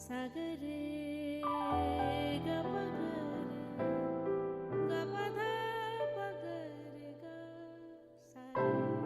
सागरे गपगरे गपधा पगरे ग सारे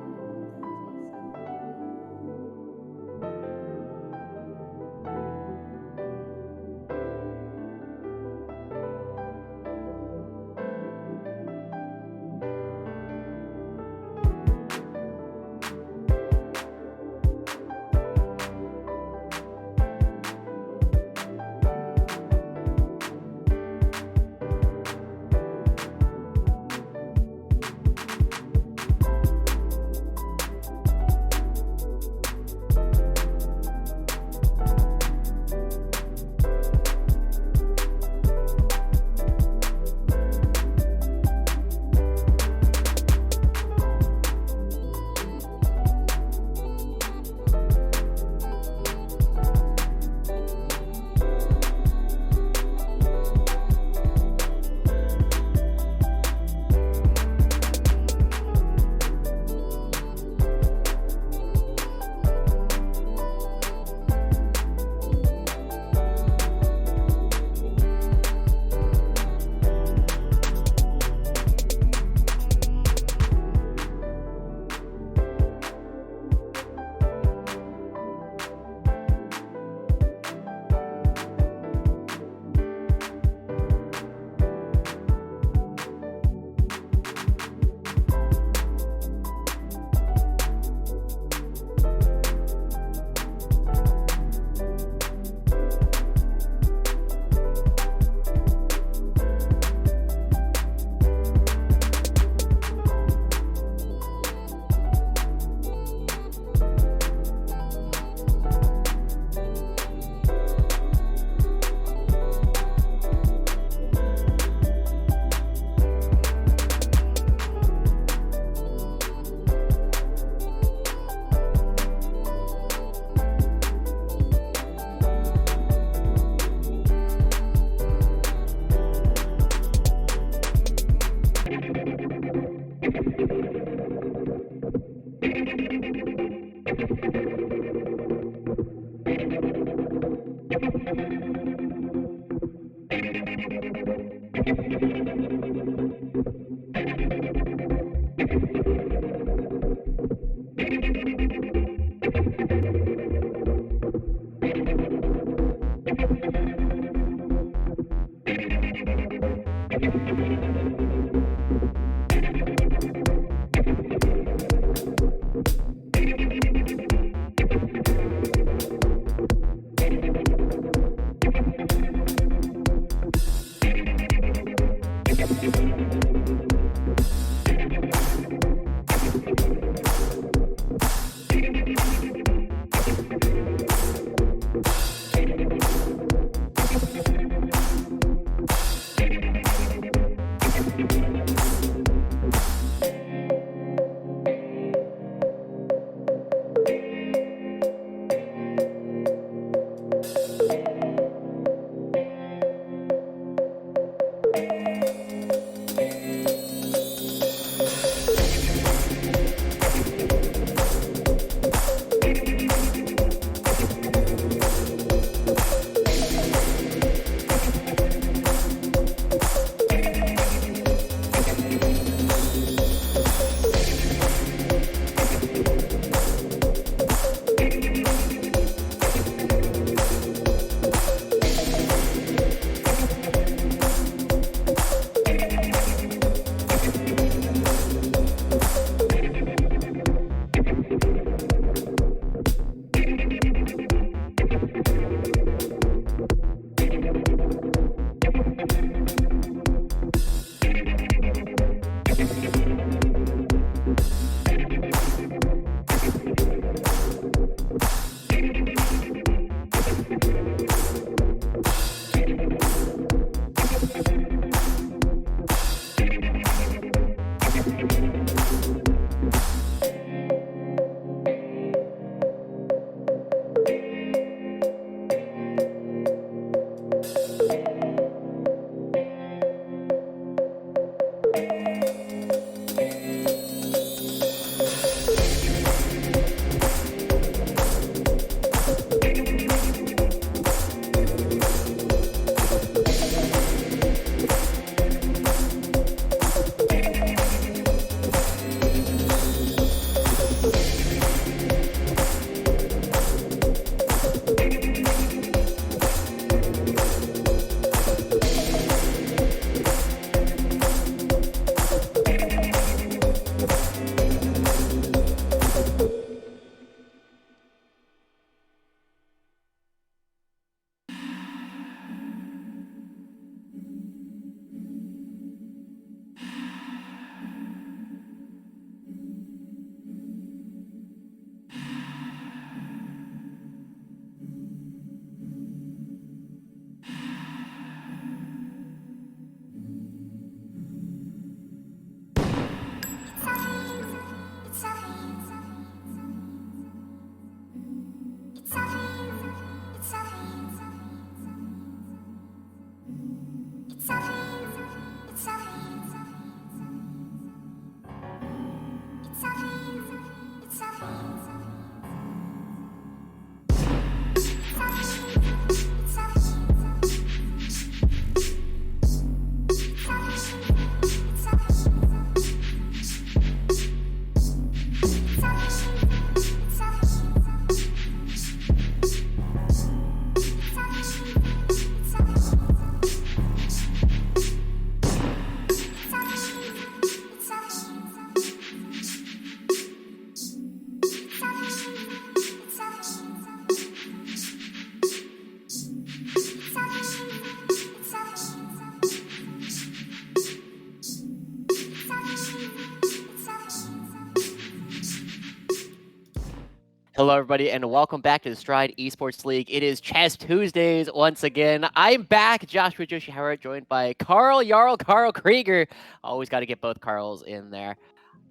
Hello, everybody, and welcome back to the Stride Esports League. It is Chess Tuesdays once again. I'm back, Joshua Joshihara, joined by Carl Jarl, Carl Krieger. Always got to get both Carls in there.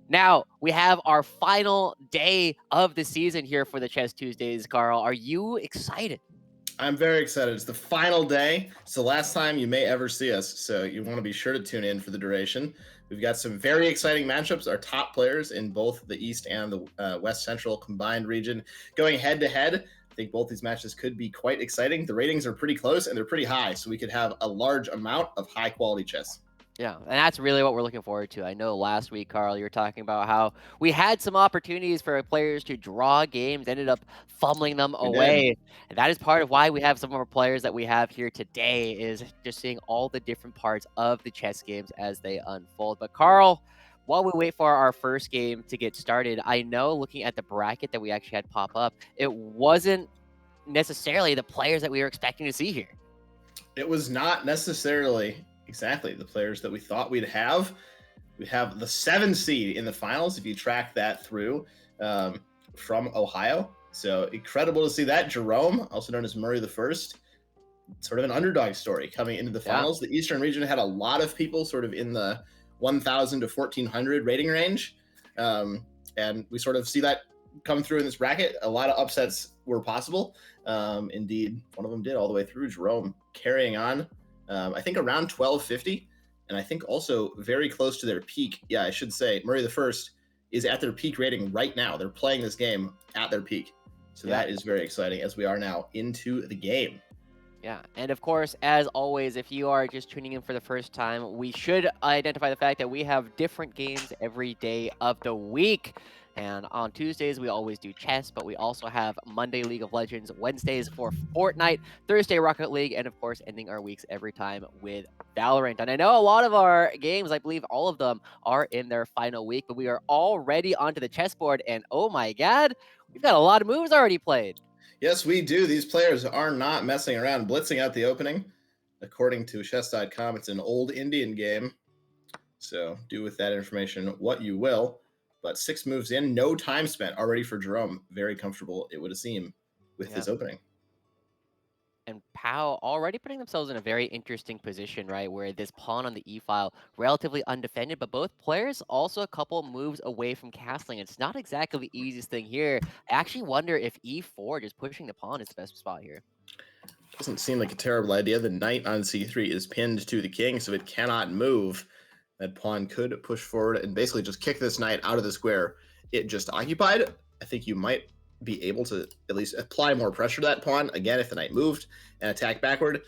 Now, we have our final day of the season here for the Chess Tuesdays, Carl. Are you excited? I'm very excited. It's the final day. It's the last time you may ever see us, so you want to be sure to tune in for the duration. We've got some very exciting matchups. Our top players in both the East and the West Central combined region going head to head. I think both these matches could be quite exciting. The ratings are pretty close and they're pretty high, so we could have a large amount of high quality chess. Yeah, and that's really what we're looking forward to. I know last week, Carl, you were talking about how we had some opportunities for players to draw games, ended up fumbling them We did. away. And that is part of why we have some of our players that we have here today is just seeing all the different parts of the chess games as they unfold. But Carl, while we wait for our first game to get started, I know looking at the bracket that we actually had pop up, it wasn't necessarily the players that we were expecting to see here. It was not necessarily exactly the players that we thought we'd have. We have the 7 seed in the finals if you track that through from Ohio. So incredible to see that. Jerome, also known as Murray the First, sort of an underdog story coming into the Yeah, finals. The Eastern region had a lot of people sort of in the 1,000 to 1,400 rating range. And we sort of see that come through in this bracket. A lot of upsets were possible. Indeed, one of them did all the way through. Jerome carrying on, I think around 1250. And I think also very close to their peak. Yeah, I should say Murray the First is at their peak rating right now. They're playing this game at their peak. So yeah. that is very exciting as we are now into the game. Yeah, and of course, as always, if you are just tuning in for the first time, we should identify the fact that we have different games every day of the week. And on Tuesdays, we always do chess, but we also have Monday League of Legends, Wednesdays for Fortnite, Thursday Rocket League, and of course, ending our weeks every time with Valorant. And I know a lot of our games, I believe all of them, are in their final week, but we are already onto the chessboard. And oh my God, we've got a lot of moves already played. Yes, we do. These players are not messing around, blitzing out the opening. According to chess.com, it's an old Indian game. So do with that information what you will. But 6 moves in, no time spent already for Jerome. Very comfortable, it would seem, with Yeah. this opening. And Pau already putting themselves in a very interesting position, right? Where this pawn on the e file, relatively undefended, but both players also a couple moves away from castling. It's not exactly the easiest thing here. I actually wonder if e4 just pushing the pawn is the best spot here. Doesn't seem like a terrible idea. The knight on c3 is pinned to the king, so it cannot move. That pawn could push forward and basically just kick this knight out of the square it just occupied. I think you might be able to at least apply more pressure to that pawn, again, if the knight moved and attacked backward,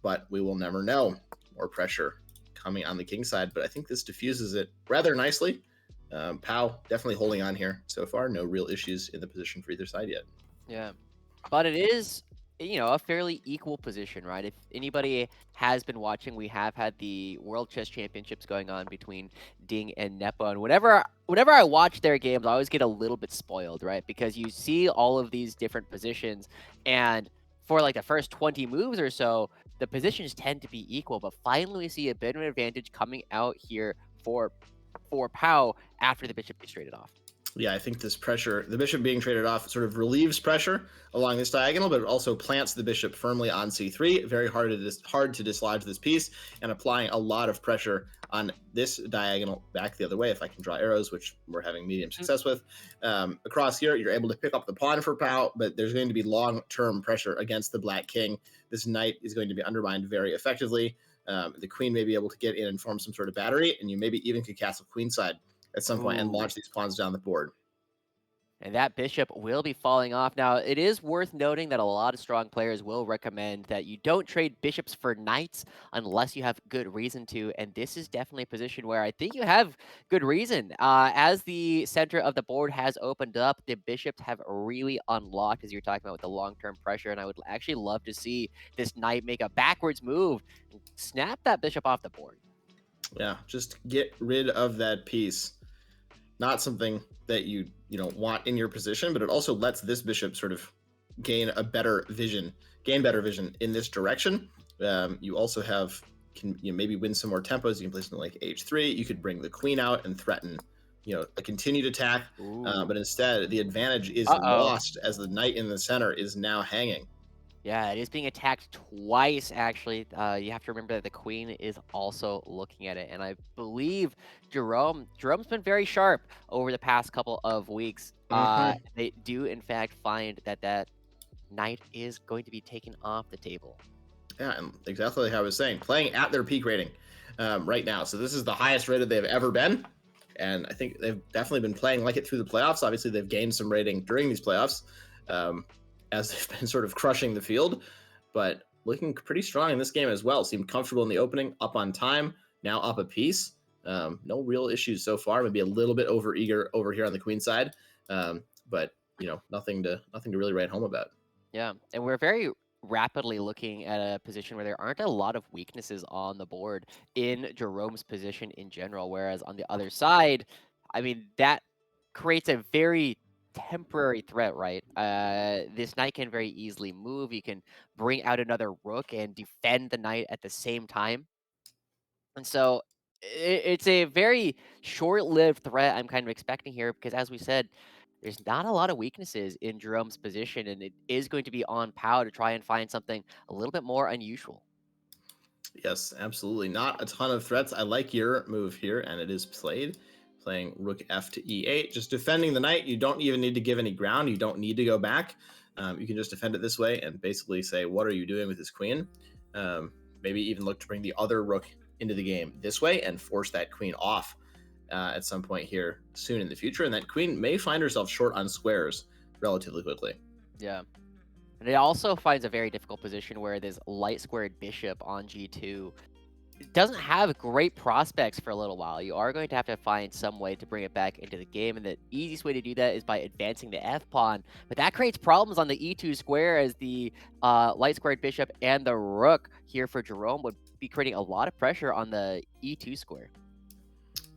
but we will never know. More pressure coming on the king side, but I think this diffuses it rather nicely. Pau definitely holding on here so far. No real issues in the position for either side yet. Yeah. But it is, a fairly equal position, right? If anybody has been watching, we have had the World Chess Championships going on between Ding and Nepo, and whenever I watch their games, I always get a little bit spoiled, right? Because you see all of these different positions, and for like the first 20 moves or so, the positions tend to be equal, but finally we see a bit of an advantage coming out here for Pau after the bishop gets traded off. Yeah, I think this pressure, the bishop being traded off, sort of relieves pressure along this diagonal, but it also plants the bishop firmly on c3. Very hard to dislodge this piece, and applying a lot of pressure on this diagonal back the other way. If I can draw arrows, which we're having medium success with, across here, you're able to pick up the pawn for Pau, but there's going to be long-term pressure against the black king. This knight is going to be undermined very effectively. The queen may be able to get in and form some sort of battery, and you maybe even could castle queenside at some point and Ooh. launch these pawns down the board. And that bishop will be falling off. Now, it is worth noting that a lot of strong players will recommend that you don't trade bishops for knights unless you have good reason to. And this is definitely a position where I think you have good reason. As the center of the board has opened up, the bishops have really unlocked, as you're talking about, with the long term pressure. And I would actually love to see this knight make a backwards move and snap that bishop off the board. Yeah, just get rid of that piece. Not something that you want in your position, but it also lets this bishop sort of gain better vision in this direction. You also maybe win some more tempos. You can play something like h3. You could bring the queen out and threaten a continued attack, Ooh. but instead the advantage is Uh-oh. lost as the knight in the center is now hanging. Yeah, it is being attacked twice, actually. You have to remember that the queen is also looking at it, and I believe Jerome's been very sharp over the past couple of weeks. Hmm. They do, in fact, find that that knight is going to be taken off the table. Yeah, and exactly like I was saying, playing at their peak rating right now. So this is the highest rated they've ever been. And I think they've definitely been playing like it through the playoffs. Obviously, they've gained some rating during these playoffs um, as they've been sort of crushing the field, but looking pretty strong in this game as well. Seemed comfortable in the opening, up on time, now up a piece. No real issues so far. Maybe a little bit over eager over here on the queen side, but nothing to really write home about. Yeah, and we're very rapidly looking at a position where there aren't a lot of weaknesses on the board in Jerome's position in general. Whereas on the other side, I mean, that creates a very temporary threat, right? This knight can very easily move. You can bring out another rook and defend the knight at the same time. And so it's a very short-lived threat I'm kind of expecting here because, as we said, there's not a lot of weaknesses in Jerome's position, and it is going to be on Pow to try and find something a little bit more unusual. Yes, absolutely. Not a ton of threats. I like your move here, and it is playing rook f to e8, just defending the knight. You don't even need to give any ground. You don't need to go back. You can just defend it this way and basically say, what are you doing with this queen? Maybe even look to bring the other rook into the game this way and force that queen off at some point here soon in the future. And that queen may find herself short on squares relatively quickly. Yeah. And it also finds a very difficult position where this light squared bishop on g2 doesn't have great prospects for a little while. You are going to have to find some way to bring it back into the game, and the easiest way to do that is by advancing the f-pawn. But that creates problems on the e2 square, as the light squared bishop and the rook here for Jerome would be creating a lot of pressure on the e2 square.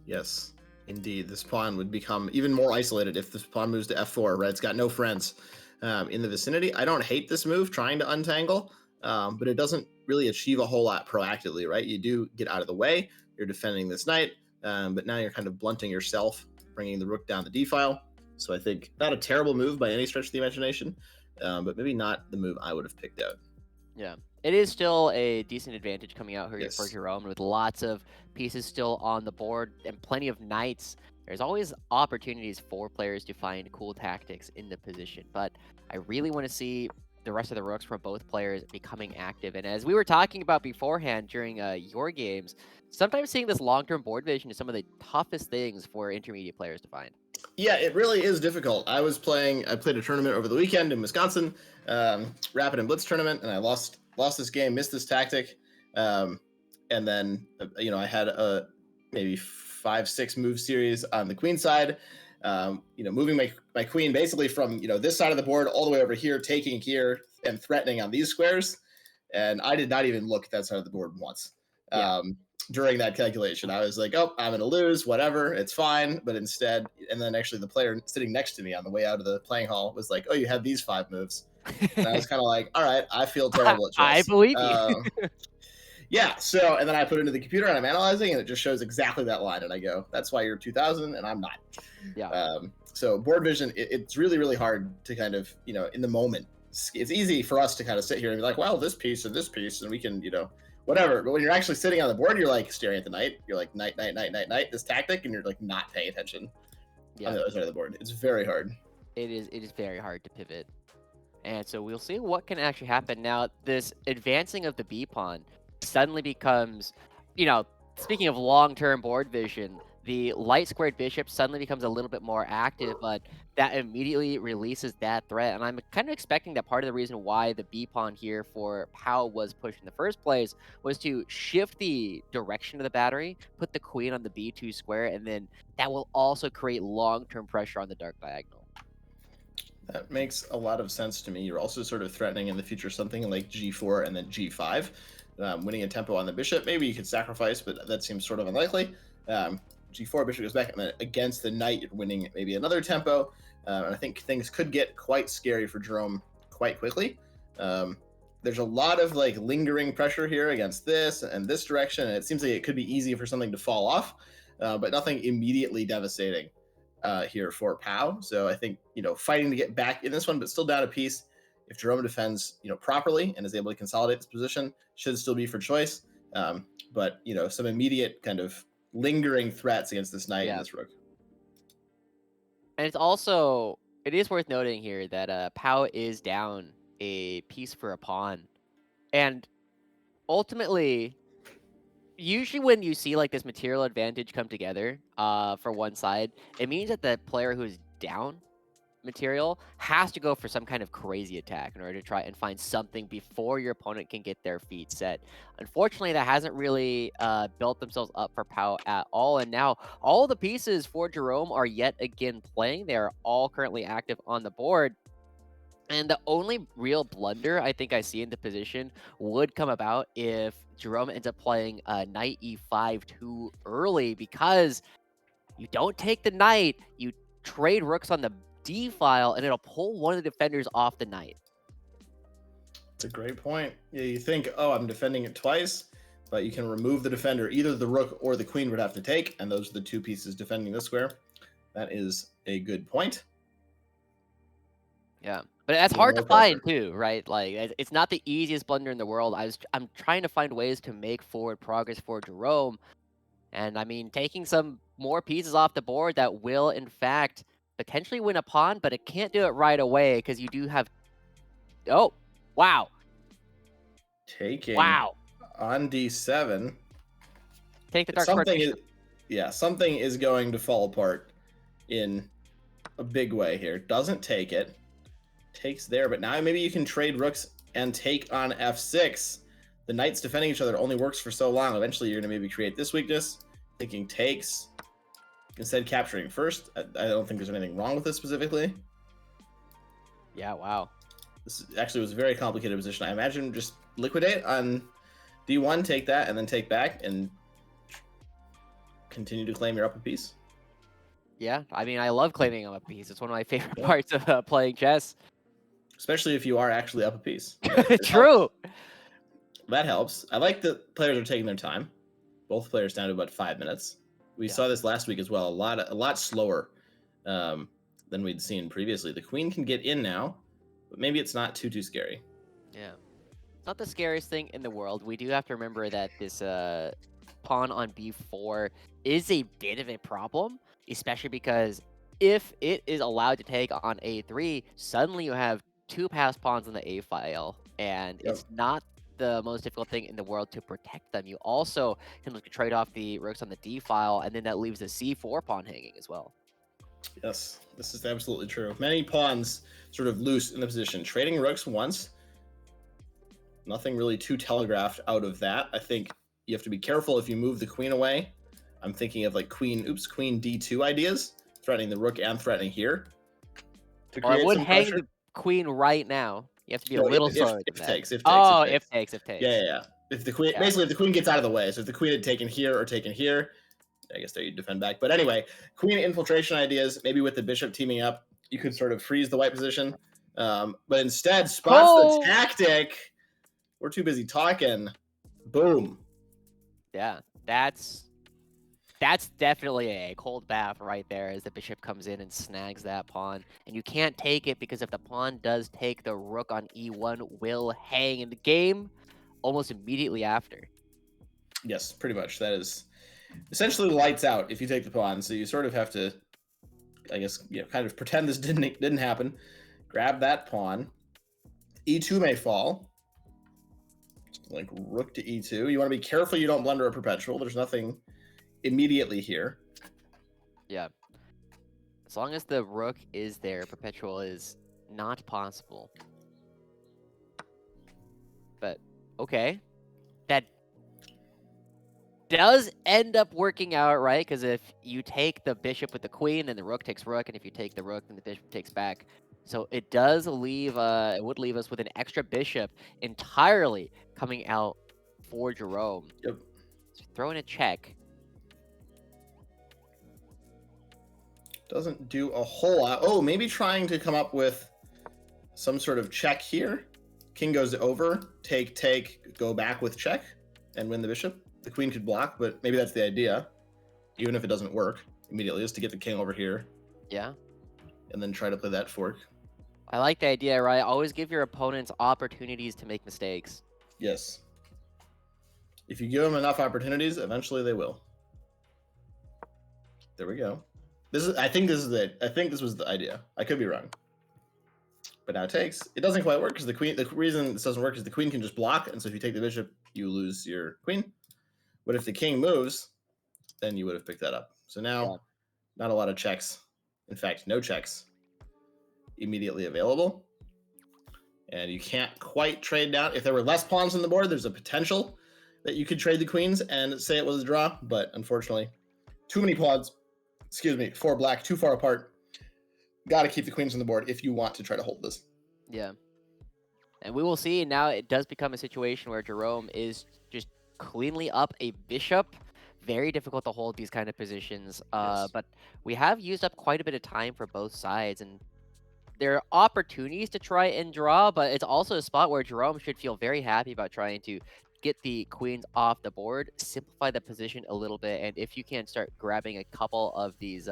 Yes, indeed. This pawn would become even more isolated if this pawn moves to f4, right? It's got no friends in the vicinity. I don't hate this move, trying to untangle, but it doesn't really achieve a whole lot proactively, right? You do get out of the way. You're defending this knight, but now you're kind of blunting yourself, bringing the rook down the d file. So I think not a terrible move by any stretch of the imagination, but maybe not the move I would have picked out. Yeah. It is still a decent advantage coming out here for Yes. Jerome with lots of pieces still on the board and plenty of knights. There's always opportunities for players to find cool tactics in the position, but I really want to see the rest of the rooks from both players becoming active. And as we were talking about beforehand during your games, sometimes seeing this long-term board vision is some of the toughest things for intermediate players to find. Yeah, it really is difficult. I played a tournament over the weekend in Wisconsin, Rapid and Blitz tournament, and I lost this game, missed this tactic, and then I had a maybe 5-6 move series on the queen side. Moving my queen basically from this side of the board all the way over here, taking here and threatening on these squares, and I did not even look at that side of the board once. Yeah. During that calculation, I was like, oh, I'm going to lose, whatever, it's fine. But instead, and then actually the player sitting next to me on the way out of the playing hall was like, oh, you have these 5 moves. And I was kind of like, all right, I feel terrible at I chess. believe you. Yeah, so, and then I put it into the computer and I'm analyzing and it just shows exactly that line. And I go, that's why you're 2000 and I'm not. Yeah. So board vision, it's really, really hard to kind of, in the moment. It's easy for us to kind of sit here and be like, well, this piece and we can, whatever. But when you're actually sitting on the board, you're like staring at the knight. You're like knight, knight, knight, knight, knight. This tactic, and you're like not paying attention on the other side of the board. It's very hard. It is very hard to pivot. And so we'll see what can actually happen. Now, this advancing of the B pawn suddenly becomes, speaking of long-term board vision, the light squared bishop suddenly becomes a little bit more active, but that immediately releases that threat. And I'm kind of expecting that part of the reason why the B pawn here for Pow was pushed in the first place was to shift the direction of the battery, put the queen on the B2 square, and then that will also create long-term pressure on the dark diagonal. That makes a lot of sense to me. You're also sort of threatening in the future something like g4 and then g5, winning a tempo on the bishop. Maybe you could sacrifice, but that seems sort of unlikely. G4, bishop goes back, and then against the knight, you're winning maybe another tempo. And I think things could get quite scary for Jerome quite quickly. There's a lot of lingering pressure here against this and this direction, and it seems like it could be easy for something to fall off, but nothing immediately devastating. here for Pau. So I think, fighting to get back in this one, but still down a piece. If Jerome defends, properly and is able to consolidate this position, should still be for choice. But, some immediate kind of lingering threats against this knight and this rook. And it is worth noting here that Pau is down a piece for a pawn. And ultimately, usually when you see like this material advantage come together for one side, it means that the player who's down material has to go for some kind of crazy attack in order to try and find something before your opponent can get their feet set. Unfortunately, that hasn't really built themselves up for Pau at all. And now all the pieces for Jerome are yet again playing. They are all currently active on the board. And the only real blunder I think I see in the position would come about if Jerome ends up playing knight e5 too early, because you don't take the knight, you trade rooks on the D file, and it'll pull one of the defenders off the knight. It's a great point. Yeah, you think, oh, I'm defending it twice, but you can remove the defender. Either the rook or the queen would have to take, and those are the two pieces defending this square. That is a good point. Yeah, but that's hard to find too, right? Like, it's not the easiest blunder in the world. I'm trying to find ways to make forward progress for Jerome, and I mean, taking some more pieces off the board that will, in fact, potentially win a pawn, but it can't do it right away because you do have. Oh, wow! Taking. Wow. On d7. Take the dark card. Something is going to fall apart in a big way here. Doesn't take it. Takes there, but now maybe you can trade rooks and take on f6. The knights defending each other only works for so long. Eventually, you're going to maybe create this weakness. Thinking takes. Instead, capturing first. I don't think there's anything wrong with this specifically. Yeah, wow. This actually was a very complicated position. I imagine just liquidate on d1, take that, and then take back, and continue to claim your up a piece. Yeah, I mean, I love claiming up a piece. It's one of my favorite parts of playing chess. Especially if you are actually up a piece. True. That helps. I like that players are taking their time. Both players down to about 5 minutes. We saw this last week as well. A lot slower than we'd seen previously. The queen can get in now, but maybe it's not too scary. Yeah, not the scariest thing in the world. We do have to remember that this pawn on b4 is a bit of a problem, especially because if it is allowed to take on a3, suddenly you have two passed pawns on the a file, and it's not the most difficult thing in the world to protect them. You also can look to trade off the rooks on the d file, and then that leaves the c4 pawn hanging as well. Yes, this is absolutely true. Many pawns sort of loose in the position. Trading rooks once. Nothing really too telegraphed out of that. I think you have to be careful if you move the queen away. I'm thinking of like queen d2 ideas, threatening the rook and threatening here. I would hang the queen right now. You have to be a little slower. If takes. If takes. Yeah. If the queen, basically, if the queen gets out of the way. So if the queen had taken here or taken here, I guess there you defend back. But anyway, queen infiltration ideas, maybe with the bishop teaming up, you could sort of freeze the white position. But instead, spots the tactic. We're too busy talking. Boom. Yeah, that's definitely a cold bath right there as the bishop comes in and snags that pawn. And you can't take it because if the pawn does take, the rook on e1 will hang in the game almost immediately after. Yes, pretty much. That is essentially lights out if you take the pawn. So you sort of have to, I guess, kind of pretend this didn't happen. Grab that pawn. e2 may fall. Like rook to e2. You want to be careful you don't blunder a perpetual. There's nothing immediately here. Yeah. As long as the rook is there, perpetual is not possible. But, okay. That does end up working out, right? Because if you take the bishop with the queen, then the rook takes rook, and if you take the rook, then the bishop takes back. So it does leave, it would leave us with an extra bishop entirely coming out for Jerome. Yep. So throw in a check. Doesn't do a whole lot. Oh, maybe trying to come up with some sort of check here. King goes over, take, go back with check, and win the bishop. The queen could block, but maybe that's the idea. Even if it doesn't work immediately, is to get the king over here. Yeah. and then try to play that fork. I like the idea, right? Always give your opponents opportunities to make mistakes. Yes. If you give them enough opportunities, eventually they will. There we go. I think this is it. I think this was the idea. I could be wrong. But now it doesn't quite work because the reason this doesn't work is the queen can just block, and so if you take the bishop, you lose your queen. But if the king moves, then you would have picked that up. So now, Yeah. not a lot of checks. In fact, no checks immediately available. And you can't quite trade down. If there were less pawns on the board, there's a potential that you could trade the queens and say it was a draw. But unfortunately, too many pawns, for black, too far apart. Got to keep the queens on the board if you want to try to hold this. Yeah. And we will see. Now it does become a situation where Jerome is just cleanly up a bishop. Very difficult to hold these kind of positions. Yes. But we have used up quite a bit of time for both sides. And there are opportunities to try and draw, but it's also a spot where Jerome should feel very happy about trying to get the queens off the board, simplify the position a little bit, and if you can start grabbing a couple of these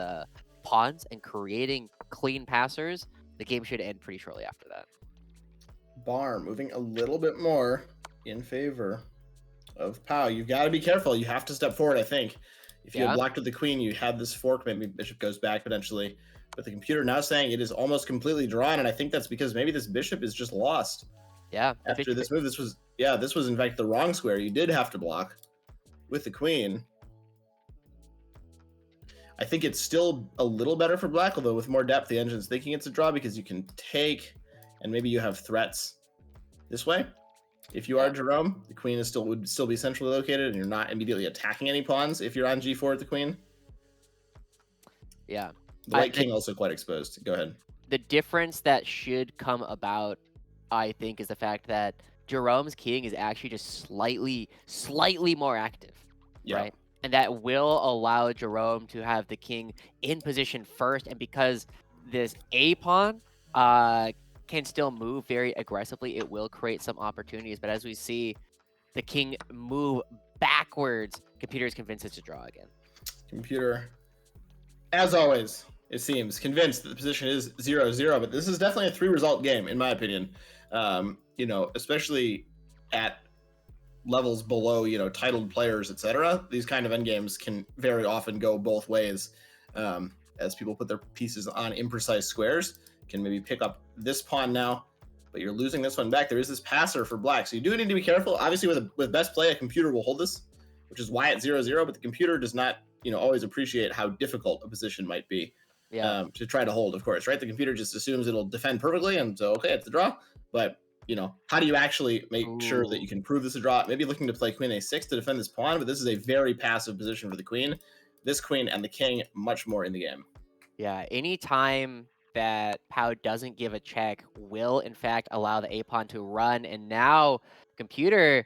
pawns and creating clean passers, the game should end pretty shortly after that. Bar moving a little bit more in favor of Pau. You've got to be careful. You have to step forward, I think. If you had blocked with the queen, you had this fork, maybe bishop goes back potentially. But the computer now saying it is almost completely drawn, and I think that's because maybe this bishop is just lost. Yeah. After this move, this was in fact the wrong square. You did have to block with the queen. I think it's still a little better for black, although with more depth, the engine's thinking it's a draw because you can take, and maybe you have threats this way. If you are Jerome, the queen would still be centrally located, and you're not immediately attacking any pawns if you're on g4 with the queen. Yeah. The white king also quite exposed. Go ahead. The difference that should come about, I think, is the fact that Jerome's king is actually just slightly more active, right? And that will allow Jerome to have the king in position first. And because this A pawn can still move very aggressively, it will create some opportunities. But as we see the king move backwards, computer is convinced it's a draw again. Computer, as always, it seems convinced that the position is 0-0, but this is definitely a 3-result game, in my opinion. Especially at levels below, titled players, etc. These kind of endgames can very often go both ways. As people put their pieces on imprecise squares, can maybe pick up this pawn now, but you're losing this one back. There is this passer for black, so you do need to be careful. Obviously, with best play, a computer will hold this, which is why it's 0-0. But the computer does not, always appreciate how difficult a position might be. To try to hold, of course, right? The computer just assumes it'll defend perfectly, and so okay, it's a draw. But how do you actually make sure that you can prove this a draw? Maybe looking to play queen a6 to defend this pawn, but this is a very passive position for the queen. This queen and the king much more in the game. Yeah, anytime that Pau doesn't give a check will in fact allow the A pawn to run, and now computer's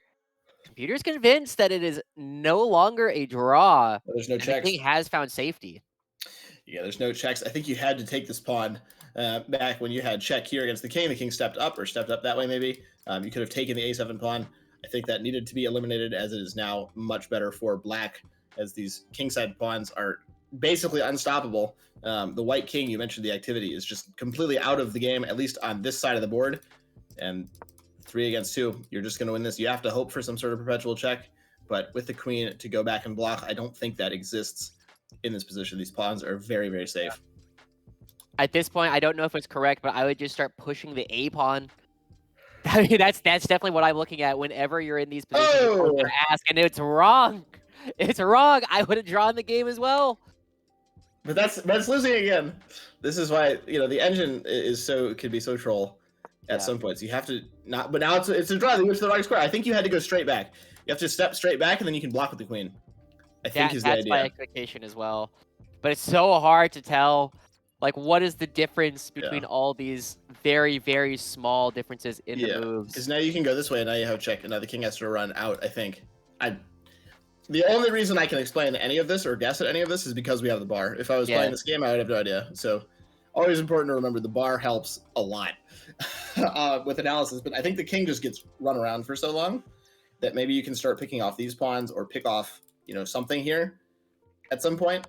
convinced that it is no longer a draw. There's no and checks. The king has found safety. Yeah, there's no checks. I think you had to take this pawn back when you had check here against the king. The king stepped up that way maybe. You could have taken the a7 pawn. I think that needed to be eliminated, as it is now much better for black, as these kingside pawns are basically unstoppable. The white king, you mentioned the activity, is just completely out of the game, at least on this side of the board. And 3 against 2, you're just going to win this. You have to hope for some sort of perpetual check. But with the queen to go back and block, I don't think that exists in this position. These pawns are very, very safe. At this point, I don't know if it's correct, but I would just start pushing the A pawn. I mean, that's definitely what I'm looking at whenever you're in these positions. Oh! Ask, and it's wrong. It's wrong. I would have drawn the game as well. But that's losing again. This is why the engine could be so troll at some points. You have to not, but now it's a draw. You went to the right square. I think you had to go straight back. You have to step straight back, and then you can block with the queen. I think is the idea. That's my expectation as well. But it's so hard to tell. Like, what is the difference between all these very, very small differences in the moves? Because now you can go this way, and now you have check, and now the king has to run out, I think. The only reason I can explain any of this or guess at any of this is because we have the bar. If I was playing this game, I would have no idea. So, always important to remember the bar helps a lot with analysis. But I think the king just gets run around for so long that maybe you can start picking off these pawns or pick off, something here at some point.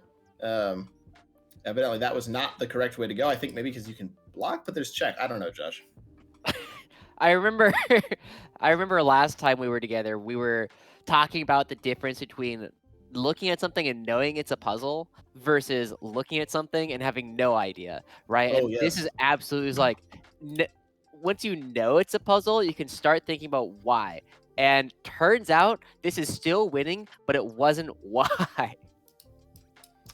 Evidently, that was not the correct way to go. I think maybe because you can block, but there's check. I don't know, Josh. I remember I remember last time we were together, we were talking about the difference between looking at something and knowing it's a puzzle versus looking at something and having no idea, right? Oh, And this yes. is absolutely like once you know it's a puzzle, you can start thinking about why. And turns out this is still winning, but it wasn't why.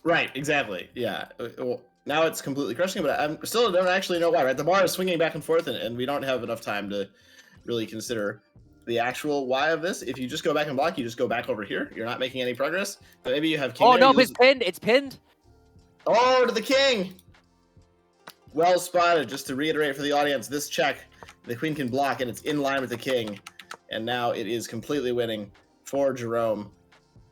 Right, exactly. Yeah. Well, now it's completely crushing, but I still don't actually know why, right? The bar is swinging back and forth, and we don't have enough time to really consider the actual why of this. If you just go back and block, you just go back over here. You're not making any progress. But maybe you have king Oh there. no, You it's lose. pinned. It's pinned. Oh, to the king. Well spotted. Just to reiterate for the audience, this check, the queen can block, and it's in line with the king. And now it is completely winning for Jerome,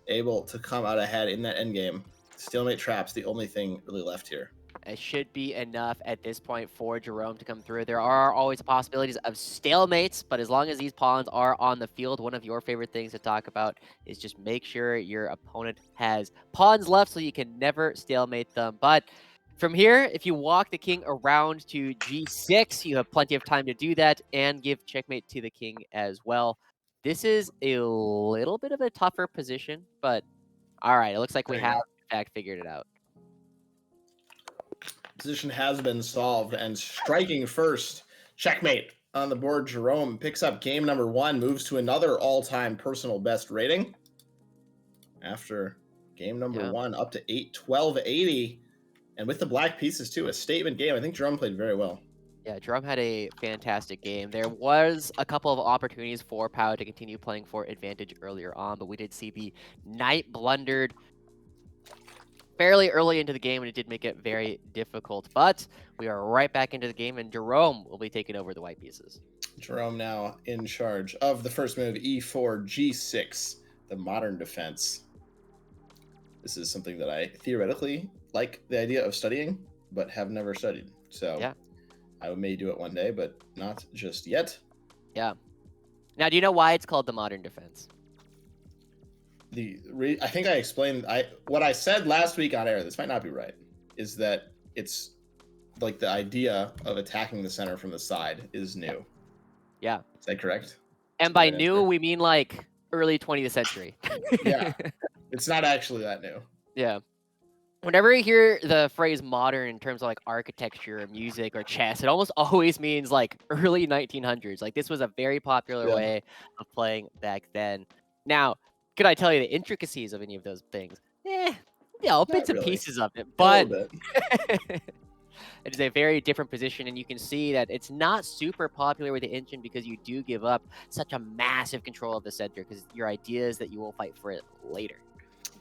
able to come out ahead in that endgame. Stalemate traps, the only thing really left here. It should be enough at this point for Jerome to come through. There are always possibilities of stalemates, but as long as these pawns are on the field, one of your favorite things to talk about is just make sure your opponent has pawns left so you can never stalemate them. But from here, if you walk the king around to g6, you have plenty of time to do that and give checkmate to the king as well. This is a little bit of a tougher position, but all right, it looks like we There you have, go. in fact, figured it out. Position has been solved, and striking first, checkmate on the board. Jerome picks up game number 1, moves to another all-time personal best rating after game number Yeah. 1, up to 81280, and with the black pieces too, a statement game. I think Jerome played very well. Yeah, Jerome had a fantastic game. There was a couple of opportunities for Pau to continue playing for advantage earlier on, but we did see the knight blundered fairly early into the game, and it did make it very difficult. But we are right back into the game, and Jerome will be taking over the white pieces. Jerome now in charge of the first move, e4, g6, the modern defense. This is something that I theoretically like the idea of studying, but have never studied. So Yeah. I may do it one day, but not just yet. Yeah. Now, do you know why it's called the modern defense? I think I explained what I said last week on air. This might not be right. Is that it's like the idea of attacking the center from the side is new. Yeah. Is that correct? And by new, we mean like early 20th century. Yeah. It's not actually that new. Yeah. Whenever you hear the phrase modern in terms of like architecture or music or chess, it almost always means like early 1900s. Like this was a very popular Yeah. way of playing back then. Now, could I tell you the intricacies of any of those things? Bits and really. pieces of it, A but little bit. it is a very different position, and you can see that it's not super popular with the engine because you do give up such a massive control of the center because your idea is that you will fight for it later.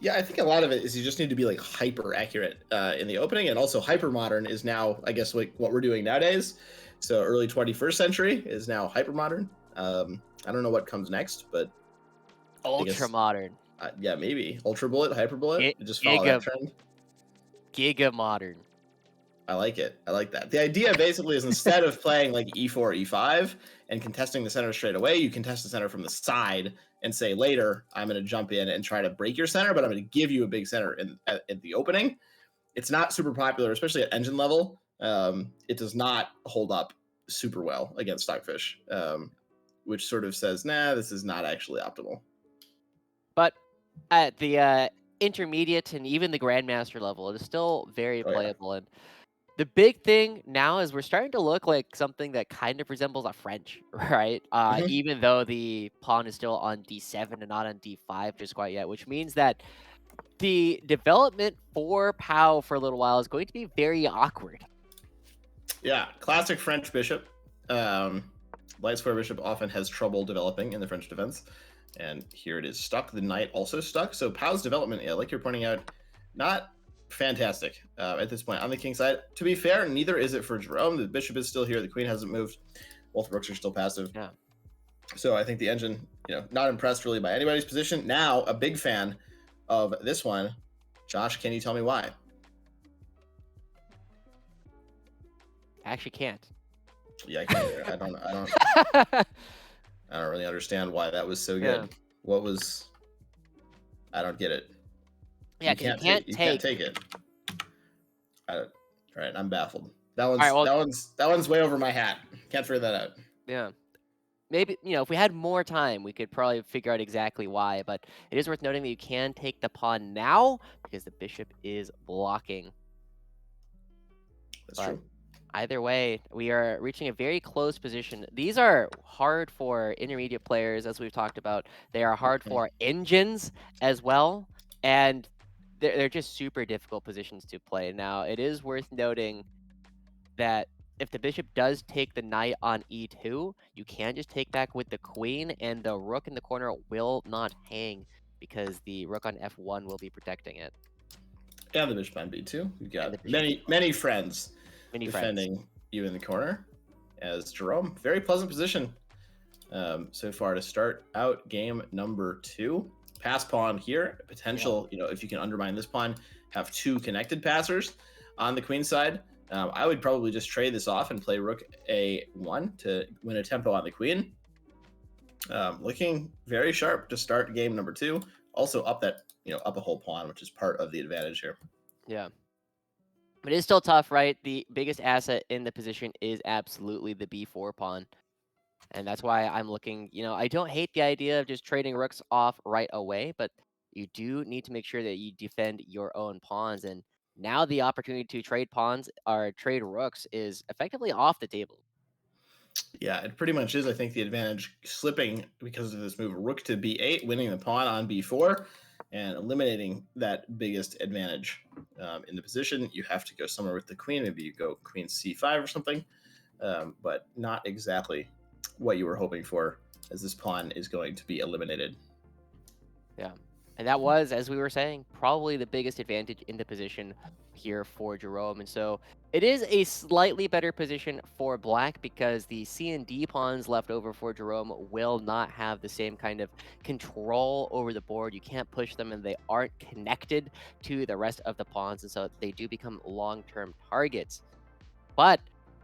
Yeah, I think a lot of it is you just need to be like hyper accurate in the opening, and also hyper modern is now, I guess, like what we're doing nowadays. So early 21st century is now hyper modern. I don't know what comes next, but Ultra modern. Yeah, maybe ultra bullet, hyper bullet. Just follow that trend. Giga modern. I like it. I like that. The idea basically is instead of playing like e4, e5 and contesting the center straight away, you contest the center from the side and say later, I'm going to jump in and try to break your center, but I'm going to give you a big center at the opening. It's not super popular, especially at engine level. It does not hold up super well against Stockfish, which sort of says, nah, this is not actually optimal. But at the intermediate and even the Grandmaster level, it is still very playable. And the big thing now is we're starting to look like something that kind of resembles a French, right? Even though the pawn is still on d7 and not on d5 just quite yet, which means that the development for Pau for a little while is going to be very awkward. Yeah, classic French bishop. Light square bishop often has trouble developing in the French defense. And here it is stuck. The knight also stuck. So Pau's development, yeah, like you're pointing out, not fantastic at this point on the king side. To be fair, neither is it for Jerome. The bishop is still here. The queen hasn't moved. Both rooks are still passive. Yeah. So I think the engine, not impressed really by anybody's position. Now, a big fan of this one. Josh, can you tell me why? I actually can't. Yeah, I can't. I don't really understand why that was so good. What was? I don't get it. Yeah, you can't take it. All right, I'm baffled. All right, well, That one's way over my hat. Can't figure that out. yeah. Maybe, if we had more time, we could probably figure out exactly why, but it is worth noting that you can take the pawn now because the bishop is blocking. That's But true. either way, we are reaching a very close position. These are hard for intermediate players, as we've talked about. They are hard Mhm. for engines as well, and they're just super difficult positions to play. Now, it is worth noting that if the bishop does take the knight on e2, you can just take back with the queen, and the rook in the corner will not hang because the rook on f1 will be protecting it, And the bishop on b2. You've and got the bishop many friends many friends. defending you in the corner. As Jerome, very pleasant position so far to start out game number 2. Pass pawn here, Yeah. potential. If you can undermine this pawn, have 2 connected passers on the queen side. I would probably just trade this off and play rook a1 to win a tempo on the queen. Looking very sharp to start game number 2. Also up up a whole pawn, which is part of the advantage here. Yeah. But it's still tough, right? The biggest asset in the position is absolutely the b4 pawn. And that's why I'm looking, I don't hate the idea of just trading rooks off right away, but you do need to make sure that you defend your own pawns. And now the opportunity to trade pawns or trade rooks is effectively off the table. Yeah, it pretty much is. I think the advantage slipping because of this move, rook to b8, winning the pawn on b4, and eliminating that biggest advantage in the position. You have to go somewhere with the queen. Maybe you go queen c5 or something, but not exactly what you were hoping for, as this pawn is going to be eliminated. Yeah. And that was, as we were saying, probably the biggest advantage in the position here for Jerome. And so it is a slightly better position for Black because the C and D pawns left over for Jerome will not have the same kind of control over the board. You can't push them and they aren't connected to the rest of the pawns. And so they do become long-term targets. But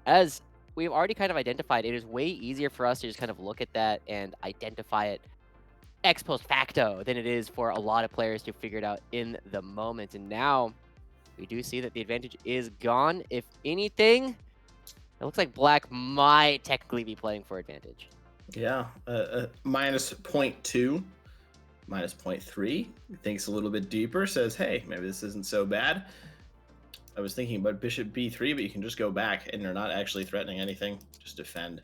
as we've already kind of identified, it is way easier for us to just kind of look at that and identify it ex post facto than it is for a lot of players to figure it out in the moment. And now we do see that the advantage is gone. If anything, it looks like Black might technically be playing for advantage. Yeah, minus 0.2, minus 0.3. Thinks a little bit deeper, says, hey, maybe this isn't so bad. I was thinking about bishop b3, but you can just go back and you're not actually threatening anything. Just defend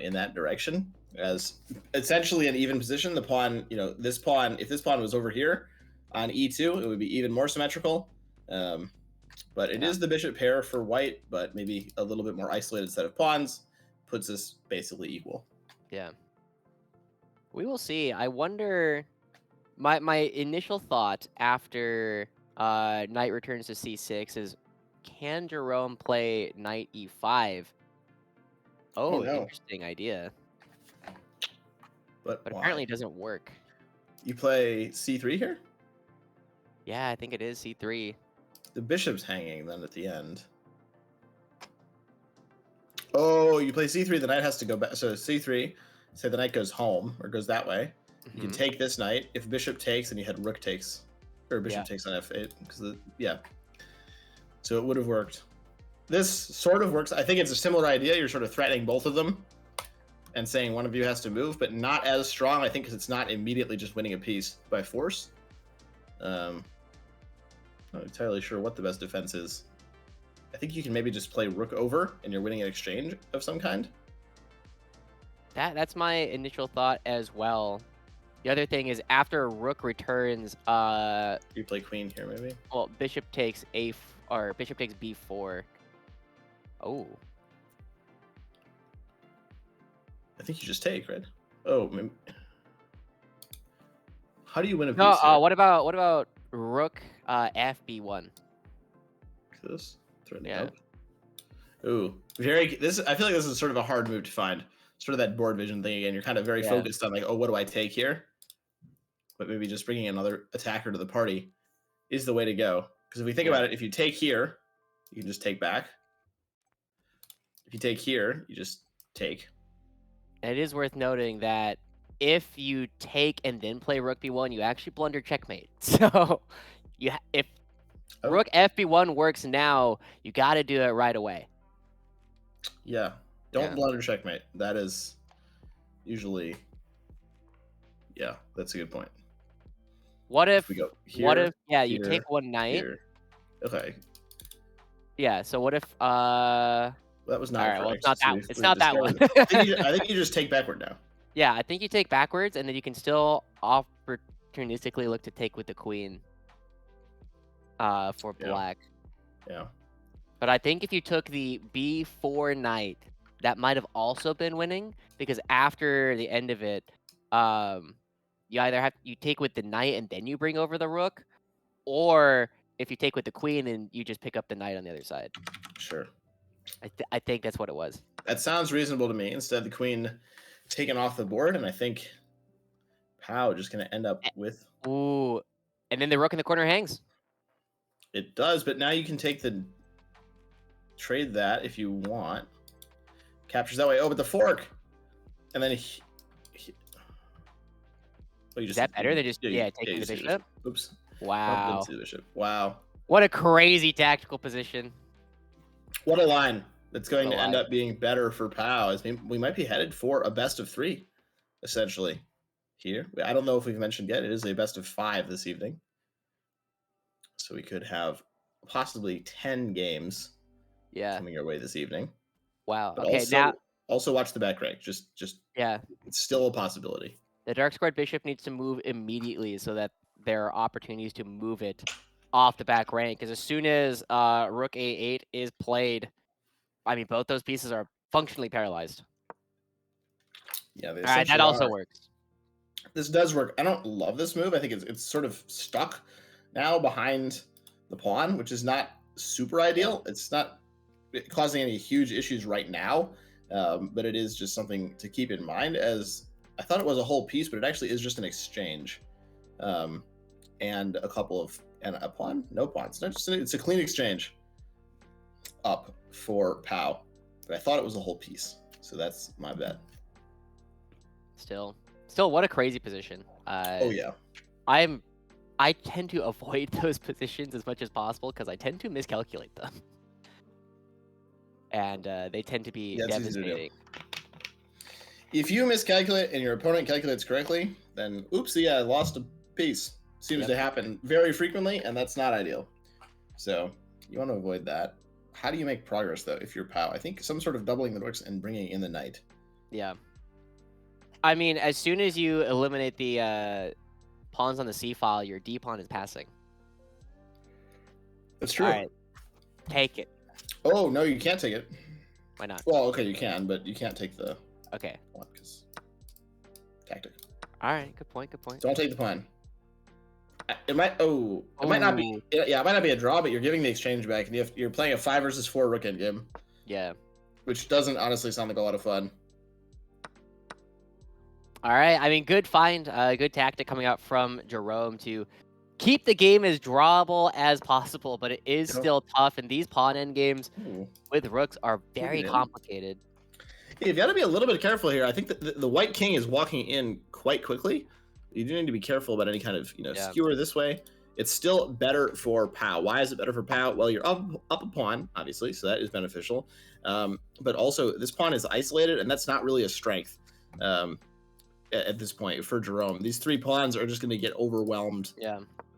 in that direction. As essentially an even position, the pawn, this pawn, if this pawn was over here on e2, it would be even more symmetrical. But it Yeah. is the bishop pair for white, but maybe a little bit more isolated set of pawns puts us basically equal. Yeah. We will see. I wonder. My initial thought after knight returns to c6 is, can Jerome play knight e5? Oh Oh, no, interesting idea. but But apparently why? it doesn't work. You play c3 here? Yeah, I think it is c3. The bishop's hanging then at the end. Oh, you play c3, the knight has to go back. So c3, say the knight goes home or goes that way. You can take this knight. If bishop takes, then you had rook takes, or bishop Yeah. takes on f8 because yeah. So it would have worked. This sort of works. I think it's a similar idea. You're sort of threatening both of them and saying one of you has to move, but not as strong. I think because it's not immediately just winning a piece by force. Not entirely sure what the best defense is. I think you can maybe just play rook over and you're winning an exchange of some kind. That's my initial thought as well. The other thing is after rook returns, You play queen here, maybe. well, bishop takes or bishop takes b4. Oh, I think you just take, right? Oh, maybe. How do you win a no. piece here? What about rook fb1? This threatening Yeah. up. Ooh, very. This I feel like this is sort of a hard move to find. Sort of that board vision thing again. You're kind of very Yeah. focused on like, oh, what do I take here? But maybe just bringing another attacker to the party is the way to go. Because if we think Yeah. about it, if you take here, you can just take back. If you take here, you just take. And it is worth noting that if you take and then play rook b1, you actually blunder checkmate. So if Oh. Rook FB1 works now. You got to do it right away. Yeah. Don't Yeah. blunder checkmate. That is usually. Yeah, that's a good point. What if? We go here. What if? Yeah, you here, take one knight. Here. Okay. Yeah. So what if? That was not All right. Well, correct. it's not So that. we've It's not that one. discovered that. I think you just take backward now. Yeah, I think you take backwards, and then you can still opportunistically look to take with the queen. For Yeah. black. Yeah. But I think if you took the B4 knight, that might have also been winning, because after the end of it, you either you take with the knight and then you bring over the rook, or if you take with the queen and you just pick up the knight on the other side. Sure. I think that's what it was. That sounds reasonable to me. Instead, the queen taken off the board, and I think Pow just going to end up with. Ooh, and then the rook in the corner hangs. It does, but now you can take the trade that if you want. Captures that way. Oh, but the fork, and then oh, you Is that better than just taking you the see bishop? Oops. Wow, Didn't see the bishop. Wow. what a crazy tactical position. What a line. That's going What a to end line. up being better for Pow. As we might be headed for a best of 3, essentially. Here, I don't know if we've mentioned yet. It is a best of 5 this evening, so we could have possibly 10 games. Yeah. Coming our way this evening. Wow. But Okay. Now. Also watch the back rank. Just Yeah. it's still a possibility. The dark squared bishop needs to move immediately so that there are opportunities to move it off the back rank. Because as soon as rook a8 is played, I mean, both those pieces are functionally paralyzed. Yeah, they All right, that essentially also are. works. This does work. I don't love this move. I think it's sort of stuck now behind the pawn, which is not super ideal. Yeah. It's not causing any huge issues right now, but it is just something to keep in mind. As I thought it was a whole piece, but it actually is just an exchange, and a couple of and a pawn, no pawns. It's a clean exchange up for Pow, but I thought it was a whole piece, so that's my bet. Still, what a crazy position. Oh yeah. I tend to avoid those positions as much as possible because I tend to miscalculate them. And they tend to be devastating. If you miscalculate and your opponent calculates correctly, then oopsie, yeah, I lost a piece. Seems to happen very frequently, and that's not ideal. So you want to avoid that. How do you make progress, though, if you're Pow? I think some sort of doubling the rooks and bringing in the knight. Yeah. I mean, as soon as you eliminate the pawns on the C file, your D pawn is passing. That's true. All right. Take it. Oh, no, you can't take it. Why not? Well, okay, you can, but you can't take the okay pawn because tactic. All right, good point. Don't take the pawn. It might. Oh, it might not be. Yeah, it might not be a draw, but you're giving the exchange back, and you're playing a 5 versus 4 rook endgame. Yeah. Which doesn't honestly sound like a lot of fun. All right. I mean, good find, good tactic coming out from Jerome to keep the game as drawable as possible, but it is still tough, and these pawn endgames with rooks are very complicated. Yeah, you've got to be a little bit careful here. I think that the white king is walking in quite quickly. You do need to be careful about any kind of skewer this way. It's still better for Pow. Why is it better for Pow? Well, you're up a pawn, obviously, so that is beneficial. But also, this pawn is isolated, and that's not really a strength at this point for Jerome. These 3 pawns are just going to get overwhelmed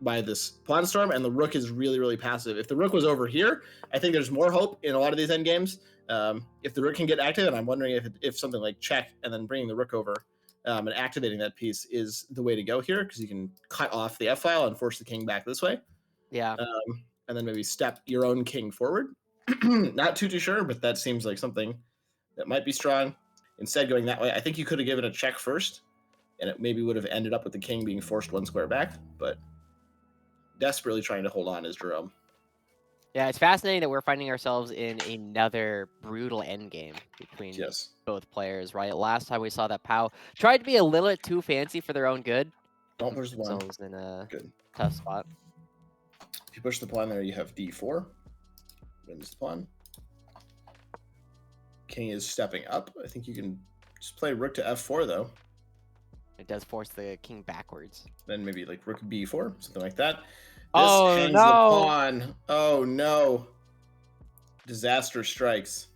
by this pawn storm, and the rook is really, really passive. If the rook was over here, I think there's more hope in a lot of these endgames. If the rook can get active, and I'm wondering if something like check and then bringing the rook over and activating that piece is the way to go here, because you can cut off the F file and force the king back this way. Yeah. And then maybe step your own king forward. Not too sure, but that seems like something that might be strong. Instead, going that way, I think you could have given a check first, and it maybe would have ended up with the king being forced 1 square back, but desperately trying to hold on is Jerome. Yeah, it's fascinating that we're finding ourselves in another brutal endgame between both players, right? Last time we saw that Pow tried to be a little bit too fancy for their own good. Don't push the pawn. In a tough spot. If you push the pawn there, you have d4. Wins the pawn. King is stepping up. I think you can just play rook to f4, though. It does force the king backwards. Then maybe like rook b4, something like that. This Oh hangs the no! pawn. Oh no. Disaster strikes.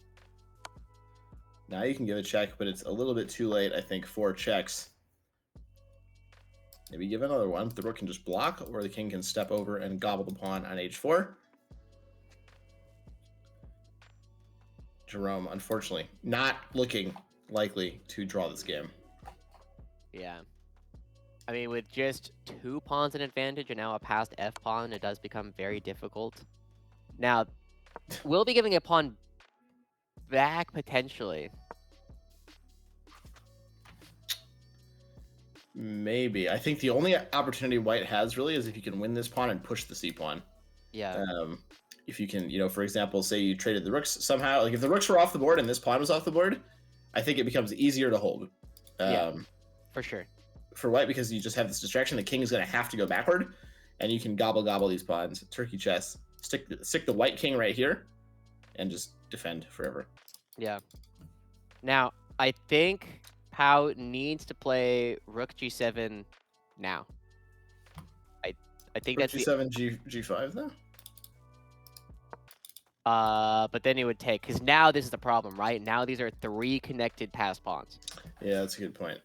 Now you can give a check, but it's a little bit too late, I think, for checks. Maybe give another one. The rook can just block, or the king can step over and gobble the pawn on h4. Jerome, unfortunately, not looking likely to draw this game. Yeah. I mean, with just 2 pawns in advantage and now a passed f pawn, it does become very difficult. Now, we'll be giving a pawn back potentially. Maybe. I think the only opportunity white has really is if you can win this pawn and push the c pawn. Yeah. If you can, for example, say you traded the rooks somehow, like if the rooks were off the board and this pawn was off the board, I think it becomes easier to hold. Yeah, for sure. For white, because you just have this distraction, the king is going to have to go backward, and you can gobble these pawns. Turkey chess. Stick the white king right here, and just defend forever. Yeah. Now, I think Pau needs to play rook g7 now. I think Rook that's g7, g5 though. but then it would take, because now this is the problem, right? Now these are 3 connected passed pawns. Yeah, that's a good point.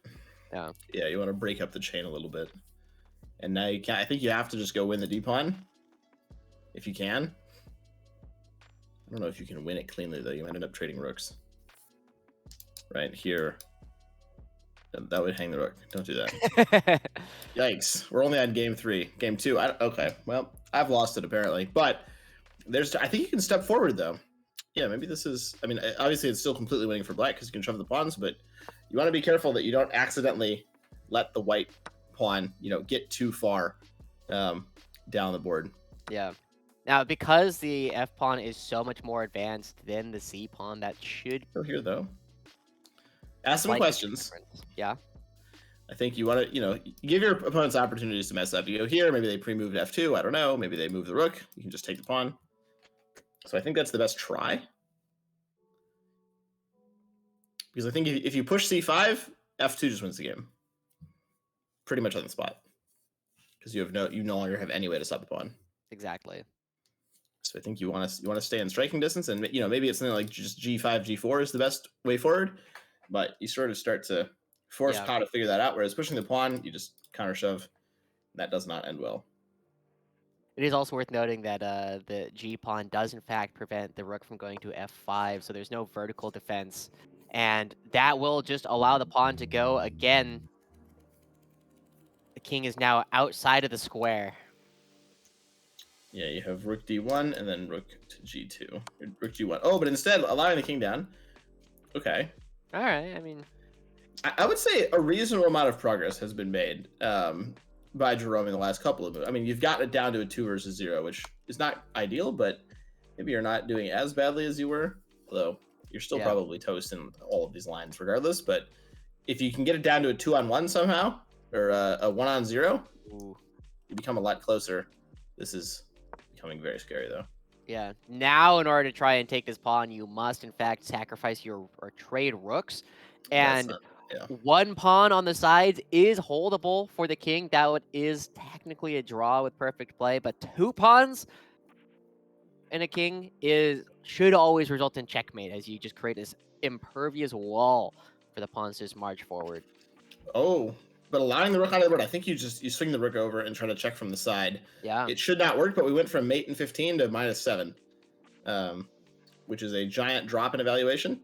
Yeah. Yeah, you want to break up the chain a little bit. And now you can't. I think you have to just go win the d pawn. If you can. I don't know if you can win it cleanly though. You might end up trading rooks. Right here. That would hang the rook. Don't do that. Yikes. We're only on game 3. Game 2. Okay. Well, I've lost it apparently. But I think you can step forward though. Yeah, maybe this is. I mean, obviously it's still completely winning for black because you can shove the pawns, but you want to be careful that you don't accidentally let the white pawn, get too far down the board. Yeah. Now, because the f pawn is so much more advanced than the c pawn, that should Go here though. Ask some slightly questions. different. Yeah. I think you want to, give your opponents opportunities to mess up. You go here, maybe they pre-moved f2. I don't know. Maybe they move the rook. You can just take the pawn. So I think that's the best try. Because I think if you push c5, f2 just wins the game. Pretty much on the spot. Because you no longer have any way to stop the pawn. Exactly. So I think you want to stay in striking distance, and maybe it's something like just g5, g4 is the best way forward, but you sort of start to force Pau to figure that out. Whereas pushing the pawn, you just counter shove. That does not end well. It is also worth noting that the g pawn does in fact prevent the rook from going to f5, so there's no vertical defense, and that will just allow the pawn to go again. The king is now outside of the square. Yeah, you have rook d1 and then rook to g2. Rook g1. Oh, but instead allowing the king down. Okay. All right. I mean, I would say a reasonable amount of progress has been made by Jerome in the last couple of moves. I mean, you've gotten it down to a 2 versus 0, which is not ideal, but maybe you're not doing as badly as you were. Although you're still probably toast in all of these lines regardless. But if you can get it down to a 2-on-1 somehow, or a 1-on-0, you become a lot closer. This is becoming very scary, though. Yeah. Now, in order to try and take this pawn, you must, in fact, sacrifice or trade rooks. And one pawn on the sides is holdable for the king. That is technically a draw with perfect play. But 2 pawns and a king should always result in checkmate, as you just create this impervious wall for the pawns to just march forward. Oh, but allowing the rook on the board, I think you swing the rook over and try to check from the side. Yeah. It should not work, but we went from mate and 15 to -7, which is a giant drop in evaluation.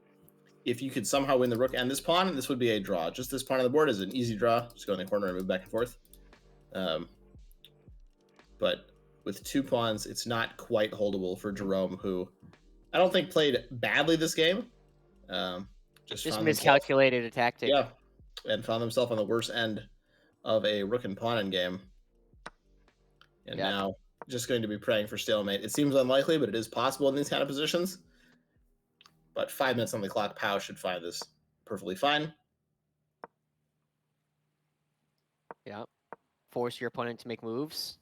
If you could somehow win the rook and this pawn, this would be a draw. Just this pawn on the board is an easy draw. Just go in the corner and move back and forth. But with 2 pawns, it's not quite holdable for Jerome, who I don't think played badly this game. Just miscalculated a tactic. Yeah, and found himself on the worst end of a rook and pawn in game. And now just going to be praying for stalemate. It seems unlikely, but it is possible in these kind of positions. But 5 minutes on the clock, Pau should find this perfectly fine. Yeah. Force your opponent to make moves.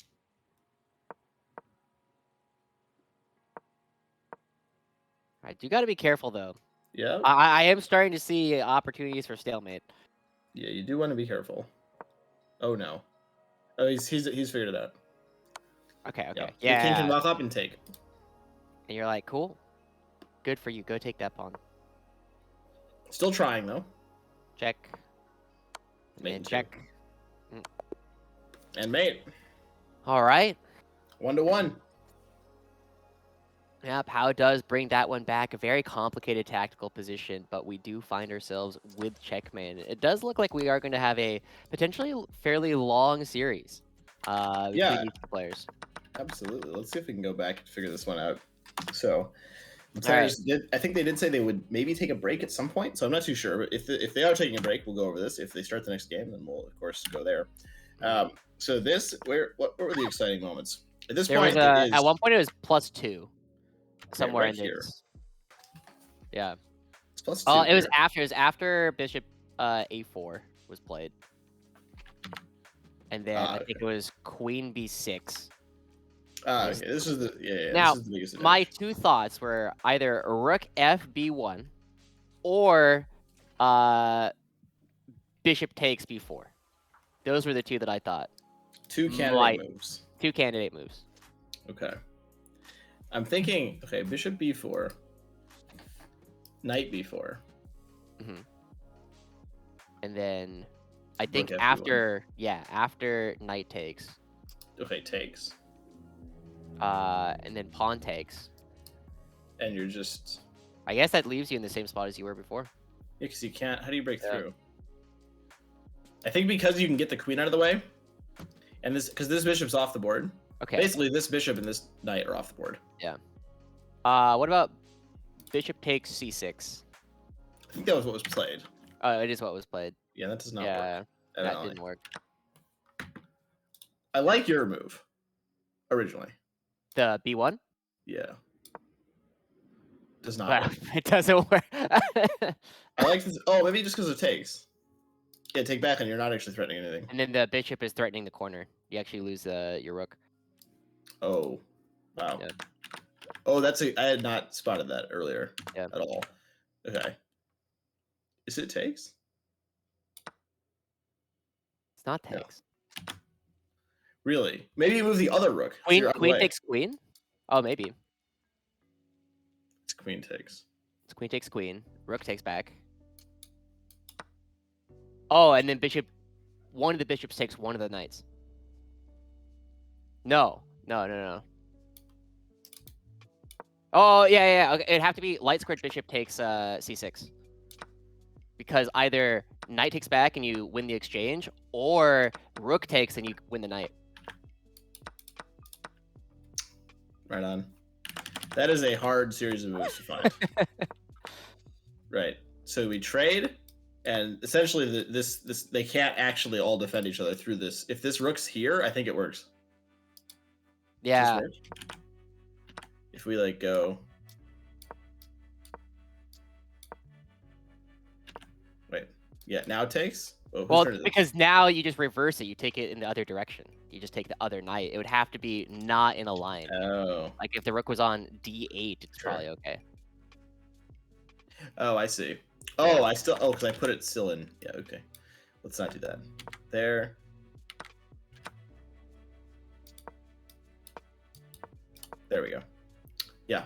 All right, you got to be careful, though. Yeah. I am starting to see opportunities for stalemate. Yeah, you do want to be careful. Oh, no. Oh, he's figured it out. Okay, Yeah. okay. The king can Yeah. walk up and take. And you're like, cool. Good for you. Go take that pawn. Still trying though. Check. And Mate then and two. check. And mate. All right. 1-1. Yep, How does bring that one back. A very complicated tactical position, but we do find ourselves with checkmate. It does look like we are going to have a potentially fairly long series between Yeah, these two players. absolutely. Let's see if we can go back and figure this one out. So the All right. players did. I think they did say they would maybe take a break at some point. So I'm not too sure. But if they are taking a break, we'll go over this. If they start the next game, then we'll of course go there. So this, what were the exciting moments? At this There point, was it is at one point it was +2 somewhere right in here. this. Yeah. It's +2. Oh, it was here. after Bishop A4 was played. And then I think it was Queen B6. Okay. This is the Now, this is the biggest my advantage. two thoughts were either Rook FB1 or Bishop takes B4. Those were the two that I thought. Two candidate moves. Two candidate moves. Okay. I'm thinking. Okay, Bishop B4. Knight B4. And then I think Rook FB1. after Knight takes. Okay, takes. And then pawn takes. And you're just. I guess that leaves you in the same spot as you were before. Yeah, because you can't. How do you break through? I think because you can get the queen out of the way, and because this bishop's off the board. Okay. Basically, this bishop and this knight are off the board. Yeah. What about Bishop takes C6? I think that was what was played. Oh, it is what was played. Yeah, that does not Yeah, work. that didn't work. I like your move. Originally. The B1? Yeah. Does not Well, work. it doesn't work. I like this. Oh, maybe just because it takes. Yeah, take back, and you're not actually threatening anything. And then the bishop is threatening the corner. You actually lose your rook. Oh, wow. Yeah. Oh, I had not spotted that earlier. Yeah. At all. Okay. Is it takes? It's not No. takes. Really? Maybe you move the other rook. So Queen you're out of the queen way. takes queen? Oh, maybe. It's queen takes. It's queen takes queen. Rook takes back. Oh, and then one of the bishops takes one of the knights. No. Oh, yeah. Okay. It'd have to be light squared bishop takes c6. Because either knight takes back and you win the exchange, or rook takes and you win the knight. Right on. That is a hard series of moves to find. Right. So we trade, and essentially this they can't actually all defend each other through this. If this rook's here, I think it works. Yeah. Does this work? If we like go. Wait. Yeah. Now it takes. Oh, Well, because now you just reverse it. You take it in the other direction. You just take the other knight. It would have to be not in a line. Oh. Like if the rook was on d8, it's Sure. probably okay. Oh, I see. Oh, I still. Oh, because I put it still in. Yeah. Okay. Let's not do that. There. There we go. Yeah.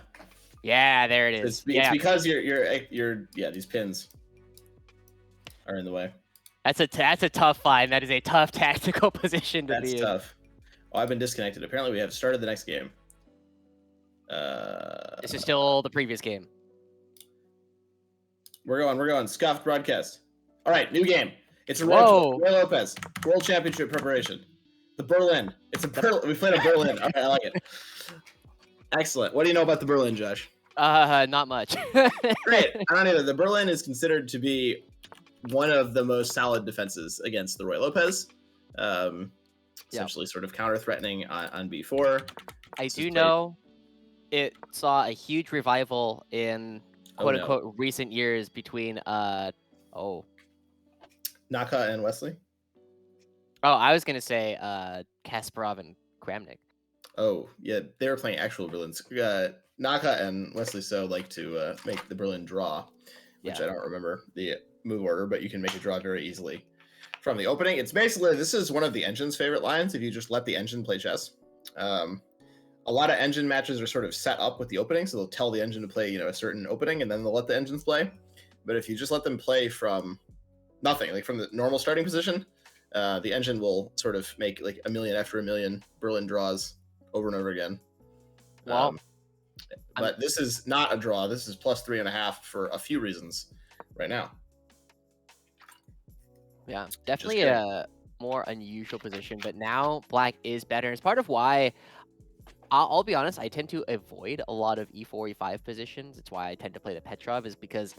Yeah, there it is. It's because you're these pins are in the way. That's a tough find. That is a tough tactical position to be in. That's tough. Oh, I've been disconnected. Apparently, we have started the next game. This is still the previous game. We're going. Scuffed broadcast. All right, new game. It's a Whoa. Roy Lopez World Championship preparation. The Berlin. We played a Berlin. All right, I like it. Excellent. What do you know about the Berlin, Josh? Not much. Great. I don't either. The Berlin is considered to be one of the most solid defenses against the Roy Lopez. Essentially, sort of counter-threatening on b4. I do know it saw a huge revival in quote-unquote recent years between Naka and Wesley. Oh, I was gonna say Kasparov and Kramnik. Oh yeah, they were playing actual Berlins. Naka and Wesley So like to make the Berlin draw, which I don't remember the move order, but you can make a draw very easily from the opening. It's basically, this is one of the engine's favorite lines. If you just let the engine play chess, A lot of engine matches are sort of set up with the opening, so they'll tell the engine to play, a certain opening, and then they'll let the engines play. But if you just let them play from nothing, like from the normal starting position, the engine will sort of make like a million after a million Berlin draws over and over again. Well, But this is not a draw. This is plus 3.5 for a few reasons right now. yeah, definitely a more unusual position, but now black is better. It's part of why I'll be honest, I tend to avoid a lot of E4, E5 positions. It's why I tend to play the Petrov, is because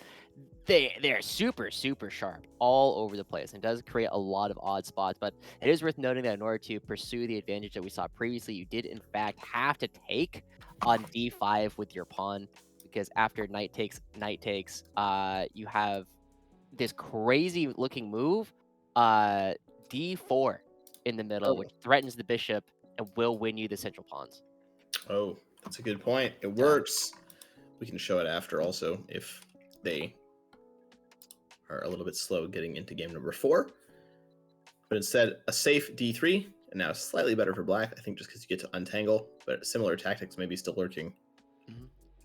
they're super, super sharp all over the place. And it does create a lot of odd spots, but it is worth noting that in order to pursue the advantage that we saw previously, you did in fact have to take on D5 with your pawn, because after knight takes, you have this crazy looking move, D4 in the middle, which threatens the bishop and will win you the central pawns. Oh, that's a good point. It works. We can show it after also if they are a little bit slow getting into game number 4. But instead, a safe D3, and now slightly better for black, I think just because you get to untangle, but similar tactics may be still lurking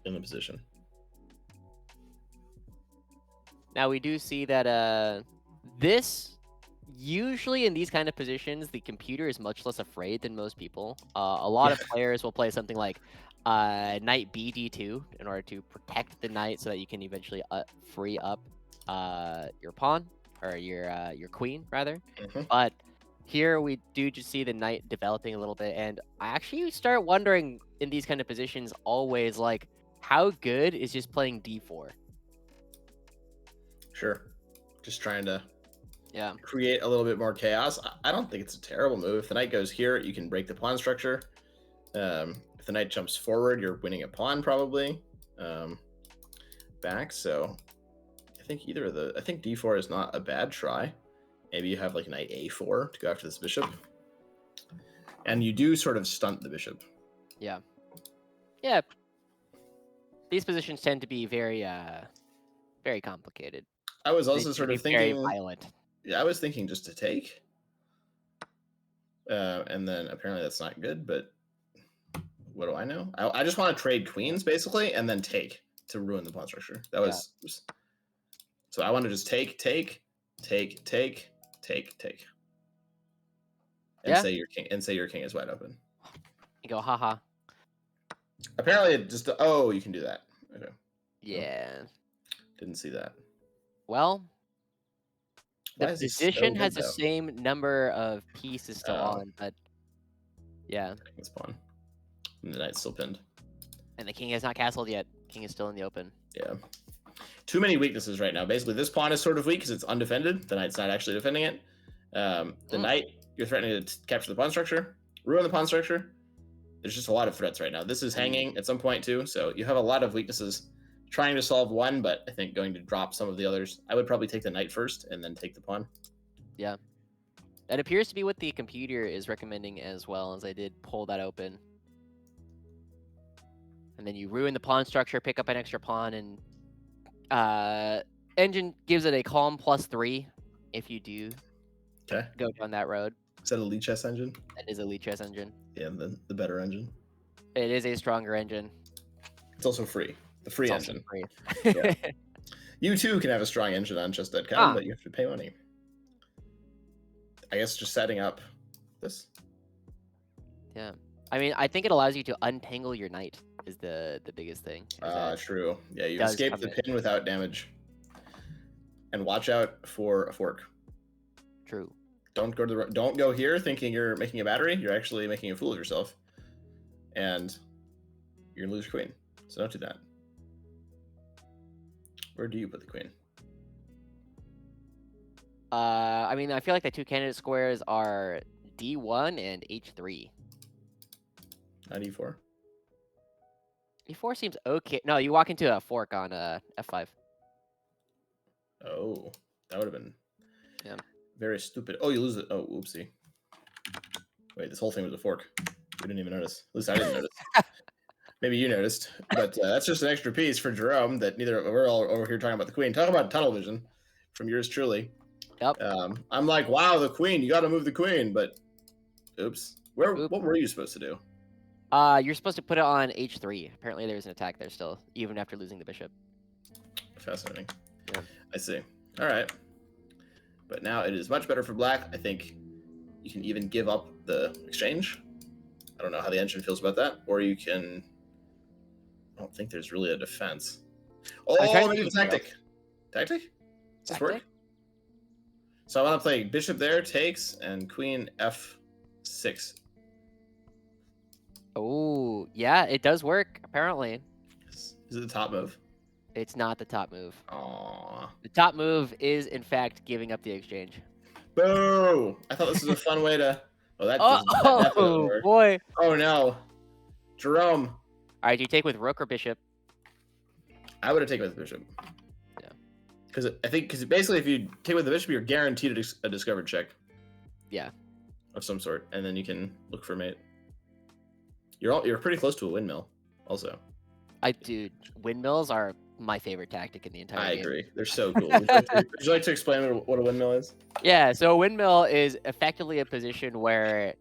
in the position. Now we do see that this, usually in these kind of positions, the computer is much less afraid than most people. A lot of players will play something like knight BD2 in order to protect the knight so that you can eventually free up your pawn, or your queen rather. But here we do just see the knight developing a little bit, and I actually start wondering in these kind of positions always, like, how good is just playing D4? Sure. Just trying to Yeah. create a little bit more chaos. I don't think it's a terrible move. If the knight goes here, you can break the pawn structure. If the knight jumps forward, you're winning a pawn probably back. So I think I think D4 is not a bad try. Maybe you have like knight A4 to go after this bishop. And you do sort of stunt the bishop. Yeah. Yeah. These positions tend to be very very complicated. I was They also tend sort to of be very thinking, violent. yeah, I was thinking just to take. And then apparently that's not good, but what do I know? I just want to trade queens basically and then take to ruin the pawn structure. That was so I want to just take, and say your king is wide open. You go, haha. Apparently it just you can do that. Okay. Yeah. Didn't see that. Well, the Why is he position so has good, the though? same number of pieces still on, but yeah. This pawn. And the knight's still pinned. And the king has not castled yet. King is still in the open. Yeah. Too many weaknesses right now. Basically, this pawn is sort of weak because it's undefended. The knight's not actually defending it. The knight, you're threatening to capture the pawn structure, ruin the pawn structure. There's just a lot of threats right now. This is hanging at some point too, so you have a lot of weaknesses. Trying to solve one, but I think going to drop some of the others. I would probably take the knight first and then take the pawn. Yeah. That appears to be what the computer is recommending as well, as I did pull that open. And then you ruin the pawn structure, pick up an extra pawn, and engine gives it a calm +3 if you do go down that road. Is that a lead chess engine? That is a lead chess engine. Yeah, the better engine. It is a stronger engine. It's also free. The free It's engine. free. Yeah. You too can have a strong engine on chess.com, but you have to pay money. I guess just setting up this. Yeah. I mean, I think it allows you to untangle your knight is the biggest thing. True. Yeah, you escape the pin without damage. And watch out for a fork. True. Don't go here thinking you're making a battery. You're actually making a fool of yourself. And you're gonna lose your queen. So don't do that. Where do you put the queen? I mean, I feel like the two candidate squares are D1 and H3. Not E4. E4 seems okay. No, you walk into a fork on F5. Oh, that would have been very stupid. Oh, you lose it. Oh, oopsie. Wait, this whole thing was a fork. We didn't even notice. At least I didn't notice. Maybe you noticed, but that's just an extra piece for Jerome that we're all over here talking about the queen. Talk about tunnel vision from yours truly. Yep. I'm like, wow, the queen, you got to move the queen, but oops. What were you supposed to do? You're supposed to put it on h3. Apparently, there's an attack there still, even after losing the bishop. Fascinating. Yeah. I see. All right. But now it is much better for black. I think you can even give up the exchange. I don't know how the engine feels about that. Or you can... I don't think there's really a defense. Oh, I'm trying to maybe think the of what tactic. Tactic? Does this work? Tactic? So I want to play bishop there, takes, and queen f6. Oh, yeah, it does work, apparently. Is it the top move? It's not the top move. Aww. The top move is, in fact, giving up the exchange. Boo! I thought this was a fun way to... Oh, that definitely doesn't work. Boy. Oh, no. Jerome. All right, do you take with rook or bishop? I would have taken with the bishop. Yeah. Because basically if you take with the bishop, you're guaranteed a discovered check. Yeah. Of some sort, and then you can look for a mate. You're pretty close to a windmill, also. Dude, windmills are my favorite tactic in the entire I game. agree. They're so cool. Would you like to explain what a windmill is? Yeah, so a windmill is effectively a position where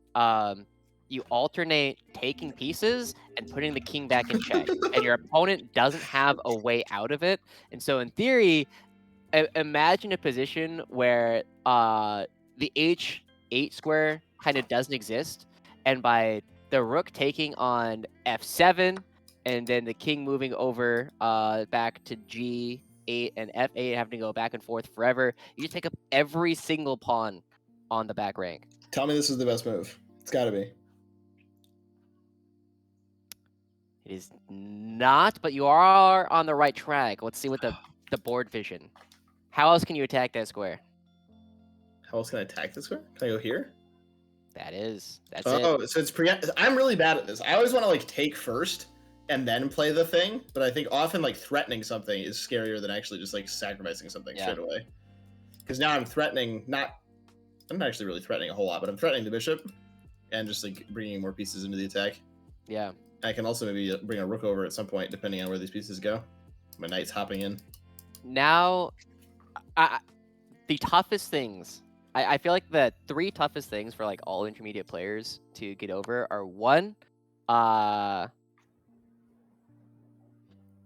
you alternate taking pieces and putting the king back in check, and your opponent doesn't have a way out of it. And so, in theory, imagine a position where the h8 square kind of doesn't exist, and by the rook taking on f7, and then the king moving over back to g8 and f8, having to go back and forth forever, you just take up every single pawn on the back rank. Tell me this is the best move. It's got to be. It is not, but you are on the right track. Let's see what the board vision. How else can you attack that square? How else can I attack this square? Can I go here? That's it. Oh, so it's I'm really bad at this. I always want to like take first and then play the thing, but I think often like threatening something is scarier than actually just like sacrificing something straight away. Because now I'm threatening I'm not actually really threatening a whole lot, but I'm threatening the bishop and just like bringing more pieces into the attack. Yeah. I can also maybe bring a rook over at some point, depending on where these pieces go. My knight's hopping in. Now, the toughest things, I feel like the three toughest things for like all intermediate players to get over are one, oh,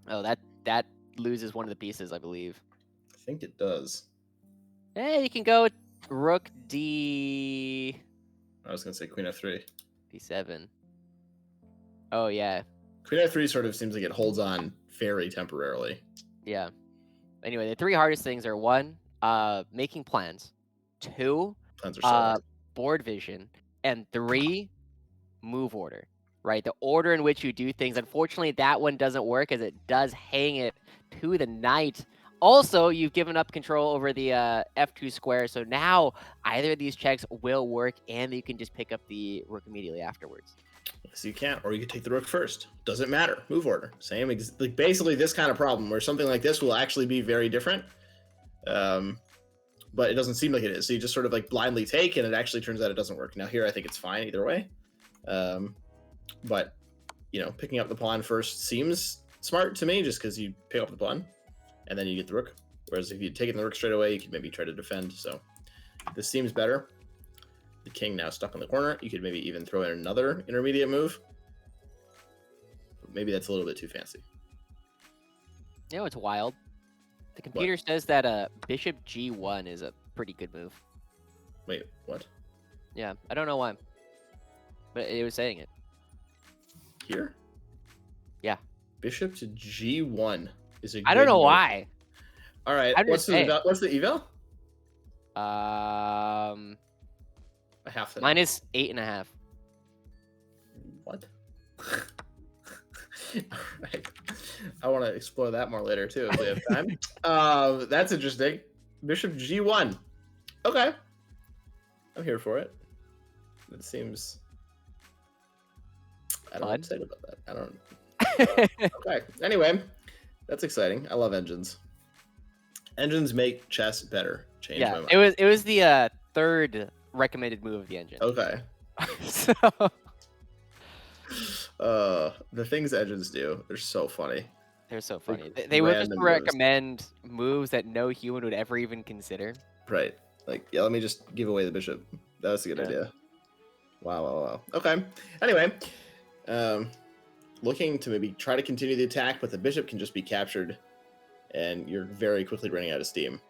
that loses one of the pieces, I believe. I think it does. Hey, you can go rook d. I was gonna say queen f3. d7. Oh yeah. Queen f3 sort of seems like it holds on very temporarily. Yeah. Anyway, the three hardest things are one, making plans, two, Plans are so hard. board vision, and three, move order. Right, the order in which you do things. Unfortunately, that one doesn't work as it does hang it to the knight. Also, you've given up control over the f2 square, so now either of these checks will work, and you can just pick up the rook immediately afterwards. So you can't, or you could take the rook first. Doesn't matter. Move order. Same, like basically this kind of problem where something like this will actually be very different, but it doesn't seem like it is. So you just sort of like blindly take, and it actually turns out it doesn't work. Now here, I think it's fine either way, but you know, picking up the pawn first seems smart to me, just because you pick up the pawn, and then you get the rook. Whereas if you take it in the rook straight away, you could maybe try to defend. So this seems better. The king now stuck in the corner. You could maybe even throw in another intermediate move. But maybe that's a little bit too fancy. You know, it's wild. The computer says that bishop g1 is a pretty good move. Wait, what? Yeah, I don't know why, but it was saying it. Here? Yeah. Bishop to g1 is a good I don't know move. why. All right, I'm what's just saying. what's the eval? A half. mine is 8.5. What? Right. I want to explore that more later too if we have time. That's interesting. Bishop g1. Okay, I'm here for it. It seems. I don't know what to say about that. I don't. Okay. Anyway, that's exciting. I love engines. Engines make chess better. Change my mind. it was the third recommended move of the engine. Okay. So The things engines do, they're so funny. they're so funny. Like, They would just random moves. recommend moves that no human would ever even consider. Right. Like, yeah, let me just give away the bishop. That was a good idea. Wow. Okay. Anyway, Looking to maybe try to continue the attack, but the bishop can just be captured, and you're very quickly running out of steam.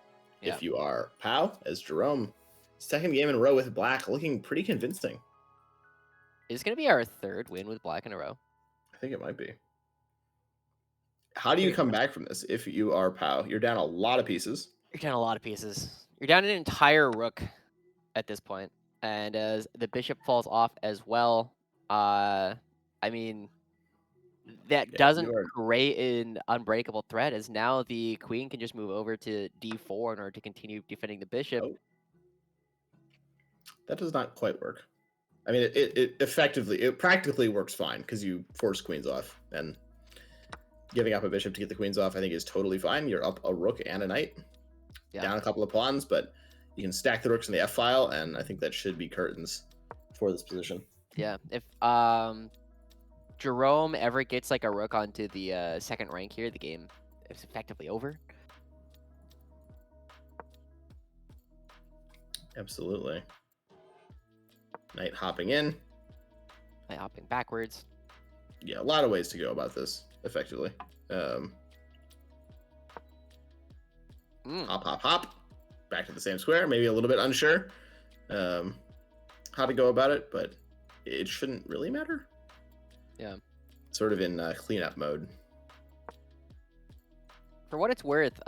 Yeah. If you are Pow, as Jerome, second game in a row with black, looking pretty convincing. It's going to be our third win with black in a row. I think it might be. How do you come back from this if you are Pow? You're down a lot of pieces. You're down a lot of pieces. You're down an entire rook at this point, and as the bishop falls off as well, I mean, that Yeah, doesn't you are. create an unbreakable threat, as now the queen can just move over to d4 in order to continue defending the bishop. Oh. That does not quite work. I mean, it practically works fine because you force queens off, and giving up a bishop to get the queens off, I think, is totally fine. You're up a rook and a knight, down a couple of pawns, but you can stack the rooks in the F file, and I think that should be curtains for this position. Yeah, if Jerome ever gets like a rook onto the second rank here, the game is effectively over. Absolutely. Knight hopping in. Knight hopping backwards. Yeah, a lot of ways to go about this, effectively. Hop, hop, hop. Back to the same square. Maybe a little bit unsure how to go about it, but it shouldn't really matter. Yeah. Sort of in cleanup mode. For what it's worth,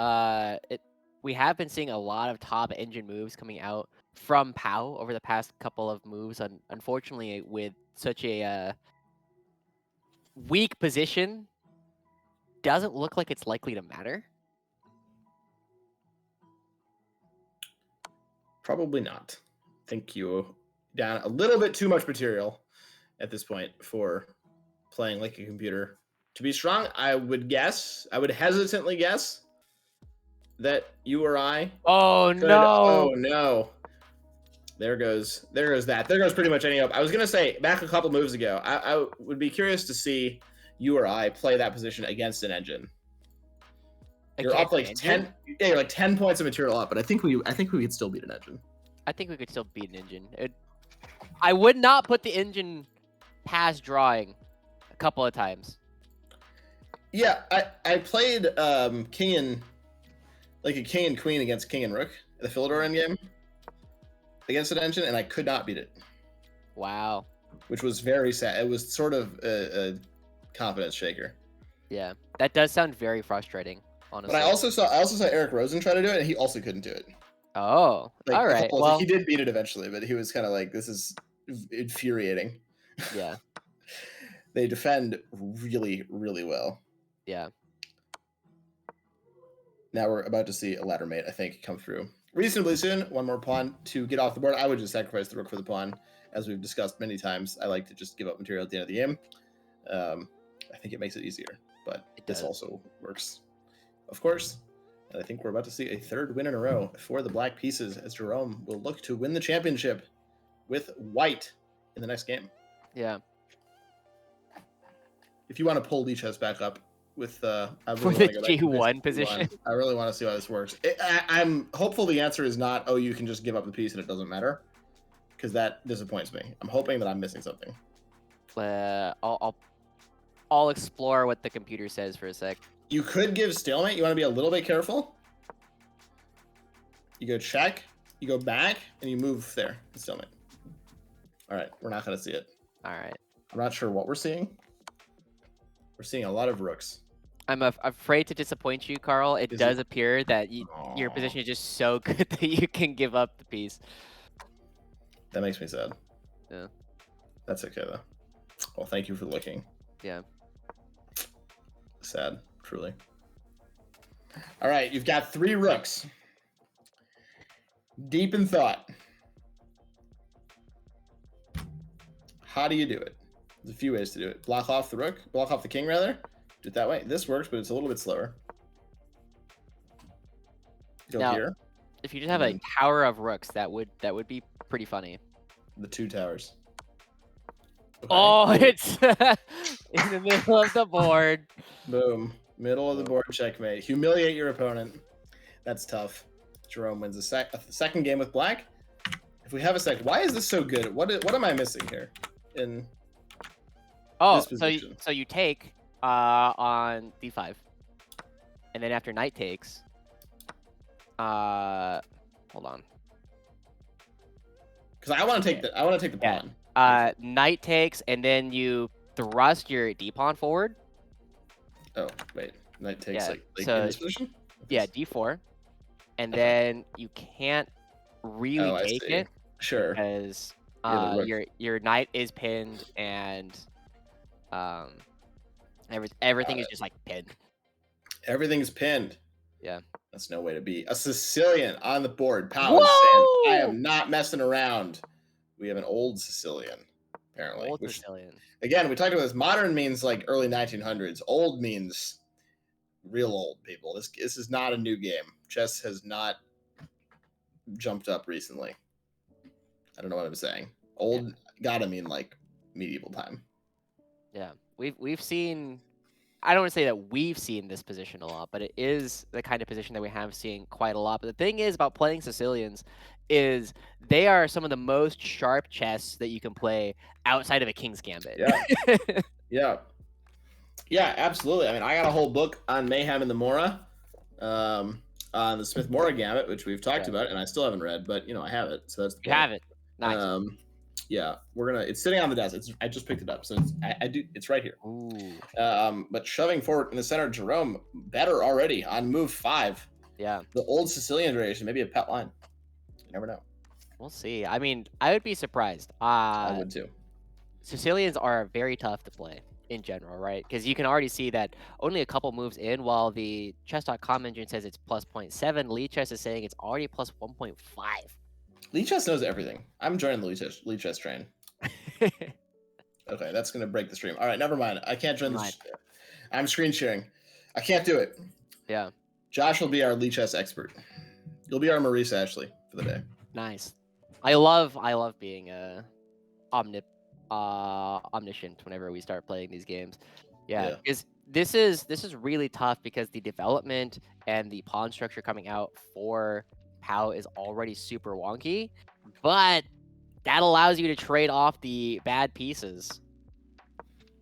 we have been seeing a lot of top engine moves coming out from Pow over the past couple of moves. Unfortunately, with such a weak position, doesn't look like it's likely to matter. Probably not. I think you down a little bit too much material at this point for playing like a computer. To be strong, I would hesitantly guess that you or I. Oh could, no! Oh no! There goes that. There goes pretty much any hope. I was gonna say back a couple moves ago. I would be curious to see you or I play that position against an engine. You're up like 10. Yeah, you're like 10 points of material up, but I think we could still beat an engine. I think we could still beat an engine. I would not put the engine past drawing a couple of times. Yeah, I played king and queen against king and rook at the Philidor endgame against an engine, and I could not beat it. Wow. Which was very sad. It was sort of a confidence shaker. Yeah, that does sound very frustrating, honestly. But I also saw Eric Rosen try to do it, and he also couldn't do it. Oh, like, all right. Well, he did beat it eventually, but he was kind of like, this is infuriating. Yeah. They defend really, really well. Yeah. Now we're about to see a ladder mate, I think, come through reasonably soon. One more pawn to get off the board. I would just sacrifice the rook for the pawn. As we've discussed many times, I like to just give up material at the end of the game. I think it makes it easier, but this also works, of course. And I think we're about to see a third win in a row for the black pieces, as Jerome will look to win the championship with white in the next game. Yeah. If you want to pull Lichess back up with for the G1 position, I really want to see how this works. I'm hopeful the answer is not, oh, you can just give up the piece and it doesn't matter, because that disappoints me. I'm hoping that I'm missing something. I'll explore what the computer says for a sec. You could give stalemate. You want to be a little bit careful. You go check, you go back, and you move there. Stalemate. All right, we're not going to see it. All right. I'm not sure what we're seeing. We're seeing a lot of rooks. I'm afraid to disappoint you, Carl. It does appear that your position is just so good that you can give up the piece. That makes me sad. Yeah. That's okay, though. Well, thank you for looking. Yeah. Sad, truly. All right, you've got 3 rooks. Deep in thought. How do you do it? There's a few ways to do it. Block off the rook, block off the king, rather. Do it that way. This works, but it's a little bit slower. Go now, here. If you just have a tower of rooks, that would be pretty funny. The 2 towers. Okay. Oh, it's in the middle of the board. Boom. Middle of the board checkmate. Humiliate your opponent. That's tough. Jerome wins a second game with black. If we have a sec, why is this so good? What am I missing here? Oh, This position. so you take on d5, and then after knight takes, hold on. Because I want to take the Yeah. pawn. Knight takes, and then you thrust your d pawn forward. Oh wait, knight takes Yeah. like in So this position. yeah, d4, and then you can't really Oh, I take see. it Sure. because Yeah, the rook. your knight is pinned, and um everything Got is it. just like pinned. Everything's pinned. Yeah. That's no way to be. A Sicilian on the board. Pow is saying, I Whoa! am not messing around. We have an old Sicilian, apparently. Old Which, Sicilian. again, we talked about this. Modern means like early 1900s. Old means real old people. This is not a new game. Chess has not jumped up recently. I don't know what I'm saying. Old gotta mean like medieval time. Yeah. We've seen. I don't want to say that we've seen this position a lot, but it is the kind of position that we have seen quite a lot. But the thing is about playing Sicilians is they are some of the most sharp chess that you can play outside of a King's Gambit. Yeah. Yeah. Yeah, absolutely. I mean, I got a whole book on Mayhem in the Mora, on the Smith Mora Gambit, which we've talked Yeah. about, and I still haven't read, but I have it, so that's the You point. have it. Nice. Yeah, we're gonna. It's sitting on the desk. I just picked it up, so I do. It's right here. Ooh. But shoving forward in the center, Jerome better already on move 5. Yeah. The old Sicilian variation, maybe a pet line. You never know. We'll see. I mean, I would be surprised. I would too. Sicilians are very tough to play in general, right? Because you can already see that only a couple moves in, while the chess.com engine says it's plus 0.7, Lee Chess is saying it's already plus 1.5. Lee Chess knows everything. I'm joining the Lee Chess train. Okay, that's gonna break the stream. All right, never mind. I can't join Never this. I'm screen sharing. I can't do it. Yeah. Josh will be our Lee Chess expert. You'll be our Maurice Ashley for the day. Nice. I love being omniscient whenever we start playing these games. Yeah, Yeah. because this is really tough because the development and the pawn structure coming out for POW is already super wonky, but that allows you to trade off the bad pieces.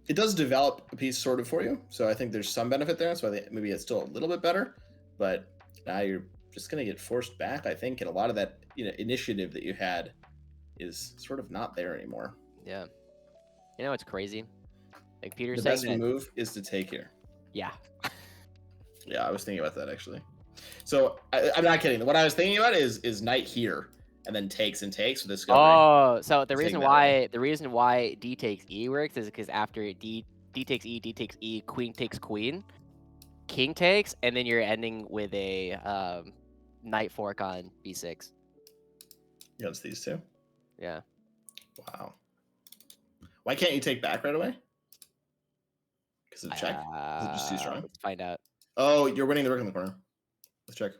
It does develop a piece sort of for you, so I think there's some benefit there. So I think maybe it's still a little bit better, but now you're just gonna get forced back. I think, and a lot of that initiative that you had is sort of not there anymore. Yeah, you know it's crazy. Like Peter's The saying best that. move is to take here. Yeah. Yeah, I was thinking about that actually. So I'm not kidding. What I was thinking about is knight here and then takes and takes with discovery. Oh, so the Take reason that away. why D takes E works is because after D takes E, queen takes queen, king takes, and then you're ending with a knight fork on B6. Against these two. Yeah. Wow. Why can't you take back right away? Because of check? Is it just too strong? Let's find out. Oh, you're winning the rook in the corner. Let's check.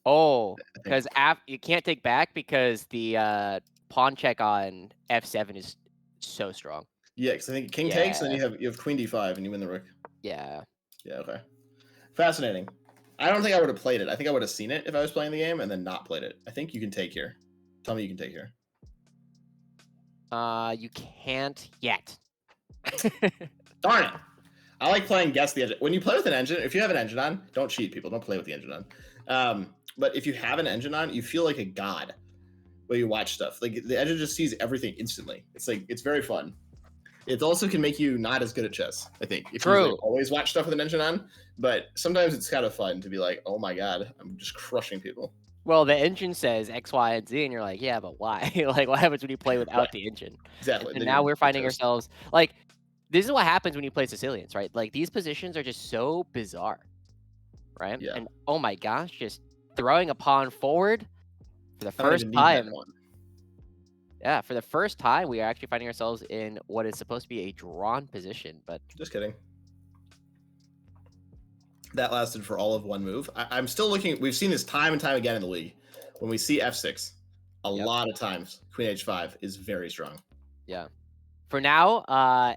Oh, I think. because you can't take back because the pawn check on F7 is so strong. Yeah, because I think king takes, and then you have queen d5, and you win the rook. Yeah. Yeah, okay. Fascinating. I don't think I would have played it. I think I would have seen it if I was playing the game and then not played it. I think you can take here. Tell me you can take here. You can't yet. Darn it. I like playing guess the engine. When you play with an engine, if you have an engine on, don't cheat, people. Don't play with the engine on. But if you have an engine on, you feel like a god when you watch stuff. Like the engine just sees everything instantly. It's very fun. It also can make you not as good at chess, I think, if you like, always watch stuff with an engine on. But sometimes it's kind of fun to be like, oh my god, I'm just crushing people. Well, the engine says X, Y, and Z, and you're like, yeah, but why? Like, what happens when you play without the engine? Exactly. And now we're finding ourselves like, this is what happens when you play Sicilians, right? Like these positions are just so bizarre, right? Yeah. And oh my gosh, just throwing a pawn forward for the I don't first even need time. that one. Yeah, for the first time, we are actually finding ourselves in what is supposed to be a drawn position, but just kidding. That lasted for all of one move. I'm still looking. We've seen this time and time again in the league. When we see f6, a lot of times queen h5 is very strong. Yeah. For now,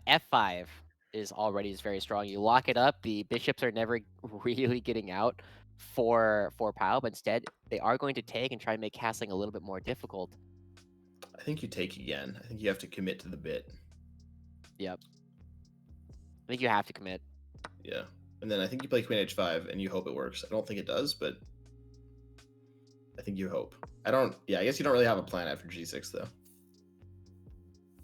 f5 is already very strong. You lock it up. The bishops are never really getting out for POW, but instead they are going to take and try and make castling a little bit more difficult. I think you take again. I think you have to commit to the bit. Yep. I think you have to commit. Yeah. And then I think you play queen h5 and you hope it works. I don't think it does, but I think you hope. I guess you don't really have a plan after g6 though.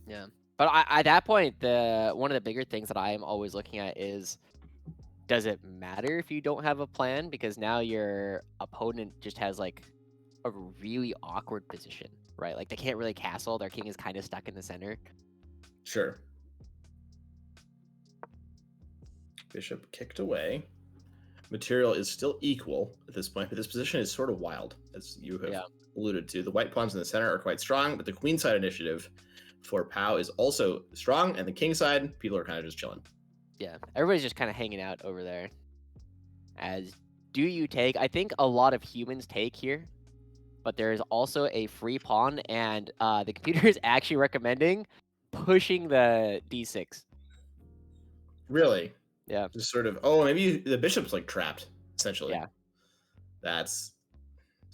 Yeah. But at that point, one of the bigger things that I am always looking at is, does it matter if you don't have a plan? Because now your opponent just has like a really awkward position, right? Like they can't really castle. Their king is kind of stuck in the center. Sure. Bishop kicked away. Material is still equal at this point, but this position is sort of wild, as you have alluded to. The white pawns in the center are quite strong, but the queen side initiative for Pau is also strong, and the king side, people are kind of just chilling. Yeah, everybody's just kind of hanging out over there. As do you take? I think a lot of humans take here, but there is also a free pawn, and the computer is actually recommending pushing the d6. Really? Yeah. Just sort of, maybe the bishop's like trapped, essentially. Yeah. This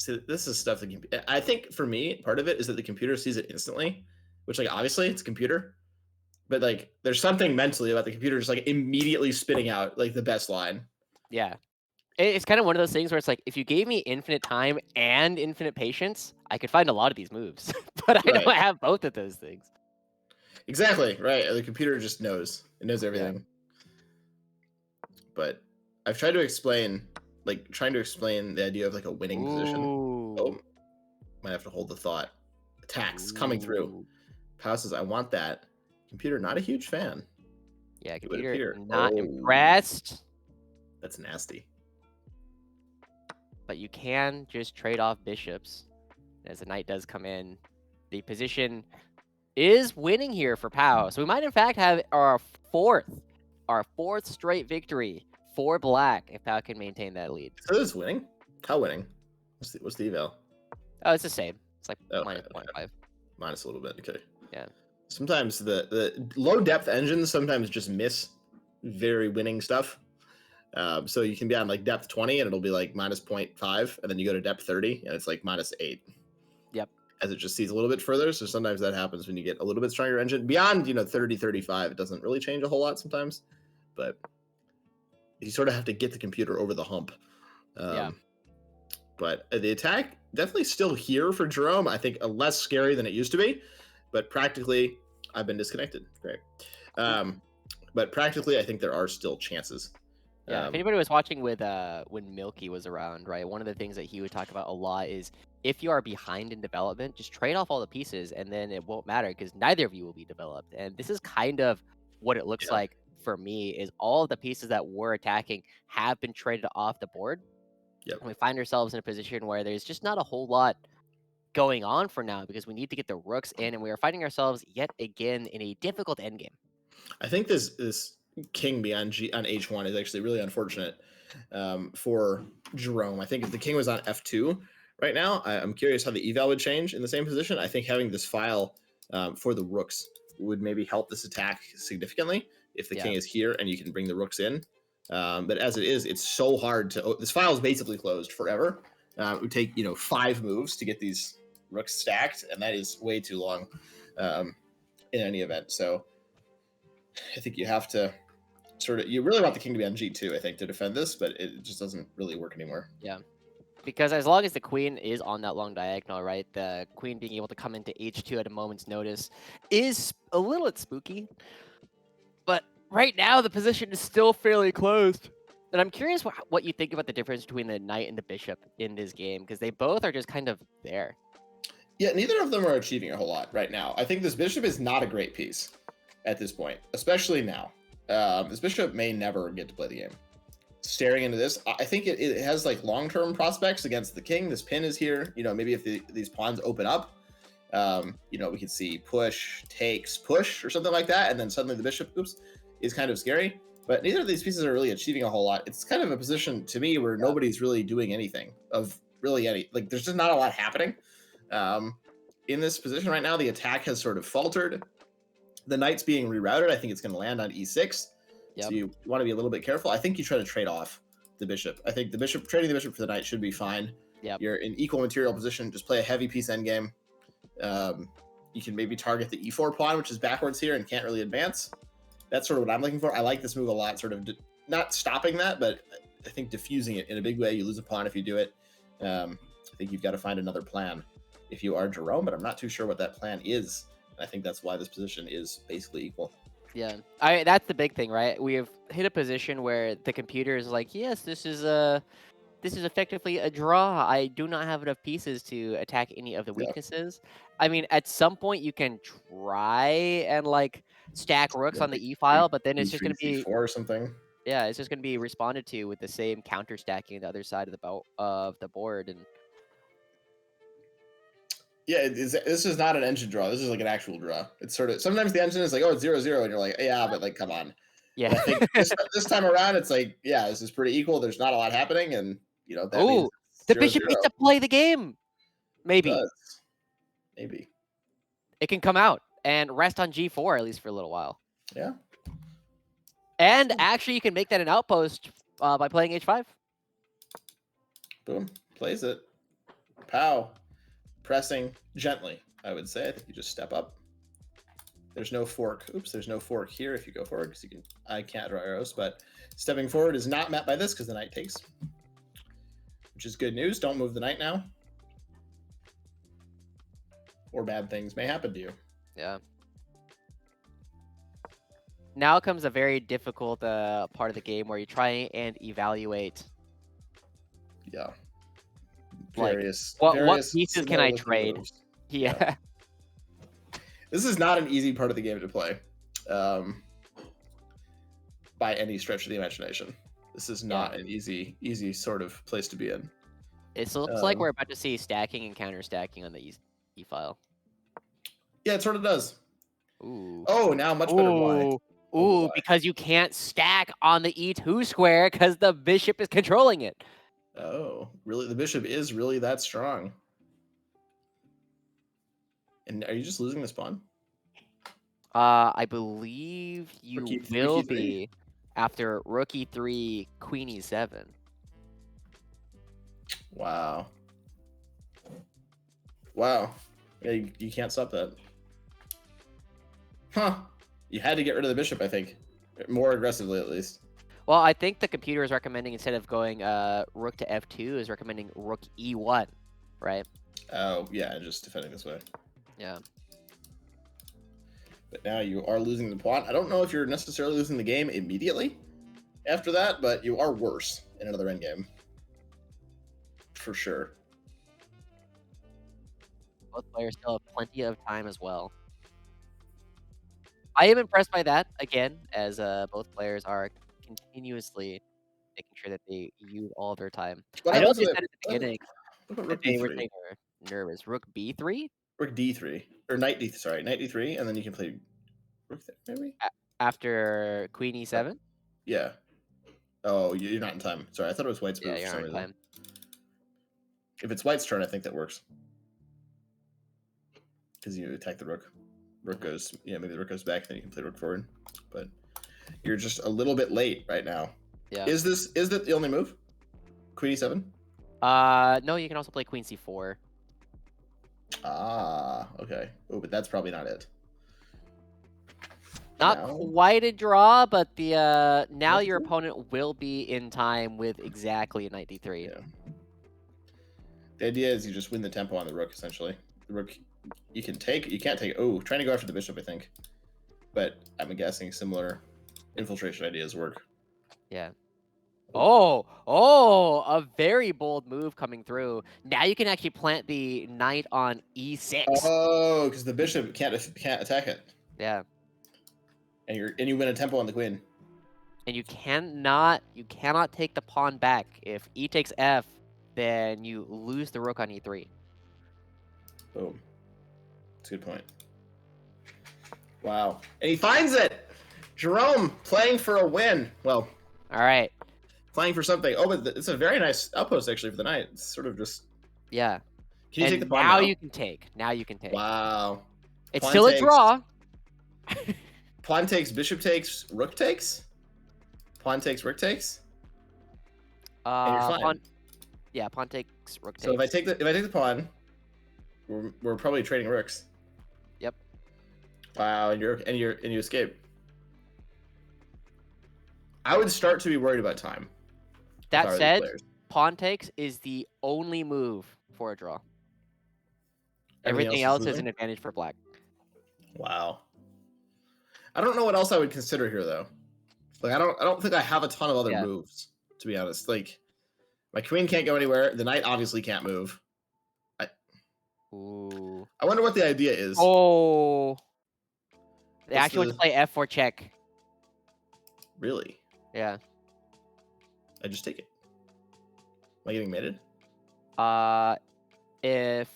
is stuff that I think for me, part of it is that the computer sees it instantly, which like obviously it's a computer, but like there's something mentally about the computer just like immediately spitting out like the best line. Yeah. It's kind of one of those things where it's like, if you gave me infinite time and infinite patience, I could find a lot of these moves, but I Right. don't have both of those things. Exactly, right. The computer just knows. It knows everything. But I've tried to explain the idea of like a winning position. Oh, might have to hold the thought. Attacks coming through. Pau says, I want that. Computer, not a huge fan. Yeah, It would computer appear. not impressed. That's nasty. But you can just trade off bishops. As the knight does come in, the position is winning here for Pau. So we might in fact have our fourth straight victory for black if Pau can maintain that lead. So this is winning? How winning? What's the eval? Oh, it's the same. It's like Okay, minus 0.5. Minus a little bit, okay. Yeah. Sometimes the low depth engines sometimes just miss very winning stuff. So you can be on like depth 20 and it'll be like minus 0.5, and then you go to depth 30 and it's like minus 8. Yep. As it just sees a little bit further. So sometimes that happens when you get a little bit stronger engine. Beyond, 30, 35, it doesn't really change a whole lot sometimes. But you sort of have to get the computer over the hump. Yeah. But the attack definitely still here for Jerome. I think less scary than it used to be. But practically, I've been disconnected. Great. But practically, I think there are still chances. Yeah, if anybody was watching with when Milky was around, right, one of the things that he would talk about a lot is, if you are behind in development, just trade off all the pieces and then it won't matter because neither of you will be developed. And this is kind of what it looks like for me, is all of the pieces that we're attacking have been traded off the board. Yep. And we find ourselves in a position where there's just not a whole lot going on for now because we need to get the rooks in, and we are finding ourselves yet again in a difficult endgame. I think this king beyond on h1 is actually really unfortunate for Jerome. I think if the king was on f2 right now, I'm curious how the eval would change in the same position. I think having this file for the rooks would maybe help this attack significantly if the king is here and you can bring the rooks in. But as it is, it's so hard to. This file is basically closed forever. It would take 5 moves to get these rooks stacked, and that is way too long in any event. So I think you have to you really want the king to be on g2, I think, to defend this, but it just doesn't really work anymore. Yeah. Because as long as the queen is on that long diagonal, right, the queen being able to come into h2 at a moment's notice is a little bit spooky. But right now, the position is still fairly closed. And I'm curious what you think about the difference between the knight and the bishop in this game, because they both are just kind of there. Yeah, neither of them are achieving a whole lot right now. I think this bishop is not a great piece at this point, especially now. This bishop may never get to play the game. Staring into this, I think it has like long-term prospects against the king. This pin is here. Maybe if these pawns open up, we could see push, takes, push, or something like that, and then suddenly the bishop, is kind of scary. But neither of these pieces are really achieving a whole lot. It's kind of a position to me where nobody's really doing anything of really any. Like, there's just not a lot happening in this position right now. The attack has sort of faltered. The knight's being rerouted. I think it's going to land on e6. So you want to be a little bit careful. I think you try to trade off the bishop. I think trading the bishop for the knight should be fine. You're in equal material position. Just play a heavy piece endgame. You can maybe target the e4 pawn, which is backwards here and can't really advance. That's sort of what I'm looking for. I like this move a lot, sort of not stopping that, but I think diffusing it in a big way. You lose a pawn if you do it. I think you've got to find another plan if you are Jerome, but I'm not too sure what that plan is. And I think that's why this position is basically equal. Yeah, that's the big thing, right? We have hit a position where the computer is like, yes, this is effectively a draw. I do not have enough pieces to attack any of the Yeah. weaknesses. I mean, at some point you can try and like stack rooks Yeah, on like the E file, but then it's just B3, gonna be C4 or something. yeah, it's just gonna be responded to with the same counter stacking the other side of the board, and Yeah, this is not an engine draw. This is like an actual draw. It's sort of sometimes the engine is like, oh, it's 0-0, and you're like, yeah, but like, come on. yeah. But I think this time around, it's like, yeah, this is pretty equal. There's not a lot happening, and that means Oh, it's the 0-0. bishop gets to play the game. It Maybe does. Maybe. it can come out and rest on G4 at least for a little while. Yeah. And actually, you can make that an outpost by playing H5. Boom. Plays it. Pow. Pressing gently, I would say. I think you just step up. There's no fork. Oops, there's no fork here if you go forward, because I can't draw arrows, but stepping forward is not met by this because the knight takes. Which is good news. Don't move the knight now. Or bad things may happen to you. Yeah. Now comes a very difficult part of the game where you try and evaluate. Yeah. Like, Various what pieces can I similar-looking trade? moves. Yeah. This is not an easy part of the game to play. By any stretch of the imagination. This is not an easy sort of place to be in. It looks like we're about to see stacking and counter stacking on the E file. Yeah, it sort of does. Ooh. Oh, now much better. Why? Ooh. Oh, Ooh, why? because you can't stack on the E2 square because the bishop is controlling it. Oh, really? The bishop is really that strong. And are you just losing this pawn? I believe you Rook will E3? be after rook E3, queen E7. Wow. Wow. Yeah, you can't stop that. Huh. You had to get rid of the bishop, I think. More aggressively, at least. Well, I think the computer is recommending, instead of going rook to F2, is recommending rook E1, right? Oh, yeah, just defending this way. Yeah. But now you are losing the pawn. I don't know if you're necessarily losing the game immediately after that, but you are worse in another endgame. For sure. Both players still have plenty of time as well. I am impressed by that, again, as both players are continuously making sure that they use all their time. What I know happens they with said at the beginning what about that rook they were D3? saying they were nervous. Rook B3? Rook D3. Or knight D3, sorry. Knight D3, and then you can play rook there, maybe? After queen E7? Yeah. Oh, you're not in time. Sorry, I thought it was white's Yeah, move for you're some not in reason. time. If it's white's turn, I think that works. Because you attack the rook. Rook goes, maybe the rook goes back, then you can play rook forward. But you're just a little bit late right now. Yeah. Is that the only move? Queen E7? No, you can also play queen C4. Ah, okay. Oh, but that's probably not it. Not No? quite a draw, but the now Knight your D3? opponent will be in time with exactly a knight D3. Yeah. The idea is you just win the tempo on the rook, essentially. The rook, you can't take, oh, trying to go after the bishop, I think. But I'm guessing similar infiltration ideas work. Yeah. Oh, a very bold move coming through. Now you can actually plant the knight on E6. Oh, because the bishop can't attack it. Yeah. And you win a tempo on the queen. And you cannot take the pawn back. If E takes F, then you lose the rook on E3. Boom. That's a good point. Wow. And he finds it! Jerome playing for a win. Well, All right. playing for something. Oh, but it's a very nice outpost, actually, for the knight. It's sort of just... Yeah. Can you And take the pawn now now? you can take. Now you can take. Wow. It's Pawn still a takes. draw. Pawn takes, bishop takes, rook takes? Pawn takes, rook takes? And you're fine. Pawn takes, rook takes. So if I take the pawn, we're probably trading rooks. Yep. Wow, and you escape. I would start to be worried about time. if I That were these said, players. pawn takes is the only move for a draw. Everything Everything else else is an advantage for black. Wow. I don't know what else I would consider here though. Like I don't think I have a ton of other Yeah. moves, to be honest. Like my queen can't go anywhere. The knight obviously can't move. Ooh. I wonder what the idea is. Oh. They What's actually went the- to play f4 check. Really? Yeah. I just take it. Am I getting mated? If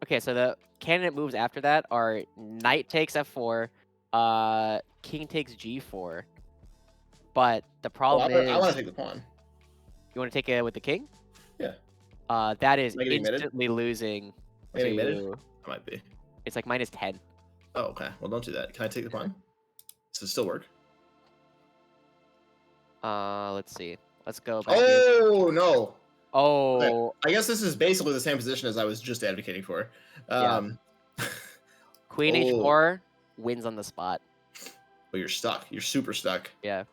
okay, so the candidate moves after that are knight takes f4, king takes g4. But the Oh, problem I want is, to take the pawn. you want to take it with the king? Yeah. That is Am I getting mated? instantly losing Am I getting mated? to. I might be. It's like -10. Oh, okay. Well, don't do that. Can I take the pawn? Does it still work? Let's see. Let's go back. In. Oh no. Okay. Oh, I guess this is basically the same position as I was just advocating for. Yeah. Queen Oh. h4 wins on the spot. But you're stuck. You're super stuck. Yeah.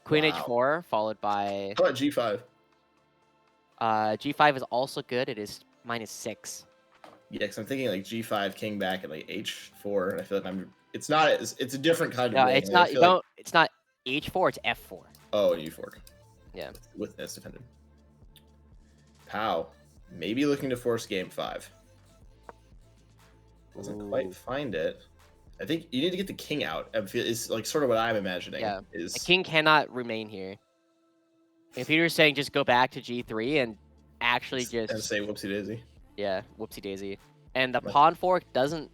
Queen Wow. h4 followed by How about G5? g5 is also good. It is -6. Yeah, because I'm thinking like G5, king back, and like H4, and I feel like it's not. It's a different kind of. No, ring. it's Like, I not. feel like- Don't. It's not h4. It's f4. Oh, and U4. Yeah. With S defended. Pow. Maybe looking to force game 5. Doesn't Ooh. quite find it. I think you need to get the king out. Is like sort of what I'm imagining. Yeah. Is The king cannot remain here. If Peter's saying just go back to g3 and actually and just say whoopsie daisy. yeah, whoopsie daisy. And the Like- pawn fork doesn't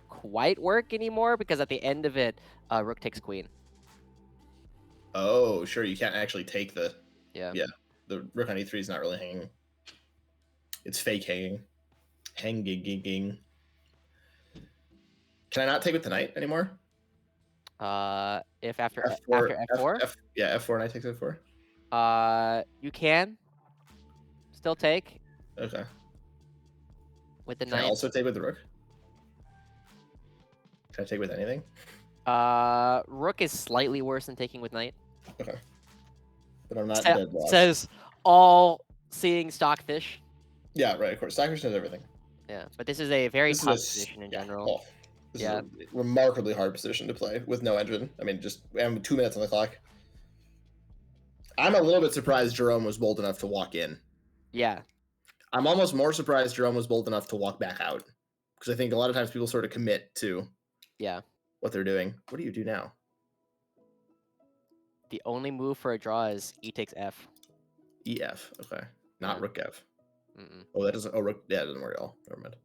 quite work anymore because at the end of it, rook takes queen. Oh, sure. You can't actually take the. Yeah. Yeah. The rook on E3 is not really hanging. It's fake hanging. Hanging. Can I not take with the knight anymore? If after F4. after f4, Yeah, F4 knight takes F4. you can still take Okay. with the Can I knight. also take with the rook? Can I take with anything? Rook is slightly worse than taking with knight. Okay. But I'm not Sa- dead lost. says all seeing stockfish. Yeah, right, of course. Stockfish knows everything. Yeah, but this is a very This is tough a s- position in yeah, general. oh, this Yeah. is a remarkably hard position to play with no engine. I mean, just we have 2 minutes on the clock. I'm a little bit surprised Jerome was bold enough to walk in. Yeah, I'm almost more surprised Jerome was bold enough to walk back out. Because I think a lot of times people sort of commit to yeah. what they're doing. What do you do now? The only move for a draw is e takes f. EF. Okay. Not Yeah. rook F. Mm-mm. Oh, that doesn't. Oh, rook. Yeah, it doesn't work at all. Never mind.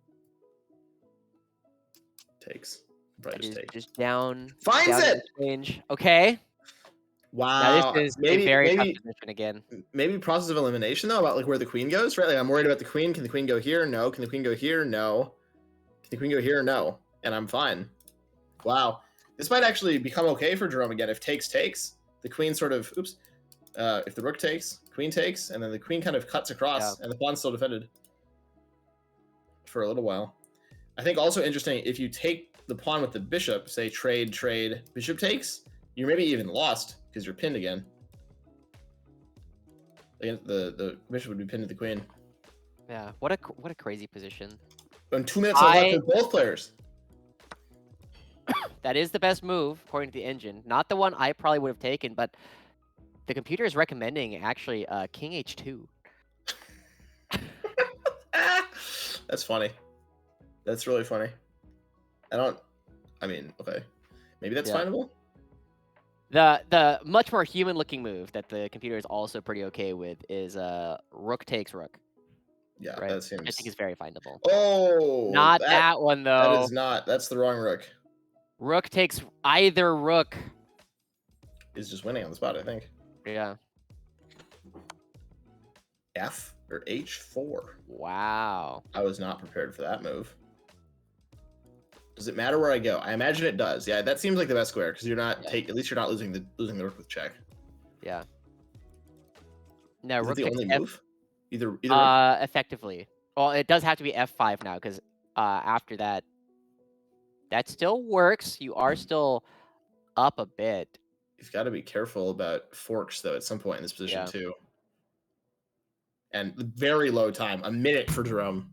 Takes. Probably That just is take. just down. Finds down it! range. Okay. Wow. Now this is maybe a very maybe tough position again. maybe process of elimination though about like where the queen goes, right? Like I'm worried about the queen. Can the queen go here? No. Can the queen go here? No. Can the queen go here? No. And I'm fine. Wow. This might actually become okay for Jerome again if takes. The queen sort of oops. If the rook takes, queen takes, and then the queen kind of cuts across, and the pawn's still defended for a little while. I think also interesting if you take the pawn with the bishop, say trade, bishop takes, you're maybe even lost because you're pinned again. Again, the bishop would be pinned to the queen. Yeah. What a crazy position. And 2 minutes left for both players. That is the best move according to the engine. Not the one I probably would have taken, but the computer is recommending actually king h2. That's funny. That's really funny. I mean, okay. Maybe that's Yeah. findable. The much more human looking move that the computer is also pretty okay with is rook takes rook. Yeah, Right. that seems. I think is very findable. Oh, Not that one though. That is not. That's the wrong rook. Rook takes either rook. Is just winning on the spot, I think. Yeah. F or H4. Wow. I was not prepared for that move. Does it matter where I go? I imagine it does. Yeah, that seems like the best square because you're not at least you're not losing the rook with check. Yeah. No, Is it rook the takes only F. move? Either rook? Effectively. Well, it does have to be f5 now because after that still works. You are still up a bit. You've got to be careful about forks though at some point in this position Yeah. too. And very low time, a minute for Jerome.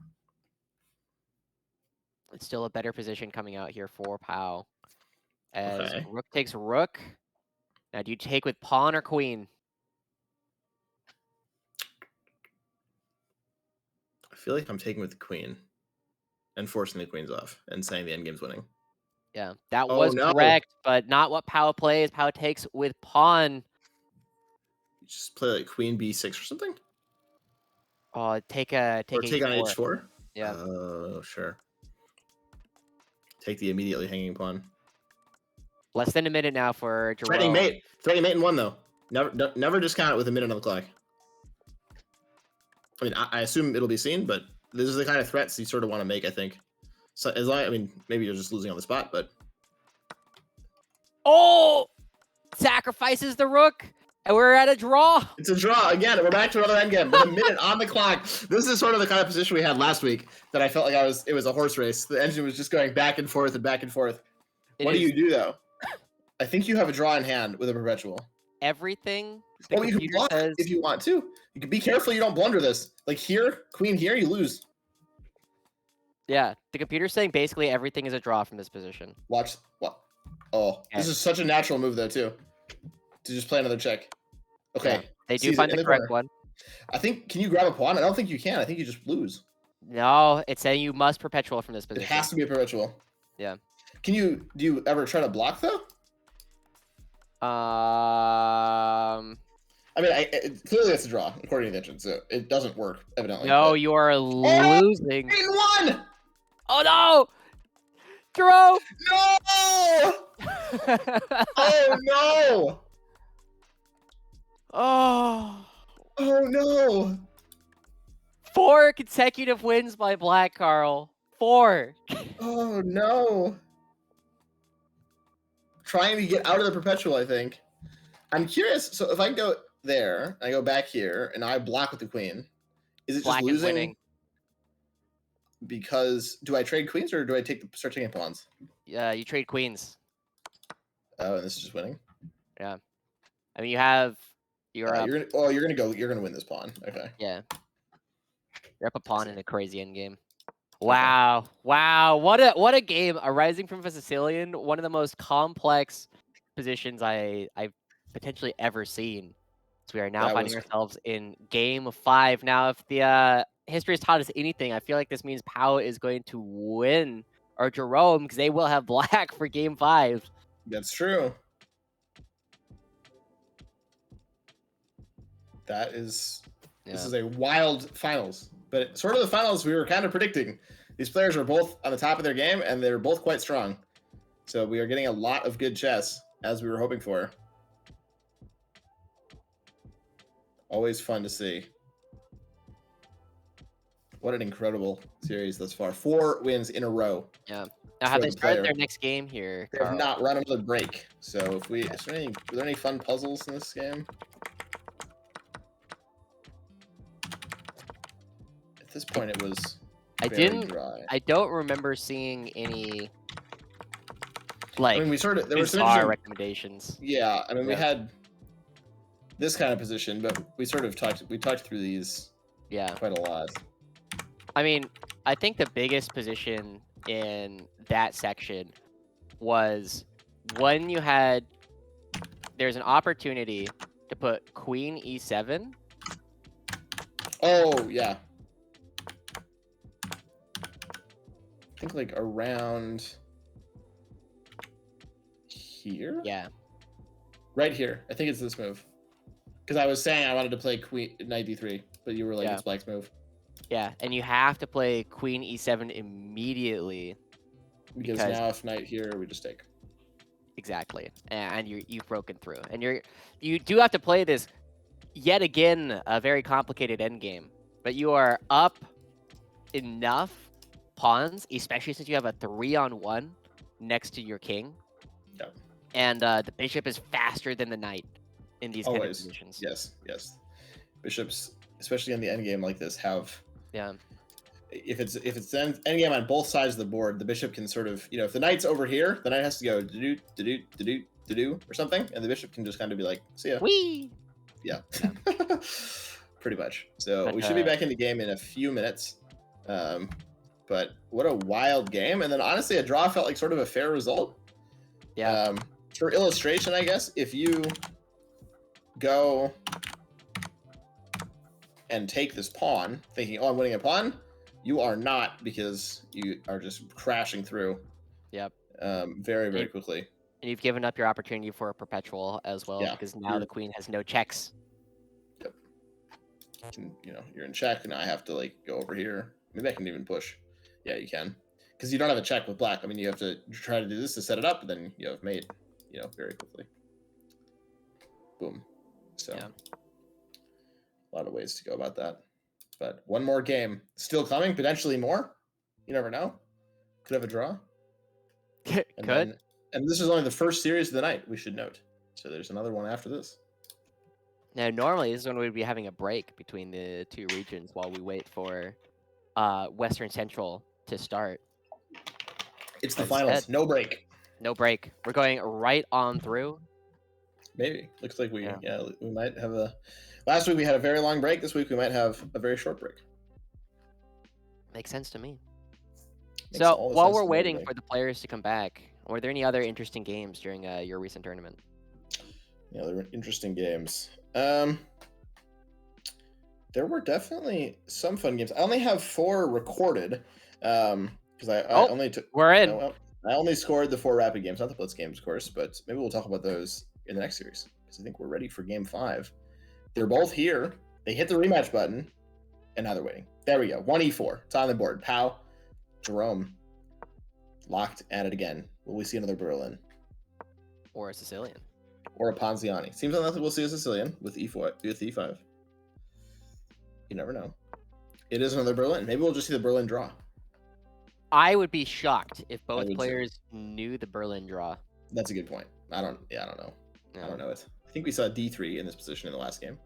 It's still a better position coming out here for Pow. As Okay. rook takes rook. Now, do you take with pawn or queen? I feel like I'm taking with the queen and forcing the queens off and saying the endgame's winning. Yeah, that Oh was no! correct, but not what Pow plays. Pow takes with pawn. Just play like queen b6 or something, Take or take on h4. h4. Yeah. Oh, sure. Take the immediately hanging pawn. Less than a minute now for Threatening Jerome. mate. Threatening mate in one though. Never discount it with a minute on the clock. I mean, I assume it'll be seen, but this is the kind of threats you sort of want to make, I think. So as long, I mean, maybe you're just losing on the spot, but Oh! Sacrifices the rook, and we're at a draw. it's a draw again. We're back to another endgame with a minute on the clock. This is sort of the kind of position we had last week that I felt like it was a horse race. The engine was just going back and forth and back and forth. What do you do though? I think you have a draw in hand with a perpetual. Everything the You can computer block says. if you want to. You can be careful you don't blunder this. Like here, queen here, you lose. Yeah, the computer's saying basically everything is a draw from this position. Watch. What? Oh, this is such a natural move though too. To just play another check. Okay. Yeah, they do Sees it find in the the correct corner. one. I think. Can you grab a pawn? I don't think you can. I think you just lose. No, it's saying you must perpetual from this It position. has to be a perpetual. Yeah. Can you? Do you ever try to block though? I mean, clearly it's a draw according to the engine, so it doesn't work evidently. No, but- you are losing. Queen one! Oh no! Jerome! No! Oh no! Oh. Oh no! 4 consecutive wins by Black Carl. 4. Oh no! Trying to get out of the perpetual, I think. I'm curious. So if I go there, I go back here, and I block with the queen, is it Black just is losing? winning. Because do I trade queens or do I start taking pawns? Yeah, you trade queens. Oh, and this is just winning. I mean, you have you're up. You're gonna win this pawn. Okay. Yeah, you're up a pawn in a crazy endgame. Wow, wow, what a game! Arising from a Sicilian, one of the most complex positions I've potentially ever seen. So we are now That finding was- ourselves in game 5. Now, if the history has taught us anything, I feel like this means Pau is going to win, or Jerome, because they will have black for game 5. That's true. This is a wild finals, but sort of the finals we were kind of predicting. These players are both on the top of their game, and they're both quite strong. So we are getting a lot of good chess, as we were hoping for. Always fun to see. What an incredible series thus far. 4 wins in a row. Yeah. Now, have for they the started player. their next game here? They have Carl? not run another break. So if we, were there any fun puzzles in this game? At this point, it was very dry. I don't remember seeing any like I mean, we sort of there were some bizarre interesting, recommendations. yeah. I mean, we Yeah. had this kind of position, but we sort of talked through these Yeah. quite a lot. I mean, I think the biggest position in that section was when there's an opportunity to put queen e7. Oh yeah. I think like around here. Yeah. Right here. I think it's this move. Because I was saying I wanted to play queen knight d3, but you were like, Yeah. it's black's move. Yeah, and you have to play queen e7 immediately. Because now if knight here, we just take. Exactly. And you've broken through. And you do have to play this yet again a very complicated endgame. But you are up enough pawns, especially since you have a 3-on-1 next to your king. Yep. And the bishop is faster than the knight in these kind of Always. positions. Yes, yes. Bishops, especially in the endgame like this, have Yeah. if it's endgame on both sides of the board, the bishop can sort of, if the knight's over here, the knight has to go do-do, do-do, do-do, to do or something, and the bishop can just kind of be like, see ya. Whee! Yeah. Yeah. Pretty much. So But we should be back in the game in a few minutes. But what a wild game. And then honestly, a draw felt like sort of a fair result. yeah, For illustration, I guess, if you go and take this pawn, thinking, oh, I'm winning a pawn, you are not, because you are just crashing through yep. very, very You- quickly. And you've given up your opportunity for a perpetual as well, Yeah, because now you're- the queen has no checks. Yep. You know, you're in check, and I have to like go over here. Maybe I can even push. Yeah, you can, because you don't have a check with black. I mean, you have to try to do this to set it up, but then you have mate. You know, very quickly. Boom. So, Yeah. a lot of ways to go about that. But one more game still coming, potentially more. You never know. Could have a draw. Could. And this is only the first series of the night, we should note. So there's another one after this. Now, normally this is when we'd be having a break between the two regions while we wait for Western Central to start. It's the But finals. instead, No break. no break. We're going right on through. Maybe. Looks like we Yeah. we might have a last week we had a very long break. This week we might have a very short break. Makes sense to me. Makes So all the while sense we're in the waiting world. for the players to come back, were there any other interesting games during your recent tournament? Yeah, there were interesting games. There were definitely some fun games. I only have 4 recorded, because I Oh, only took. we're in. I only scored the 4 rapid games, not the blitz games, of course. But maybe we'll talk about those in the next series, because I think we're ready for game 5. They're both here. They hit the rematch button, and now they're waiting. There we go. 1e4. It's on the board. Pow, Jerome, locked at it again. Will we see another Berlin Or a Sicilian. or a Ponziani? Seems unlikely we'll see a Sicilian with e4 with e5. You never know. It is another Berlin. Maybe we'll just see the Berlin draw. I would be shocked if I both would too. players knew the Berlin draw. That's a good point. I don't know. Yeah. I don't know it. I think we saw d3 in this position in the last game,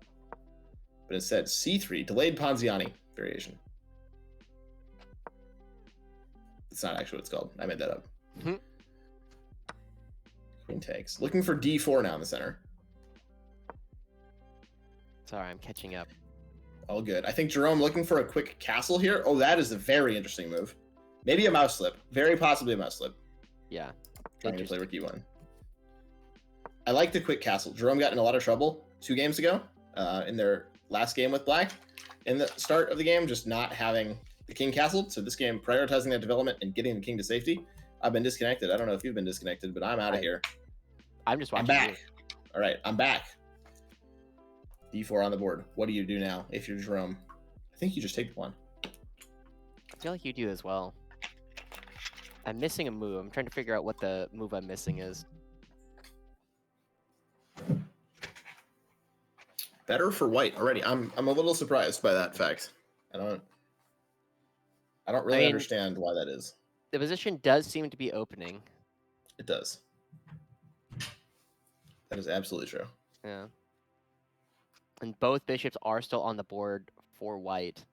but it said c3 delayed Ponziani variation. It's not actually what it's called. I made that up. Mhm. Queen takes. Looking for d4 now in the center. Sorry, I'm catching up. All good. I think Jerome looking for a quick castle here. Oh, that is a very interesting move. Maybe a mouse slip. Very possibly a mouse slip. Yeah. Trying to play rook e1. I like the quick castle. Jerome got in a lot of trouble 2 games ago in their last game with black. In the start of the game, just not having the king castled. So this game, prioritizing that development and getting the king to safety. I've been disconnected. I don't know if you've been disconnected, but I'm out of here. I'm just I'm watching back. you. All right, I'm back. d4 on the board. What do you do now if you're Jerome? I think you just take the pawn. I feel like you do as well. I'm missing a move. I'm trying to figure out what the move I'm missing is. Better for white already. I'm a little surprised by that fact. I don't really mean, understand why that is. The position does seem to be opening. It does. That is absolutely true. Yeah. And both bishops are still on the board for white.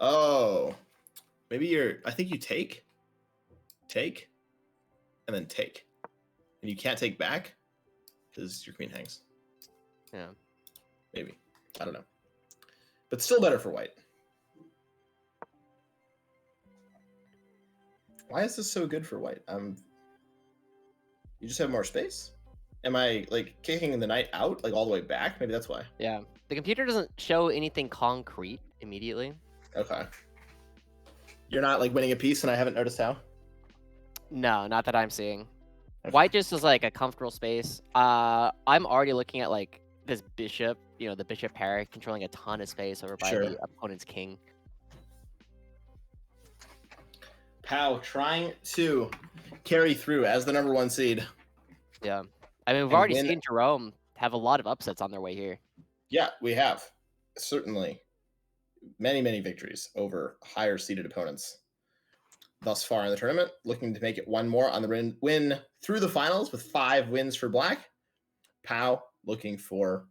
Oh, maybe I think you take, and then take. And you can't take back because your queen hangs. Yeah. Maybe. I don't know. But still better for white. Why is this so good for white? You just have more space? Am I like kicking the knight out like all the way back? Maybe that's why. Yeah. The computer doesn't show anything concrete immediately. Okay. You're not like winning a piece and I haven't noticed how? No, not that I'm seeing. Okay. White just is like a comfortable space. I'm already looking at like this bishop, the bishop pair controlling a ton of space over by the opponent's king. Pow trying to carry through as the number 1 seed. Yeah. I mean, we've And already win- seen Jerome have a lot of upsets on their way here. Yeah, we have. Certainly. Many, many victories over higher seeded opponents thus far in the tournament. Looking to make it one more on the win through the finals with 5 wins for black. Pow looking for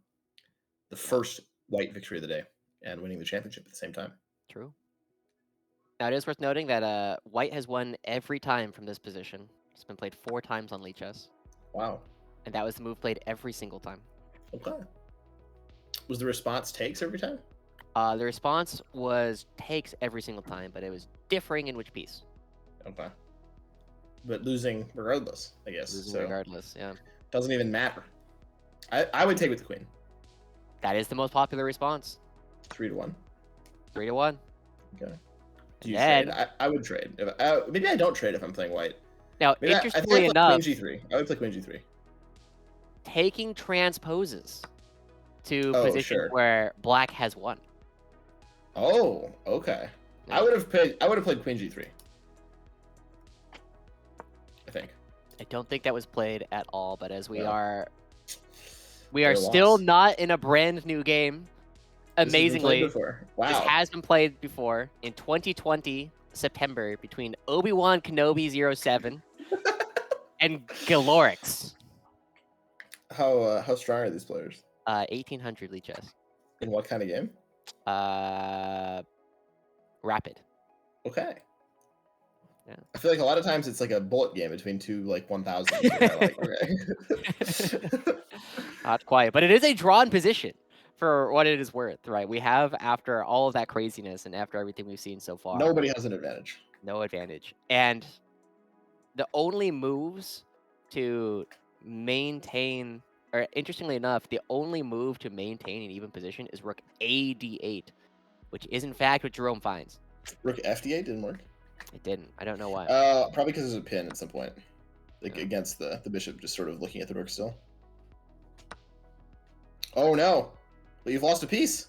the first white victory of the day and winning the championship at the same time. True. Now, it is worth noting that white has won every time from this position. It's been played 4 times on Lichess, Wow. and that was the move played every single time. Okay. Was the response takes every time? The response was takes every single time, but it was differing in which piece. Okay. But losing regardless, I guess. Losing So regardless, yeah. doesn't even matter. I would take with the queen. That is the most popular response. 3-1. 3-1. Okay. Do you Then, trade? I would trade. Maybe I don't trade if I'm playing white. now, Maybe I think interestingly I play enough, queen g3. I would play queen g3. taking transposes to Oh, positions sure. where black has won. Oh, okay. Yeah. I would have played queen g3. I think. I don't think that was played at all, but as we No. are Fair still loss. not in a brand new game. This has been played Amazingly, before. this Wow. has been played before in 2020 September between Obi-Wan Kenobi 07 and Galorix. How strong are these players? 1800 Lee chess. In what kind of game? Rapid. Okay. Yeah. I feel like a lot of times it's like a bullet game between two like 1000s. Like, okay. Not quite, but it is a drawn position for what it is worth, right? We have, after all of that craziness and after everything we've seen so far, Nobody has an advantage. no advantage. And the only moves to maintain, or interestingly enough, the only move to maintain an even position is rook AD8, which is in fact what Jerome finds. Rook fd8 didn't work. It didn't. I don't know why. Probably because there's a pin at some point, like Yeah. against the bishop, just sort of looking at the rook still. Oh no! But you've lost a piece.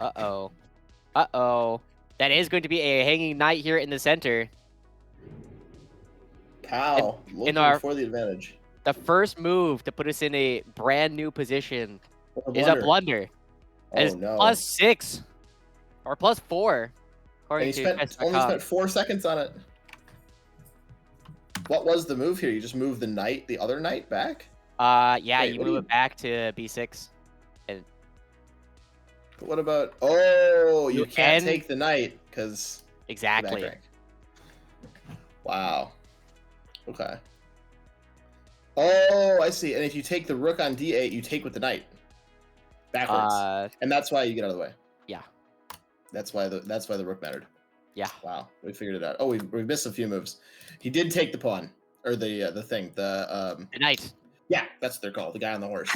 Uh-oh. Uh-oh. That is going to be a hanging knight here in the center. Pow! Looking our- for the advantage. The first move to put us in a brand new position What is a blunder. Oh It's no! +6 or +4, And according he to spent only chess.com. spent 4 seconds on it. What was the move here? You just moved the other knight back? Yeah, Wait, you what do move you- it back to b6. But what about? Oh, you You can't end- take the knight because Exactly. Wow. Okay. Oh, I see. And if you take the rook on d8, you take with the knight backwards, and that's why you get out of the way. Yeah. That's why the rook mattered. Yeah. Wow, we figured it out. Oh, we missed a few moves. He did take the pawn or the thing. The knight. Yeah, that's what they're called. The guy on the horse.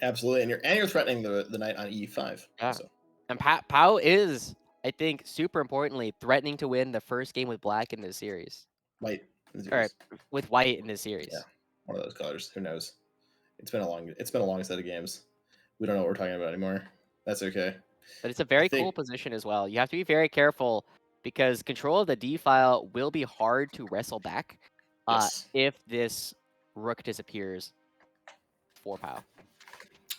Absolutely, and you're threatening the knight on e5. Yeah. So. And Pao is, I think, super importantly, threatening to win the first game with black in this series. White. Or with white in this series. Yeah, one of those colors. Who knows? It's been a long set of games. We don't know what we're talking about anymore. That's okay. But it's a very cool position as well. You have to be very careful because control of the D file will be hard to wrestle back Yes. if this rook disappears for Pao.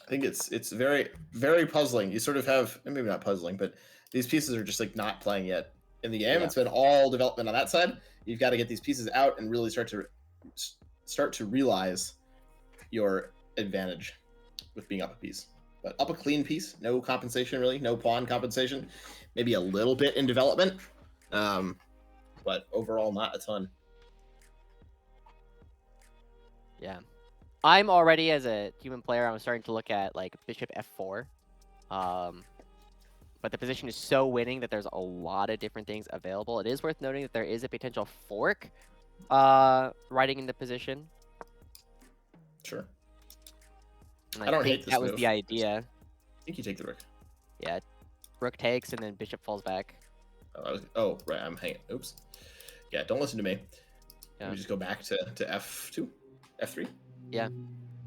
I think it's very, very puzzling. You sort of have, maybe not puzzling, but these pieces are just like not playing yet in the game. Yeah. It's been all development on that side. You've got to get these pieces out and really start to realize your advantage with being up a piece. But up a clean piece, no compensation really, no pawn compensation, maybe a little bit in development, but overall not a ton. Yeah. I'm already, as a human player, I'm starting to look at like bishop f4. But the position is so winning that there's a lot of different things available. It is worth noting that there is a potential fork riding in the position. Sure. And I don't think hate this that was move. the idea. I think you take the rook. Yeah. Rook takes and then bishop falls back. Oh, right. I'm hanging. Oops. Yeah, don't listen to me. Yeah. Let me just go back to F2, F3. Yeah.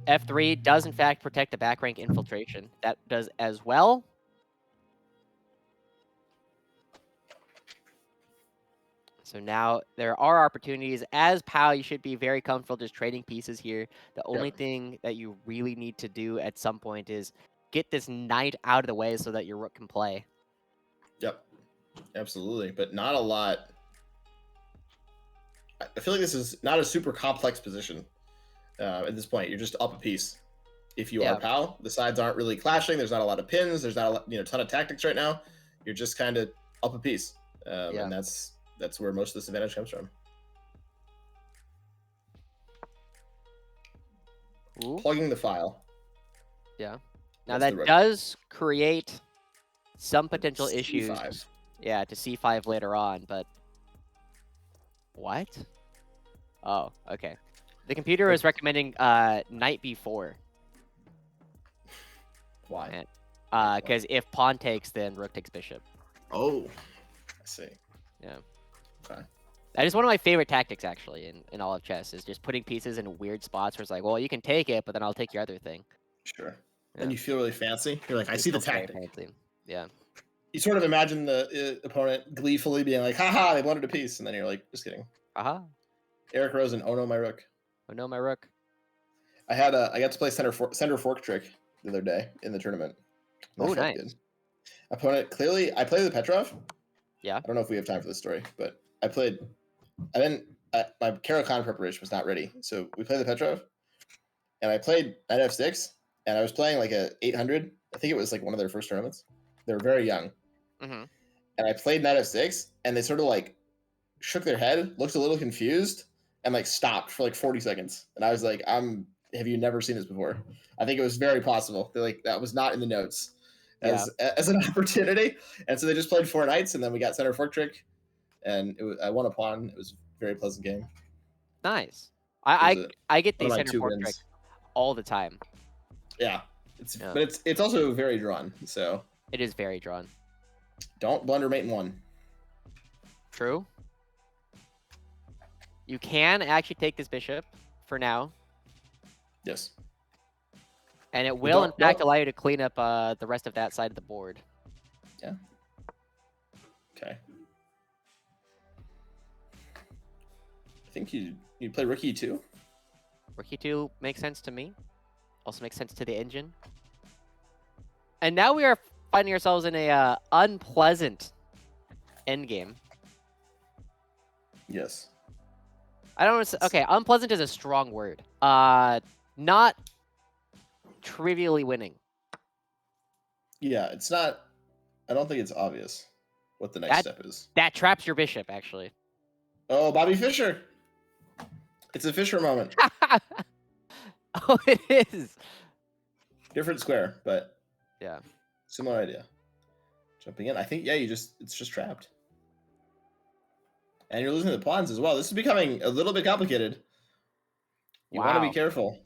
F3 does in fact protect the back rank infiltration. That does as well. So now there are opportunities. As Pao, you should be very comfortable just trading pieces here. The only thing that you really need to do at some point is get this knight out of the way so that your rook can play. Yep, absolutely, but not a lot. I feel like this is not a super complex position at this point. You're just up a piece. If you are Pao, the sides aren't really clashing. There's not a lot of pins. There's not a ton of tactics right now. You're just kind of up a piece, Yeah. and that's where most of this advantage comes from. Ooh. Plugging the file. Yeah. Now Yes, that the rook. does create some potential C5. issues. Yeah, to c5 later on, but what? Oh, okay. The computer is recommending knight b4. Why? And Why? because if pawn takes, then rook takes bishop. Oh, I see. Yeah. Okay. That is one of my favorite tactics, actually, in all of chess, is just putting pieces in weird spots where it's like, well, you can take it, but then I'll take your other thing. Sure. Yeah. And you feel really fancy. You're like, I It see the feels very tactic. fancy. Yeah. You sort of imagine the opponent gleefully being like, haha, they blundered a piece. And then you're like, just kidding. Aha. Eric Rosen, oh no, my rook. Oh no, my rook. I got to play center fork trick the other day in the tournament. That Oh, felt nice. good. Opponent, clearly, I played the Petrov. Yeah. I don't know if we have time for this story, but I then my Caro-Kann preparation was not ready. So we played the Petrov, and I played knight f6, and I was playing like a 800. I think it was like one of their first tournaments. They were very young. Mm-hmm. And I played knight f6, and they sort of like shook their head, looked a little confused, and like stopped for like 40 seconds. And I was like, have you never seen this before? I think it was very possible. They're like, that was not in the notes as an opportunity. And so they just played 4 knights, and then we got center fork trick, and I won a pawn. It was a very pleasant game. Nice. It was I get one these of my center 2 fork trick wins. all the time. Yeah. But it's also very drawn. So it is very drawn. don't blunder mate in 1. True. You can actually take this bishop for now, Yes. and it will in fact allow you to clean up the rest of that side of the board. Yeah. Okay. I think you play rook e2. Rook e2 makes sense to me. Also makes sense to the engine. And now we are finding ourselves in a unpleasant endgame. Yes. I don't want to. Okay, unpleasant is a strong word. Not trivially winning. Yeah, it's not. I don't think it's obvious what the next step is. That traps your bishop, actually. Oh, Bobby Fischer. It's a Fischer moment. Oh, it is. Different square, but yeah, similar idea. Jumping in. I think, yeah, it's just trapped. And you're losing the pawns as well. This is becoming a little bit complicated. You want to be careful.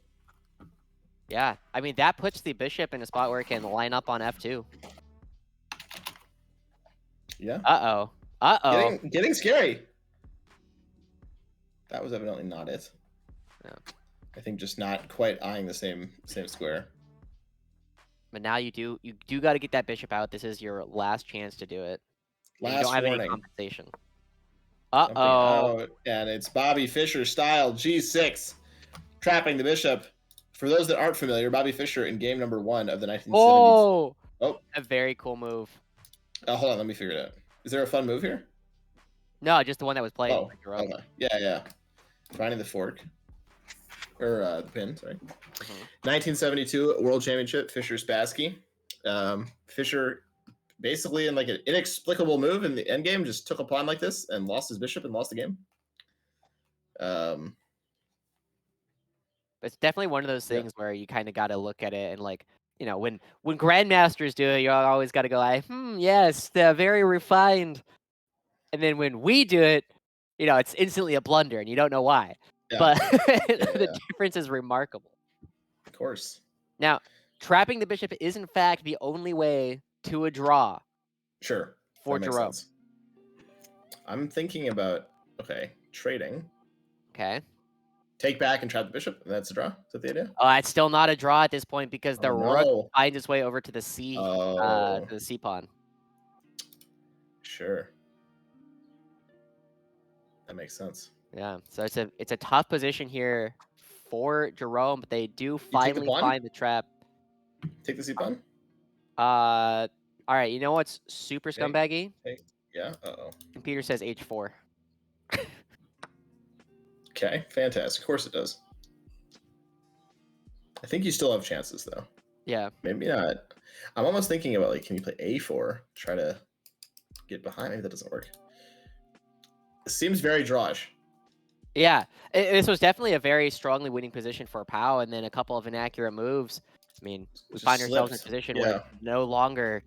Yeah, I mean, that puts the bishop in a spot where it can line up on f2. Yeah. Uh-oh. Uh-oh. Getting scary. That was evidently not it. Yeah. I think just not quite eyeing the same square. But now you do got to get that bishop out. This is your last chance to do it. Last you don't have warning. any compensation. Uh-oh. And it's Bobby Fischer style G6, trapping the bishop. For those that aren't familiar, Bobby Fischer in game number 1 of the 1970s. Oh, a very cool move. Hold on, let me figure it out. Is there a fun move here? No, just the one that was played. Oh, okay. Yeah. Finding the fork. Or the pin, sorry. 1972 World Championship, Fischer Spassky. Fischer basically in like an inexplicable move in the endgame just took a pawn like this and lost his bishop and lost the game. It's definitely one of those things where you kind of got to look at it and like, you know, when grandmasters do it, you always got to go like, yes, they're very refined. And then when we do it, you know, it's instantly a blunder and you don't know why. Yeah. But the difference is remarkable. Of course. Now, trapping the bishop is in fact the only way to a draw. Sure. For Jerome. I'm thinking about, trading. Okay. Take back and trap the bishop, and that's a draw. Is that the idea? It's still not a draw at this point because the rook finds its way over to the C pawn. Sure. That makes sense. Yeah. So it's a tough position here for Jerome, but they do finally find the trap. Take the C pawn? All right, you know what's super scumbaggy? Yeah. Uh-oh. Computer says H4. Okay, fantastic. Of course it does. I think you still have chances, though. Yeah. Maybe not. I'm almost thinking about, like, can you play A4? Try to get behind. Maybe that doesn't work. It seems very drawish. Yeah, this was definitely a very strongly winning position for Pau, and then a couple of inaccurate moves. I mean, we Just find ourselves in a slipped. position where Yeah. it's no longer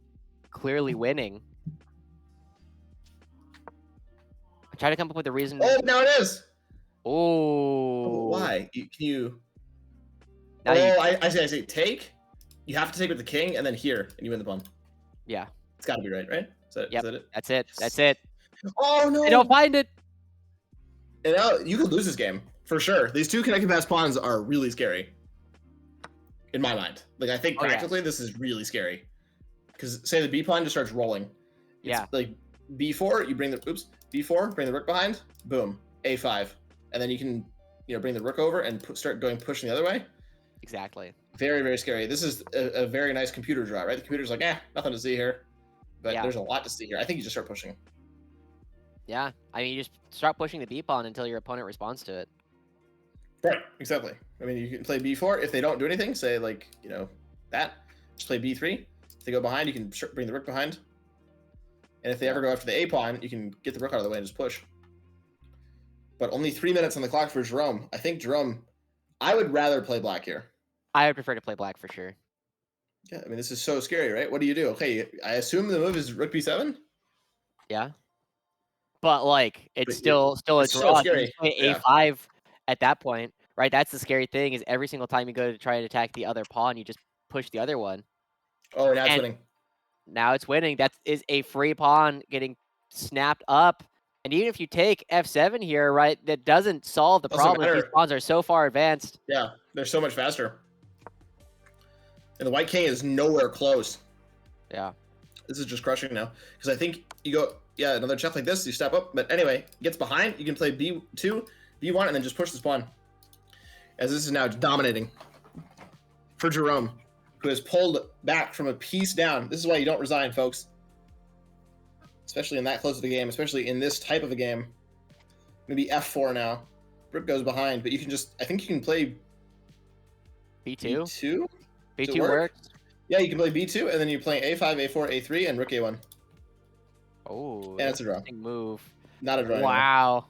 clearly winning. I try to come up with a reason. Oh, now it is. Oh, Why? Can you? now you. I see. Take. You have to take with the king, and then here, and you win the pawn. Yeah. It's got to be right? Is that Yep. it? That's it. That's it. Oh They don't no! find it. And now you could lose this game for sure. These two connected pass pawns are really scary, in my mind. Like I think Oh, yeah. practically this is really scary, because say the B pawn just starts rolling. It's Yeah. like B4, you bring the B4, bring the rook behind, boom, A5, and then you can bring the rook over and start pushing the other way. Exactly. Very, very scary. This is a very nice computer draw, right? The computer's like, nothing to see here. But Yeah. there's a lot to see here. I think you just start pushing. Yeah. I mean, you just start pushing the B pawn until your opponent responds to it. Right, exactly. I mean, you can play B4. If they don't do anything, say like, that, just play B3. If they go behind, you can bring the rook behind. And if they ever go after the A pawn, you can get the rook out of the way and just push. But only 3 minutes on the clock for Jerome. I think Jerome, I would rather play black here. I would prefer to play black for sure. Yeah, I mean, this is so scary, right? What do you do? Okay, I assume the move is rook B7? Yeah. But like, it's But still a it's so draw. You scary. just play Yeah. A5 at that point, right? That's the scary thing is every single time you go to try and attack the other pawn, you just push the other one. Oh, now it's And winning. now it's winning. That is a free pawn getting snapped up. And even if you take F7 here, right, that doesn't solve the Doesn't problem. These matter. pawns are so far advanced. Yeah, they're so much faster. And the white king is nowhere close. Yeah. This is just crushing now. Because I think you go, another check like this, you step up. But anyway, gets behind. You can play B2, B1, and then just push this pawn. As this is now dominating for Jerome, who has pulled back from a piece down. This is why you don't resign, folks. Especially in that close of a game, especially in this type of a game. Maybe F4 now. Rip goes behind, but you can just, I think you can play B2. B2? B2 works. Yeah, you can play B2, and then you play A5, A4, A3, and Rook A1. Oh, And it's a draw. move. Not a draw. Wow.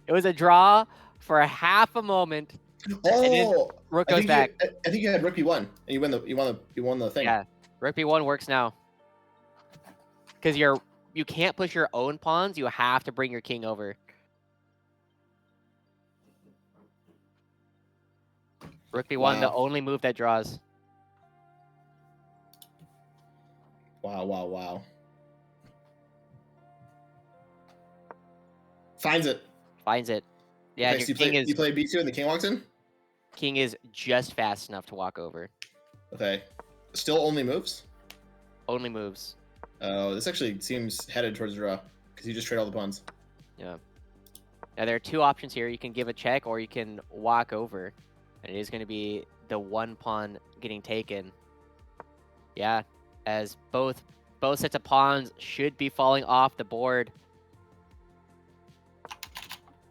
It was a draw for a half a moment. Oh, Rook goes back. I think you had Rook B1, and you won the thing. Yeah, Rook B1 works now. Because you can't push your own pawns. You have to bring your king over. Rook B1, the only move that draws. Wow. Finds it. Yeah, Okay, your so king you play B2 and the king walks in? King is just fast enough to walk over. Okay. Still only moves? Only moves. Oh, this actually seems headed towards draw. Because you just trade all the pawns. Yeah. Now, there are two options here. You can give a check or you can walk over. And it is going to be the one pawn getting taken. Yeah, as both sets of pawns should be falling off the board.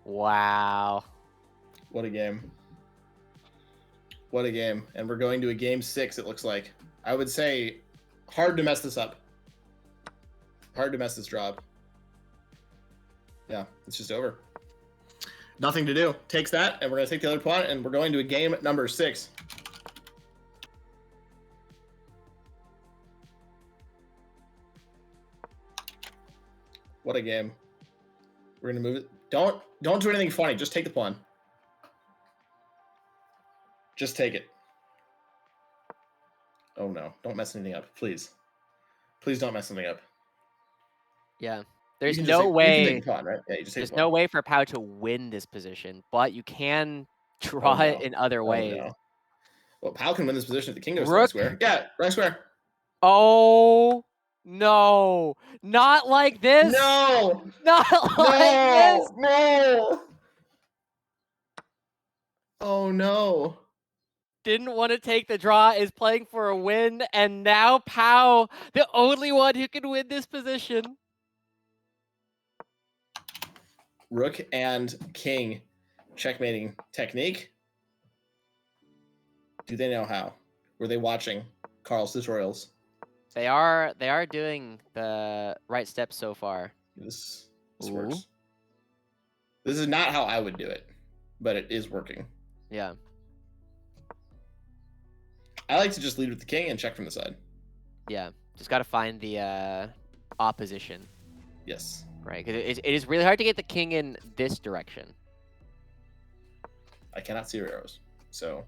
Wow. What a game. What a game. And we're going to a game 6, it looks like. I would say hard to mess this up. Hard to mess this draw up. Yeah, it's just over. Nothing to do. Takes that, and we're going to take the other pawn, and we're going to a game number 6. What a game. We're going to move it. Don't do anything funny. Just take the pawn. Just take it. Oh no, don't mess anything up, please. Please don't mess something up. Yeah. There's You can no just way. you can take the pawn, right? Yeah, you just take There's the pawn. no way for Pau to win this position, but you can draw it in other ways. No. Well, Pau can win this position if the king goes Rook. right square. Yeah, right square. Oh no! Not like this. No! Not like this. No! Oh no. Didn't want to take the draw, is playing for a win, and now Pau, the only one who can win this position. Rook and king checkmating technique. Do they know how? Were they watching Carl's tutorials? They are doing the right steps so far. This Ooh. works. This is not how I would do it, but it is working. Yeah. I like to just lead with the king and check from the side. Yeah. Just got to find the opposition, Yes. right? Because it is really hard to get the king in this direction. I cannot see your arrows. So.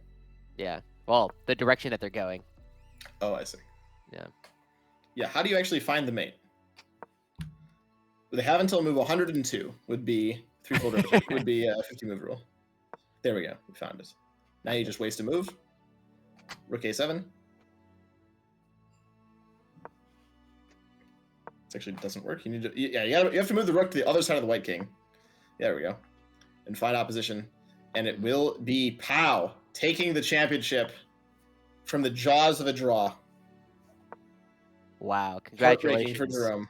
Yeah. Well, the direction that they're going. Oh, I see. Yeah. Yeah. How do you actually find the mate? They have until move 102 would be would be a 50 move rule. There we go. We found it. Now you just waste a move. Rook a7. This actually doesn't work. You need to you have to move the rook to the other side of the white king. There we go. And find opposition. And it will be Pow taking the championship from the jaws of a draw. Wow. Heartbreaking Congratulations. for Jerome.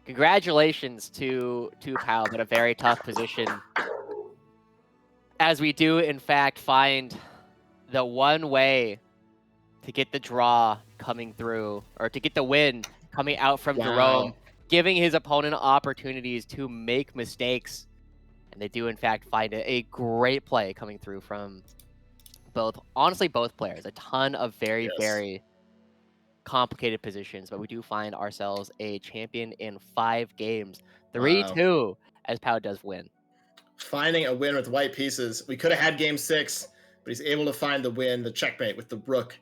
Congratulations to Pal in a very tough position. As we do, in fact, find the one way to get the draw coming through, or to get the win coming out from Jerome, giving his opponent opportunities to make mistakes. And they do, in fact, find a great play coming through from both players. A ton of very complicated positions, but we do find ourselves a champion in 5 games. 3-2, as Pau does win. Finding a win with white pieces. We could have had game 6, but he's able to find the win, the checkmate with the rook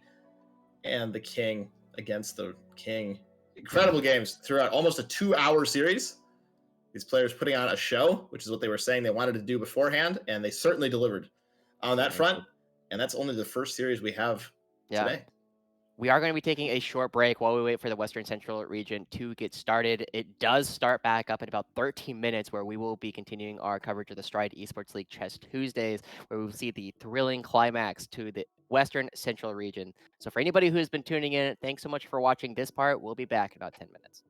and the king against the king. Incredible games throughout almost a 2-hour series. These players putting on a show, which is what they were saying they wanted to do beforehand, and they certainly delivered on that front. And that's only the first series we have today. We are going to be taking a short break while we wait for the Western Central region to get started. It does start back up in about 13 minutes, where we will be continuing our coverage of the Stride Esports League Chess Tuesdays, where we will see the thrilling climax to the Western Central region. So for anybody who has been tuning in, thanks so much for watching this part. We'll be back in about 10 minutes.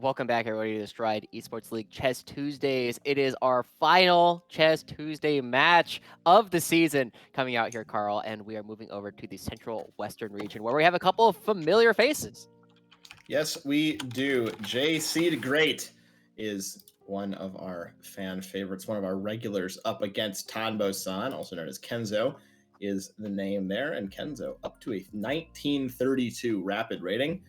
Welcome back, everybody, to the Stride Esports League Chess Tuesdays. It is our final Chess Tuesday match of the season coming out here, Carl, and we are moving over to the Central Western region where we have a couple of familiar faces. Yes, we do. JC the Great is one of our fan favorites, one of our regulars up against Tanbo-san, also known as Kenzo, is the name there. And Kenzo up to a 1932 rapid rating.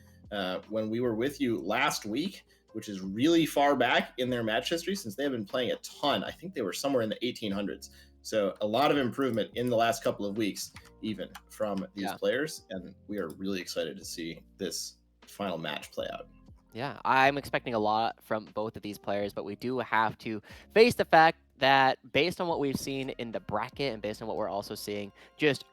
When we were with you last week, which is really far back in their match history since they have been playing a ton. I think they were somewhere in the 1800s. So a lot of improvement in the last couple of weeks, even from these players. And we are really excited to see this final match play out. Yeah, I'm expecting a lot from both of these players, but we do have to face the fact that based on what we've seen in the bracket and based on what we're also seeing just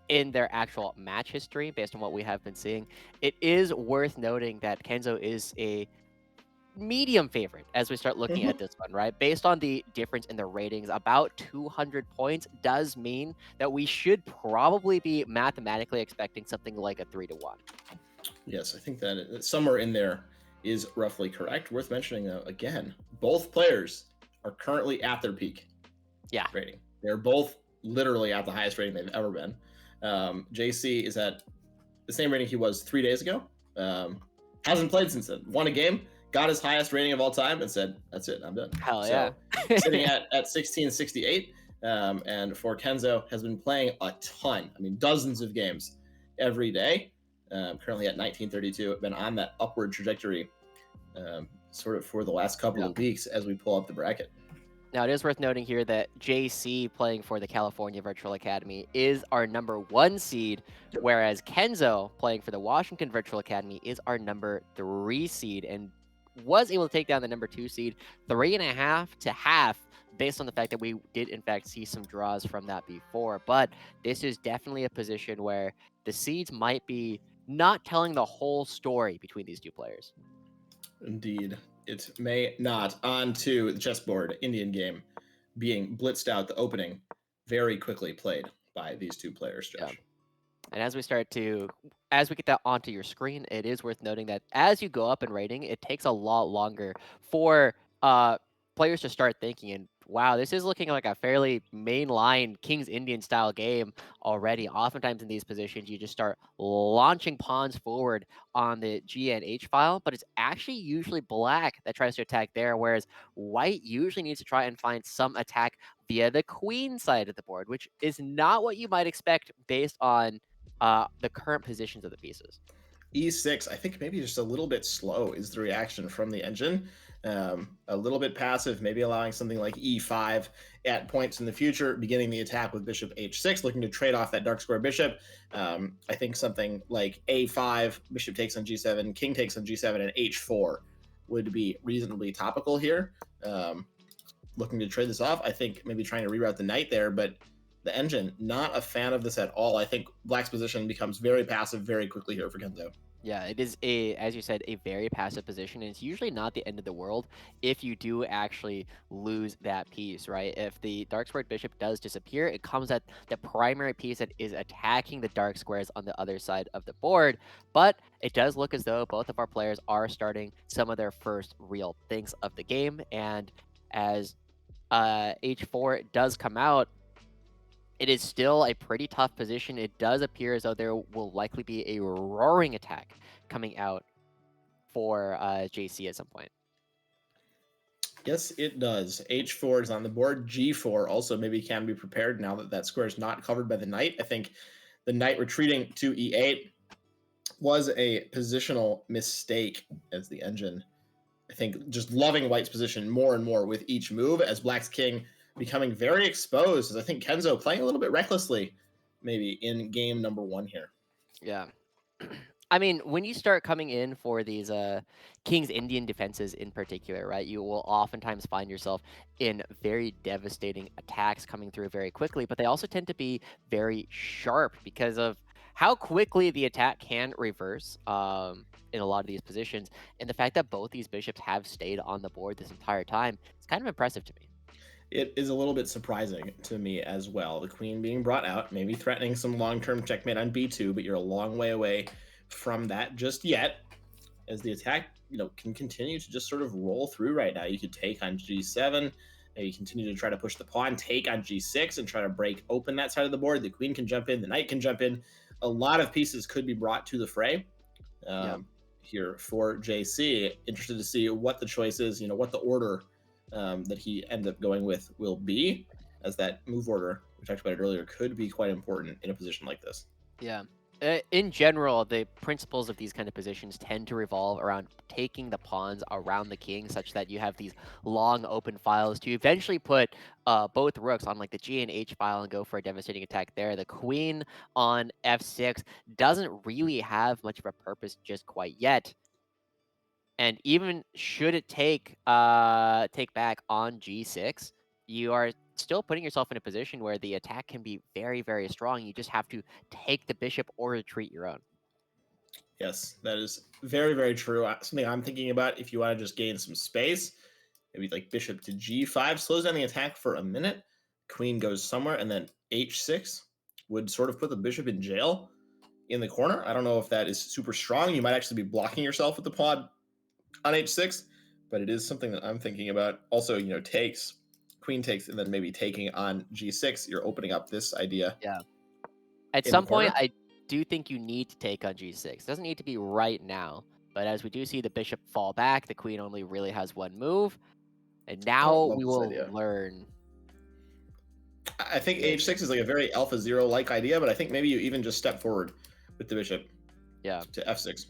in their actual match history, based on what we have been seeing, it is worth noting that Kenzo is a medium favorite as we start looking at this one, right? Based on the difference in the ratings, about 200 points does mean that we should probably be mathematically expecting something like a 3-1. Yes, I think that somewhere in there is roughly correct. Worth mentioning, though, again, both players are currently at their peak rating. They're both literally at the highest rating they've ever been. JC is at the same rating he was 3 days ago. Hasn't played since then. Won a game, got his highest rating of all time, and said, "That's it, I'm done." Hell yeah! Sitting at 1668, and for Kenzo has been playing a ton. I mean, dozens of games every day. Currently at 1932, been on that upward trajectory, sort of for the last couple of weeks as we pull up the bracket. Now, it is worth noting here that JC playing for the California Virtual Academy is our #1 seed, whereas Kenzo playing for the Washington Virtual Academy is our #3 seed and was able to take down the #2 seed 3.5 to half based on the fact that we did, in fact, see some draws from that before. But this is definitely a position where the seeds might be not telling the whole story between these two players. Indeed, it may not. On to the chessboard, Indian game being blitzed out, the opening very quickly played by these two players, Josh. Yeah. And as we get that onto your screen, it is worth noting that as you go up in rating, it takes a lot longer for players to start thinking, and wow, this is looking like a fairly mainline King's Indian style game already. Oftentimes in these positions, you just start launching pawns forward on the G and H file, but it's actually usually black that tries to attack there, whereas white usually needs to try and find some attack via the queen side of the board, which is not what you might expect based on the current positions of the pieces. E6, I think maybe just a little bit slow is the reaction from the engine. A little bit passive, maybe allowing something like E5 at points in the future, beginning the attack with bishop H6, looking to trade off that dark square bishop. I think something like A5, bishop takes on G7, king takes on G7, and H4 would be reasonably topical here. Looking to trade this off, I think maybe trying to reroute the knight there, but the engine, not a fan of this at all. I think black's position becomes very passive very quickly here for Kenzo. Yeah, it is as you said, a very passive position, and it's usually not the end of the world if you do actually lose that piece, right? If the dark squared bishop does disappear, it comes at the primary piece that is attacking the dark squares on the other side of the board. But it does look as though both of our players are starting some of their first real things of the game, and as H4 does come out, it is still a pretty tough position. It does appear as though there will likely be a roaring attack coming out for JC at some point. Yes, it does. H4 is on the board. G4 also maybe can be prepared now that that square is not covered by the knight. I think the knight retreating to E8 was a positional mistake as the engine, I think, just loving white's position more and more with each move as black's king becoming very exposed, as I think Kenzo playing a little bit recklessly maybe in game #1 here. Yeah. I mean, when you start coming in for these King's Indian defenses in particular, right, you will oftentimes find yourself in very devastating attacks coming through very quickly, but they also tend to be very sharp because of how quickly the attack can reverse in a lot of these positions. And the fact that both these bishops have stayed on the board this entire time is kind of impressive to me. It is a little bit surprising to me as well. The queen being brought out, maybe threatening some long-term checkmate on B2, but you're a long way away from that just yet. as the attack, can continue to just sort of roll through right now. You could take on G7. You continue to try to push the pawn, take on G6, and try to break open that side of the board. The queen can jump in, the knight can jump in. A lot of pieces could be brought to the fray Yeah. here for JC. Interested to see what the choice is, what the order that he ended up going with will be, as that move order, we talked about it earlier, could be quite important in a position like this. Yeah. In general, the principles of these kind of positions tend to revolve around taking the pawns around the king, such that you have these long open files to eventually put both rooks on like the G and H file and go for a devastating attack there. The queen on F6 doesn't really have much of a purpose just quite yet. And even should it take back on G6, you are still putting yourself in a position where the attack can be very, very strong. You just have to take the bishop or retreat your own. Yes, that is very, very true. Something I'm thinking about, if you want to just gain some space, maybe like bishop to G5 slows down the attack for a minute. Queen goes somewhere, and then H6 would sort of put the bishop in jail in the corner. I don't know if that is super strong. You might actually be blocking yourself with the pawn on H6, but it is something that I'm thinking about. Also, takes, queen takes, and then maybe taking on G6. You're opening up this idea Yeah. At in the some point, corner. I do think you need to take on G6. It doesn't need to be right now, but as we do see the bishop fall back, the queen only really has one move. And I don't now love we this will idea. learn. I think Yeah. H6 is like a very Alpha Zero like idea, but I think maybe you even just step forward with the bishop Yeah. to F6.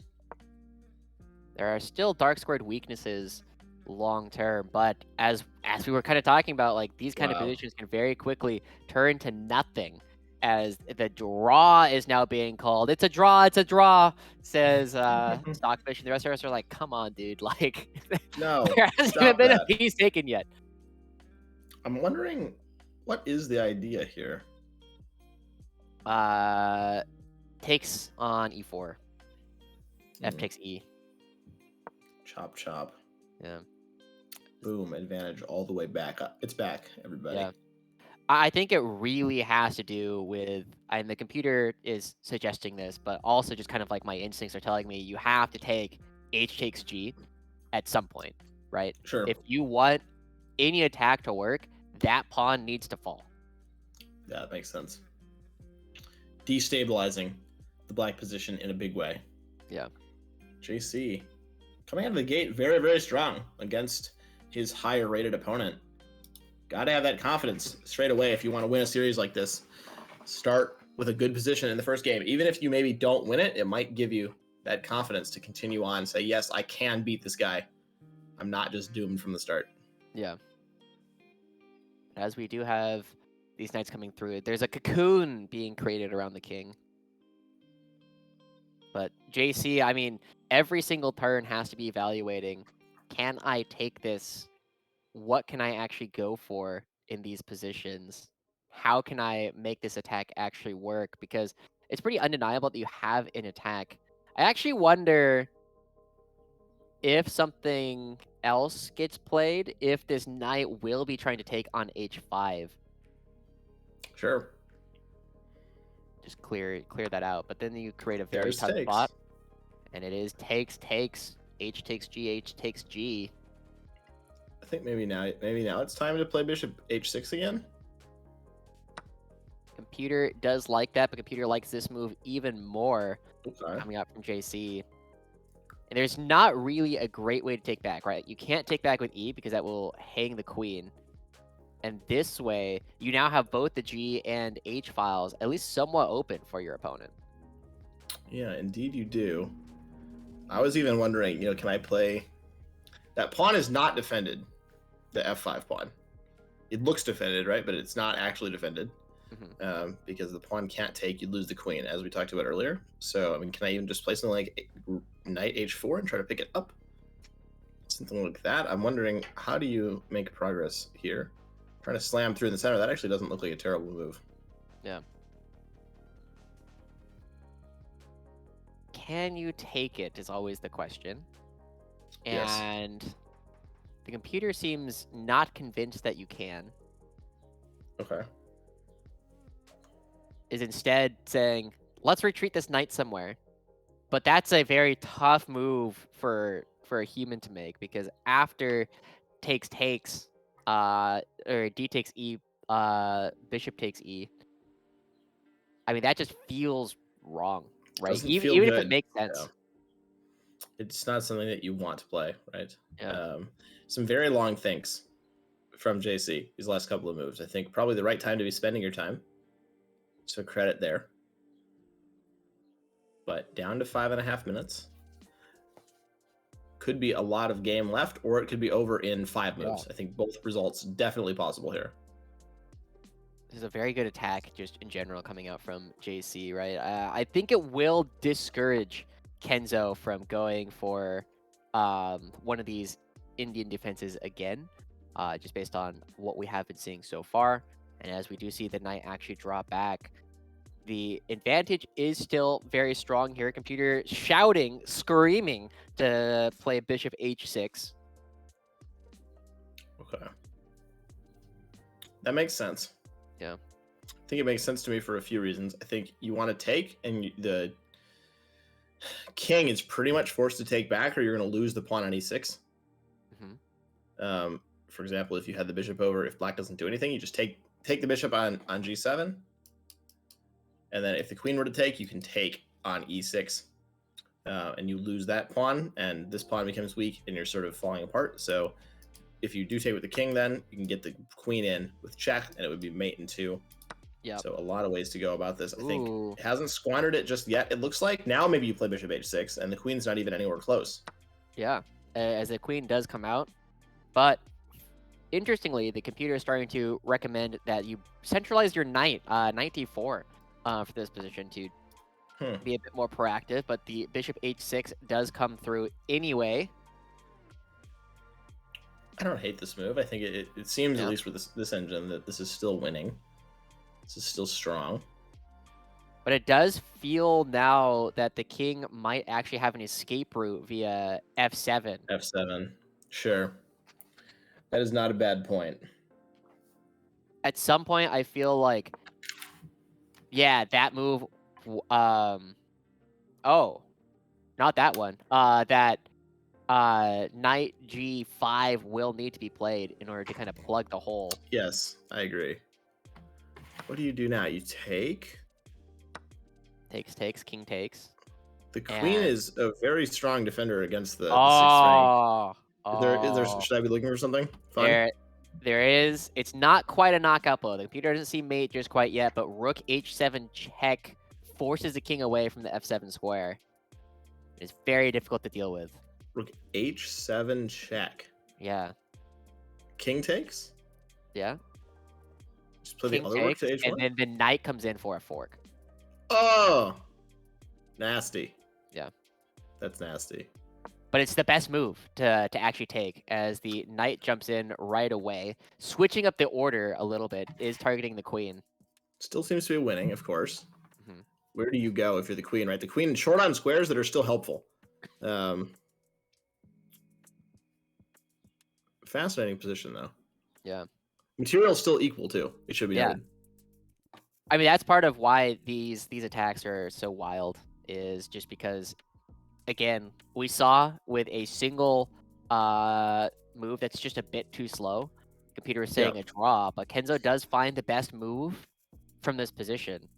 There are still dark squared weaknesses long term, but as we were kind of talking about, like these kind of Wow. positions can very quickly turn to nothing as the draw is now being called. It's a draw, says Stockfish, and the rest of us are like, come on, dude, like No, there hasn't even stop been a that. piece taken yet. I'm wondering what is the idea here? Uh takes on E4. F Hmm. takes E. Chop, chop. Yeah. Boom, advantage all the way back up. It's back, everybody. Yeah. I think it really has to do with, and the computer is suggesting this, but also just kind of like my instincts are telling me you have to take H takes G at some point, right? Sure. If you want any attack to work, that pawn needs to fall. Yeah, that makes sense. Destabilizing the black position in a big way. Yeah. JC coming out of the gate very, very strong against his higher rated opponent. Got to have that confidence straight away if you want to win a series like this. Start with a good position in the first game. Even if you maybe don't win it, it might give you that confidence to continue on and say, yes, I can beat this guy. I'm not just doomed from the start. Yeah. As we do have these knights coming through, there's a cocoon being created around the king. But JC, I mean, every single turn has to be evaluating, can I take this? What can I actually go for in these positions? How can I make this attack actually work? Because it's pretty undeniable that you have an attack. I actually wonder if something else gets played, if this knight will be trying to take on H5. Sure. Just clear that out. But then you create a very There's tough stakes. spot. And it is takes, H takes G, H takes G. I think maybe now it's time to play bishop H6 again. Computer does like that, but computer likes this move even more Okay. coming out from JC. And there's not really a great way to take back, right? You can't take back with E because that will hang the queen. And this way, you now have both the G and H files at least somewhat open for your opponent. Yeah, indeed you do. I was even wondering, can I play... That pawn is not defended, the F5 pawn. It looks defended, right? But it's not actually defended. Because the pawn can't take, you'd lose the queen, as we talked about earlier. So, I mean, can I even just play something like knight h4 and try to pick it up? Something like that. I'm wondering, how do you make progress here? Trying to slam through in the center, that actually doesn't look like a terrible move. Yeah. Can you take it is always the question. Yes. And the computer seems not convinced that you can. Okay. Is instead saying, let's retreat this knight somewhere. But that's a very tough move for a human to make, because after takes or d takes e, bishop takes e. I mean, that just feels wrong, right? Doesn't Even feel even if it good. makes Yeah. sense. It's not something that you want to play, right? Yeah. Um, some very long thinks from JC these last couple of moves. I think probably the right time to be spending your time. So credit there. But down to 5.5 minutes. Could be a lot of game left, or it could be over in 5 Yeah. moves. I think both results definitely possible here. This is a very good attack, just in general, coming out from JC, right? I think it will discourage Kenzo from going for one of these Indian defenses again, just based on what we have been seeing so far. And as we do see the knight actually drop back, the advantage is still very strong here. Computer shouting, screaming to play bishop h6. Okay. That makes sense. Yeah. I think it makes sense to me for a few reasons. I think you want to take, and the king is pretty much forced to take back, or you're going to lose the pawn on e6. Mm-hmm. For example, if you had the bishop over, if black doesn't do anything, you just take the bishop on g7. And then if the queen were to take, you can take on e6. And you lose that pawn, and this pawn becomes weak, and you're sort of falling apart. So if you do take with the king, then you can get the queen in with check, and it would be mate in 2. Yeah. So a lot of ways to go about this. I think Ooh. it hasn't squandered it just yet. It looks like now maybe you play bishop h6, and the queen's not even anywhere close. Yeah, as the queen does come out. But interestingly, the computer is starting to recommend that you centralize your knight, knight d4, for this position to be a bit more proactive. But the bishop h6 does come through anyway. I don't hate this move. I think it seems, Yeah. at least with this engine, that this is still winning. This is still strong. But it does feel now that the king might actually have an escape route via f7. F7. Sure. That is not a bad point. At some point, I feel like, yeah, that move. Oh, not that one. That knight g5 will need to be played in order to kind of plug the hole. Yes, I agree. What do you do now? You take? Takes, king takes. The queen And is a very strong defender against the 6th rank. Should I be looking for something fun? There is. It's not quite a knockout blow. The computer doesn't see mate just quite yet, but rook h7 check forces the king away from the f7 square. It's very difficult to deal with. Rook h7 check. Yeah. King takes? Yeah. Just play King the other rook takes, to h1? and then the knight comes in for a fork. Oh! Nasty. Yeah. That's nasty. But it's the best move to actually take, as the knight jumps in right away. Switching up the order a little bit is targeting the queen. Still seems to be winning, of course. Mhm. Where do you go if you're the queen, right? The queen short on squares that are still helpful. Fascinating position, though. Yeah. Material's still equal, too. It should be Yeah. noted. I mean, that's part of why these attacks are so wild, is just because, again, we saw with a single move that's just a bit too slow, computer is saying Yeah. a draw, but Kenzo does find the best move from this position.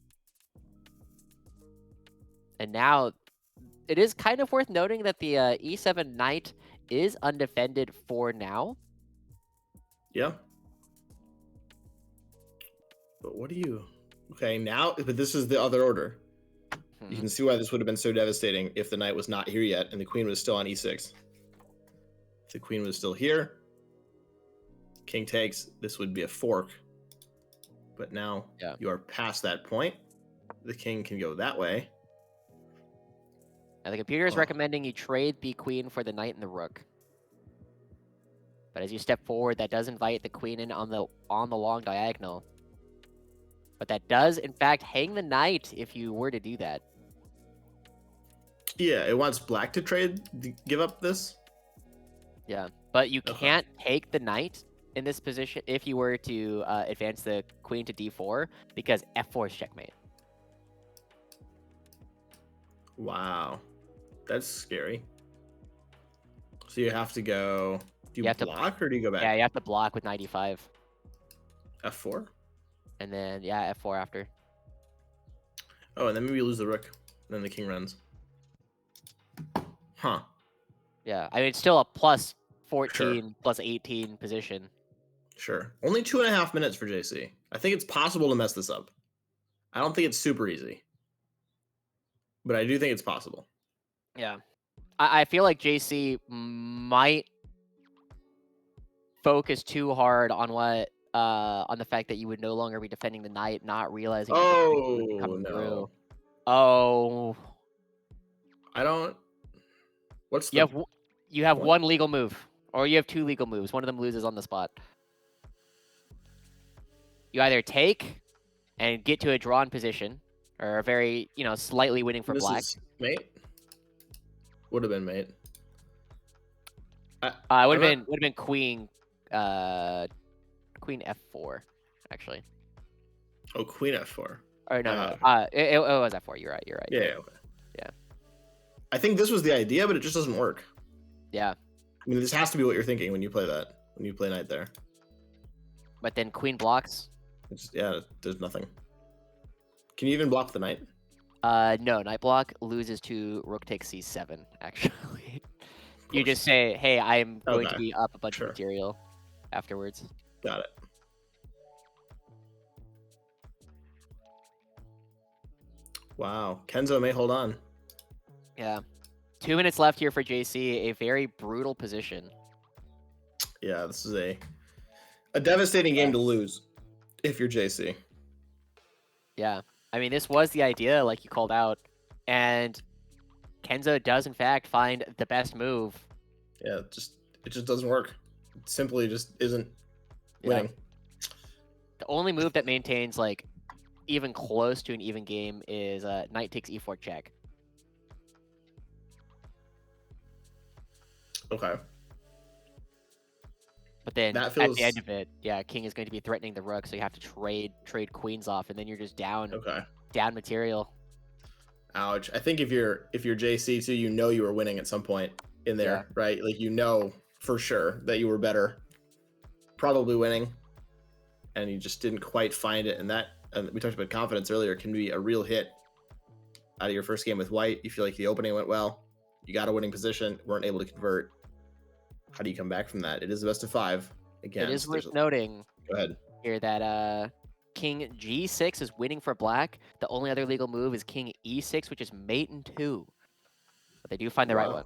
And now it is kind of worth noting that the e7 knight is undefended for now. Yeah. But what do you... Okay, now... But this is the other order. You can see why this would have been so devastating if the knight was not here yet and the queen was still on e6. If the queen was still here, king takes, this would be a fork. But now you are past that point. The king can go that way. Now the computer is recommending you trade the queen for the knight and the rook. But as you step forward, that does invite the queen in on the long diagonal. But that does, in fact, hang the knight if you were to do that. Yeah, it wants black to give up this. Yeah, but you can't take the knight in this position if you were to advance the queen to d4, because f4 is checkmate. Wow. That's scary. So you have to go. Do You you have to- block or do you go back? Yeah, you have to block with knight e5, F4. and then yeah, f4 after. Oh, and then maybe you lose the rook. Then the king runs. Huh. Yeah, I mean it's still a plus Sure. 14, plus 18 position. Sure. Only 2.5 minutes for JC. I think it's possible to mess this up. I don't think it's super easy, but I do think it's possible. Yeah, I feel like JC might focus too hard on what on the fact that you would no longer be defending the knight, not realizing that the queen would be Oh coming no. through. Oh, I don't. What's you the? have point? one legal move, or you have two legal moves. One of them loses on the spot. You either take and get to a drawn position, or a very slightly winning for This black. is mate. Would have been mate. Would I'm have not- been queen, queen f4, actually. Oh, queen f4. Or no. It was f4. You're right. Yeah. Okay. Yeah. I think this was the idea, but it just doesn't work. Yeah. I mean, this has to be what you're thinking when you play that. When you play knight there. But then queen blocks. Yeah, there's nothing. Can you even block the knight? No, knight block loses to rook takes c7, actually. You just say, hey, I'm going to Okay. be up a bunch Sure. of material afterwards. Got it. Wow. Kenzo may hold on. Yeah. 2 minutes left here for JC. A very brutal position. Yeah, this is a devastating game to lose if you're JC. Yeah. I mean, this was the idea, like you called out. And Kenzo does, in fact, find the best move. Yeah, it just doesn't work. It simply just isn't Yeah. winning. The only move that maintains, like, even close to an even game is knight takes e4 check. Okay. But then That at feels- the end of it, yeah, king is going to be threatening the rook, so you have to trade queens off, and then you're just down Okay. material. Ouch. I think if you're JC too, you know you were winning at some point in there, right? Like you know for sure that you were better, probably winning, and you just didn't quite find it. And that, we talked about confidence earlier, can be a real hit out of your first game with white. You feel like the opening went well, you got a winning position, weren't able to convert. How do you come back from that? It is the best of 5. Again, It is worth noting Go ahead. here that king g6 is winning for black. The only other legal move is king e6, which is mate in 2. But they do find the right Wow. one.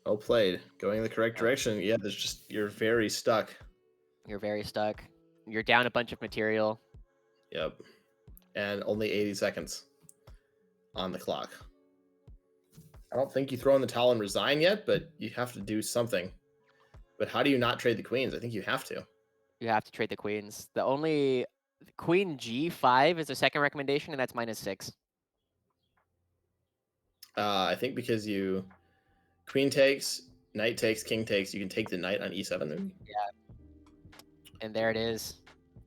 Well played. Going in the correct direction. Yeah, you're very stuck. You're very stuck. You're down a bunch of material. Yep. And only 80 seconds on the clock. I don't think you throw in the towel and resign yet, but you have to do something. But how do you not trade the queens? I think you have to. You have to trade the queens. The only queen g5 is the second recommendation, and that's -6. I think because queen takes, knight takes, king takes, you can take the knight on e7 maybe. And there it is.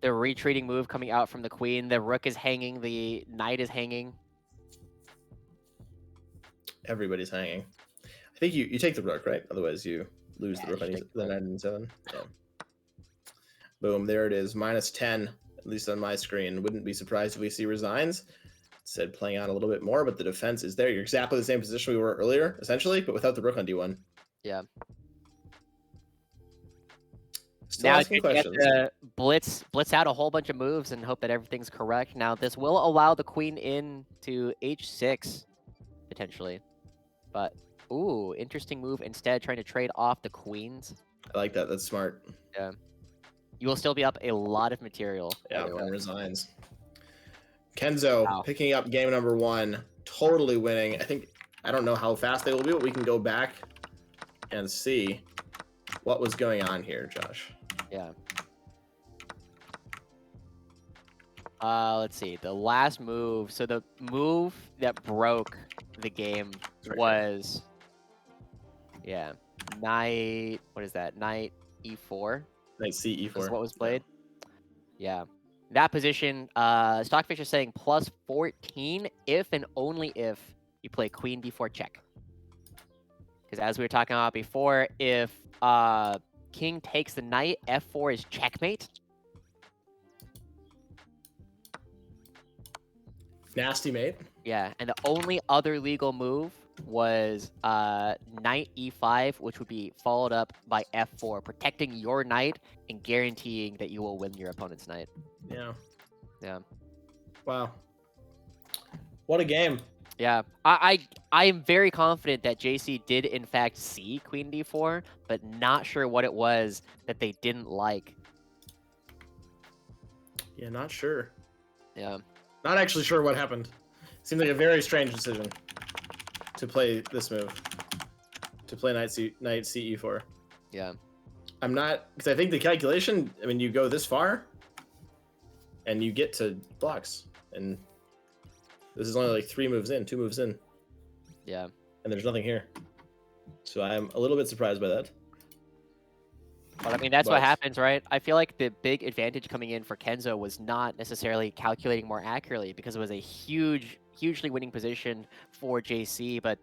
The retreating move coming out from the queen. The rook is hanging. The knight is hanging. Everybody's hanging. I think you take the rook, right? Otherwise you lose Yeah, the rook you on take the the knight on e7. Yeah. Boom, there it is. -10, at least on my screen. Wouldn't be surprised if we see resigns. Said playing out a little bit more, but the defense is there. You're exactly the same position we were earlier, essentially, but without the rook on d1. Yeah. Still Now asking you have questions. to blitz out a whole bunch of moves and hope that everything's correct. Now this will allow the queen in to h6 potentially, but ooh, interesting move. Instead, trying to trade off the queens. I like that. That's smart. You will still be up a lot of material. Yeah, either way. and resigns. Kenzo Wow. picking up game number 1, totally winning. I don't know how fast they will be, but we can go back and see what was going on here, Josh. Yeah. Let's see. The last move. So the move that broke the game Right was, yeah, knight. What is that? Knight e4 Knight c e4. is what was played. Yeah. That position. Stockfish is saying +14 if and only if you play queen d4 check. Because as we were talking about before, if king takes the knight, f4 is checkmate. Nasty, mate. Yeah, and the only other legal move was knight e5, which would be followed up by f4, protecting your knight and guaranteeing that you will win your opponent's knight. Yeah. Yeah. Wow. What a game. Yeah, I am very confident that JC did in fact see queen d4, but not sure what it was that they didn't like. Yeah, not sure. Yeah. Not actually sure what happened. Seemed like a very strange decision to play this move. To play knight ce4. Yeah. I'm not, because I think the calculation, I mean, you go this far and you get to blocks, and this is only like 2 moves in, Yeah. and there's nothing here. So I'm a little bit surprised by that. But I mean, that's what But- happens, right? I feel like the big advantage coming in for Kenzo was not necessarily calculating more accurately, because it was a hugely winning position for JC, but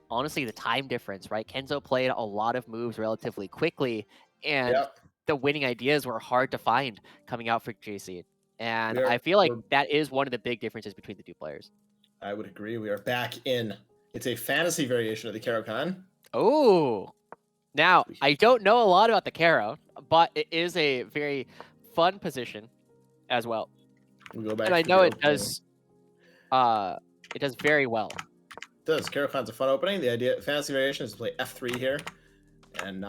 honestly, the time difference, right? Kenzo played a lot of moves relatively quickly, and Yep. the winning ideas were hard to find coming out for JC. And We are- I feel like we're- that is one of the big differences between the two players. I would agree. We are back in. It's a fantasy variation of the Caro-Kann. Oh, now I don't know a lot about the Caro, but it is a very fun position as well. We go back And I to know the it does very well. It does. Caro-Kann's a fun opening. The idea, fantasy variation, is to play f3 here, and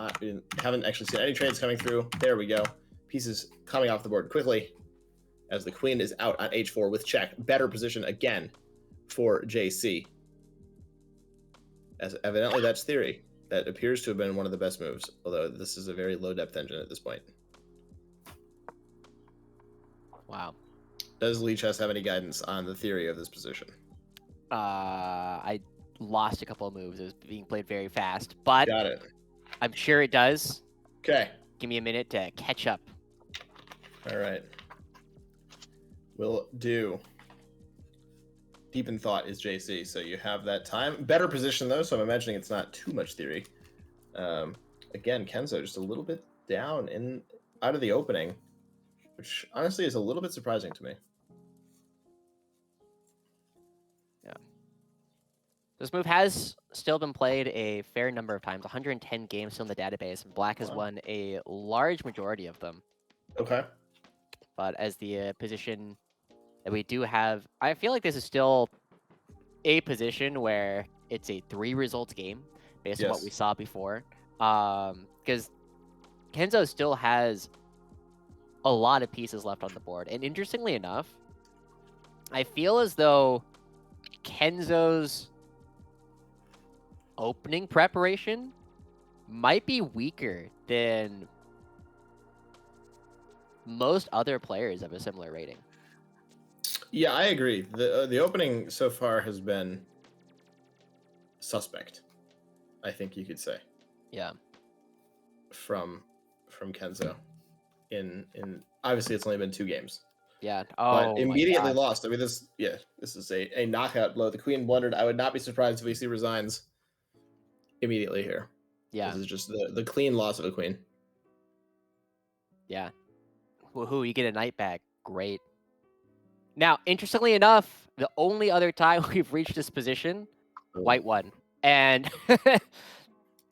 haven't actually seen any trades coming through. There we go. Pieces coming off the board quickly, as the queen is out on h4 with check. Better position again for JC, as evidently that's theory. That appears to have been one of the best moves, although this is a very low depth engine at this point. Wow. Does Leechess have any guidance on the theory of this position? I lost a couple of moves. It was being played very fast, but Got it. I'm sure it does. Okay. Give me a minute to catch up. All right. Will do. Deep in thought is JC, so you have that time. Better position, though, so I'm imagining it's not too much theory. Again, Kenzo just a little bit down out of the opening, which honestly is a little bit surprising to me. Yeah. This move has still been played a fair number of times, 110 games still in the database, and Black has won a large majority of them. Okay. But as the position that we do have, I feel like this is still a position where it's a 3 results game based on what we saw before. Because Kenzo still has a lot of pieces left on the board. And interestingly enough, I feel as though Kenzo's opening preparation might be weaker than most other players of a similar rating. Yeah, I agree. The opening so far has been suspect, I think you could say. Yeah. From Kenzo. In obviously it's only been 2 games. Yeah. But immediately lost. I mean, this is a knockout blow. The queen blundered. I would not be surprised if we see resigns immediately here. Yeah. This is just the clean loss of a queen. Yeah. Woohoo, you get a knight back. Great. Now, interestingly enough, the only other time we've reached this position, white won. And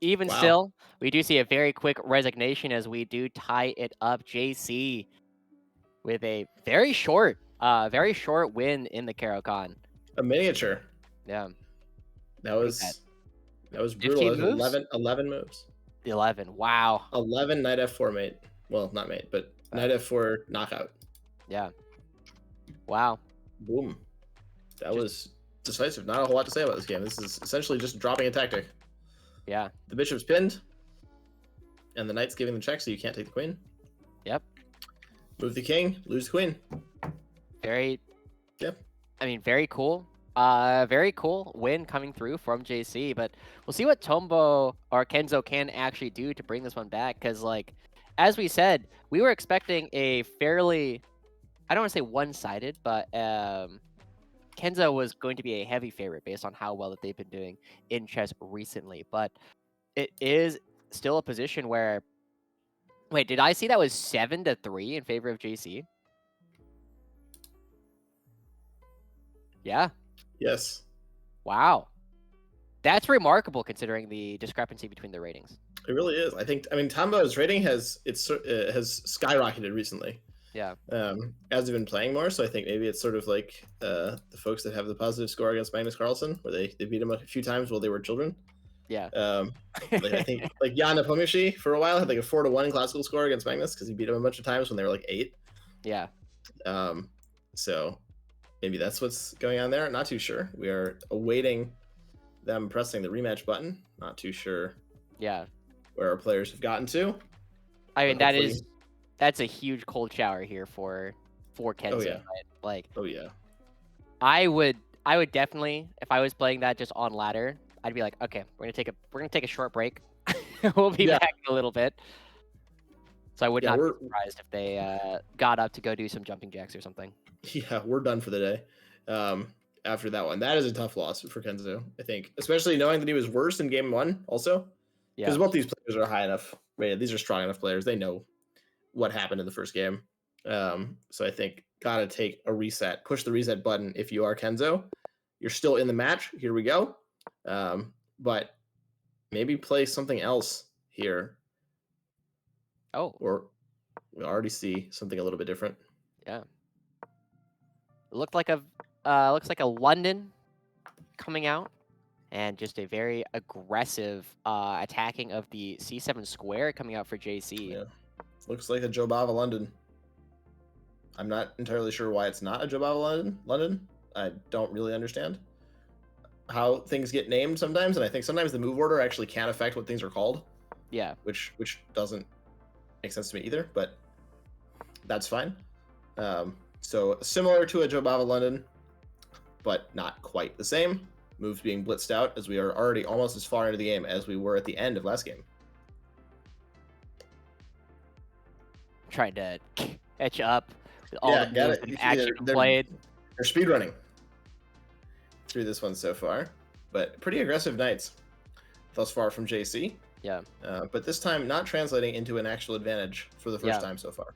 even still, we do see a very quick resignation as we do tie it up. JC with a very short win in the Caro-Kann. A miniature. Yeah. That was brutal. 15 moves? 11 moves. 11. Wow. 11 knight f4 mate. Well, not mate, but knight f4 knockout. Yeah. Wow. Boom. That was decisive. Not a whole lot to say about this game. This is essentially just dropping a tactic. Yeah. The bishop's pinned, and the knight's giving the check, so you can't take the queen. Yep. Move the king, lose the queen. Very. Yep. I mean, very cool. Very cool win coming through from JC, but we'll see what Tombo or Kenzo can actually do to bring this one back. Because, like, as we said, we were expecting a fairly, I don't want to say one-sided, but Kenzo was going to be a heavy favorite based on how well that they've been doing in chess recently, but it is still a position where. Wait, did I see that was 7-3 in favor of JC? Yeah. Yes, Wow. That's remarkable considering the discrepancy between the ratings. it really is. I think. I mean, Tombo's rating has has skyrocketed recently. Yeah. As they've been playing more. So I think maybe it's sort of like the folks that have the positive score against Magnus Carlsen, where they beat him a few times while they were children. Yeah. Like I think like Jan Nepomucci for a while had like a 4-1 classical score against Magnus because he beat him a bunch of times when they were like 8. Yeah. So maybe that's what's going on there. Not too sure. We are awaiting them pressing the rematch button. Not too sure Yeah. where our players have gotten to. I mean, But hopefully- that's a huge cold shower here for Kenzo. Oh, yeah. Right? Like, Oh yeah. I would definitely, if I was playing that just on ladder, I'd be like, okay, we're gonna take a short break. We'll be Yeah. back in a little bit. So I would Yeah, not be we're- surprised if they got up to go do some jumping jacks or something. Yeah, we're done for the day. After that one, that is a tough loss for Kenzo. I think, especially knowing that he was worse in game 1, also Yeah. because both these players are high enough rated. These are strong enough players. They know what happened in the first game. So I think gotta take a reset. Push the reset button if you are Kenzo. You're still in the match. Here we go. But maybe play something else here, Oh, or we already see something a little bit different. yeah. It looks like a London coming out, and just a very aggressive attacking of the C7 square coming out for JC. Yeah, looks like a Jobava London. I'm not entirely sure why it's not a Jobava London. I don't really understand how things get named sometimes, and I think sometimes the move order actually can affect what things are called, Yeah. which doesn't make sense to me either. But that's fine. So similar to a Jobava London, but not quite the same. Moves being blitzed out as we are already almost as far into the game as we were at the end of last game. Trying to catch up with all the moves that have actually been played. They're speed running through this one so far, but pretty aggressive knights thus far from JC. Yeah. But this time not translating into an actual advantage for the first time so far.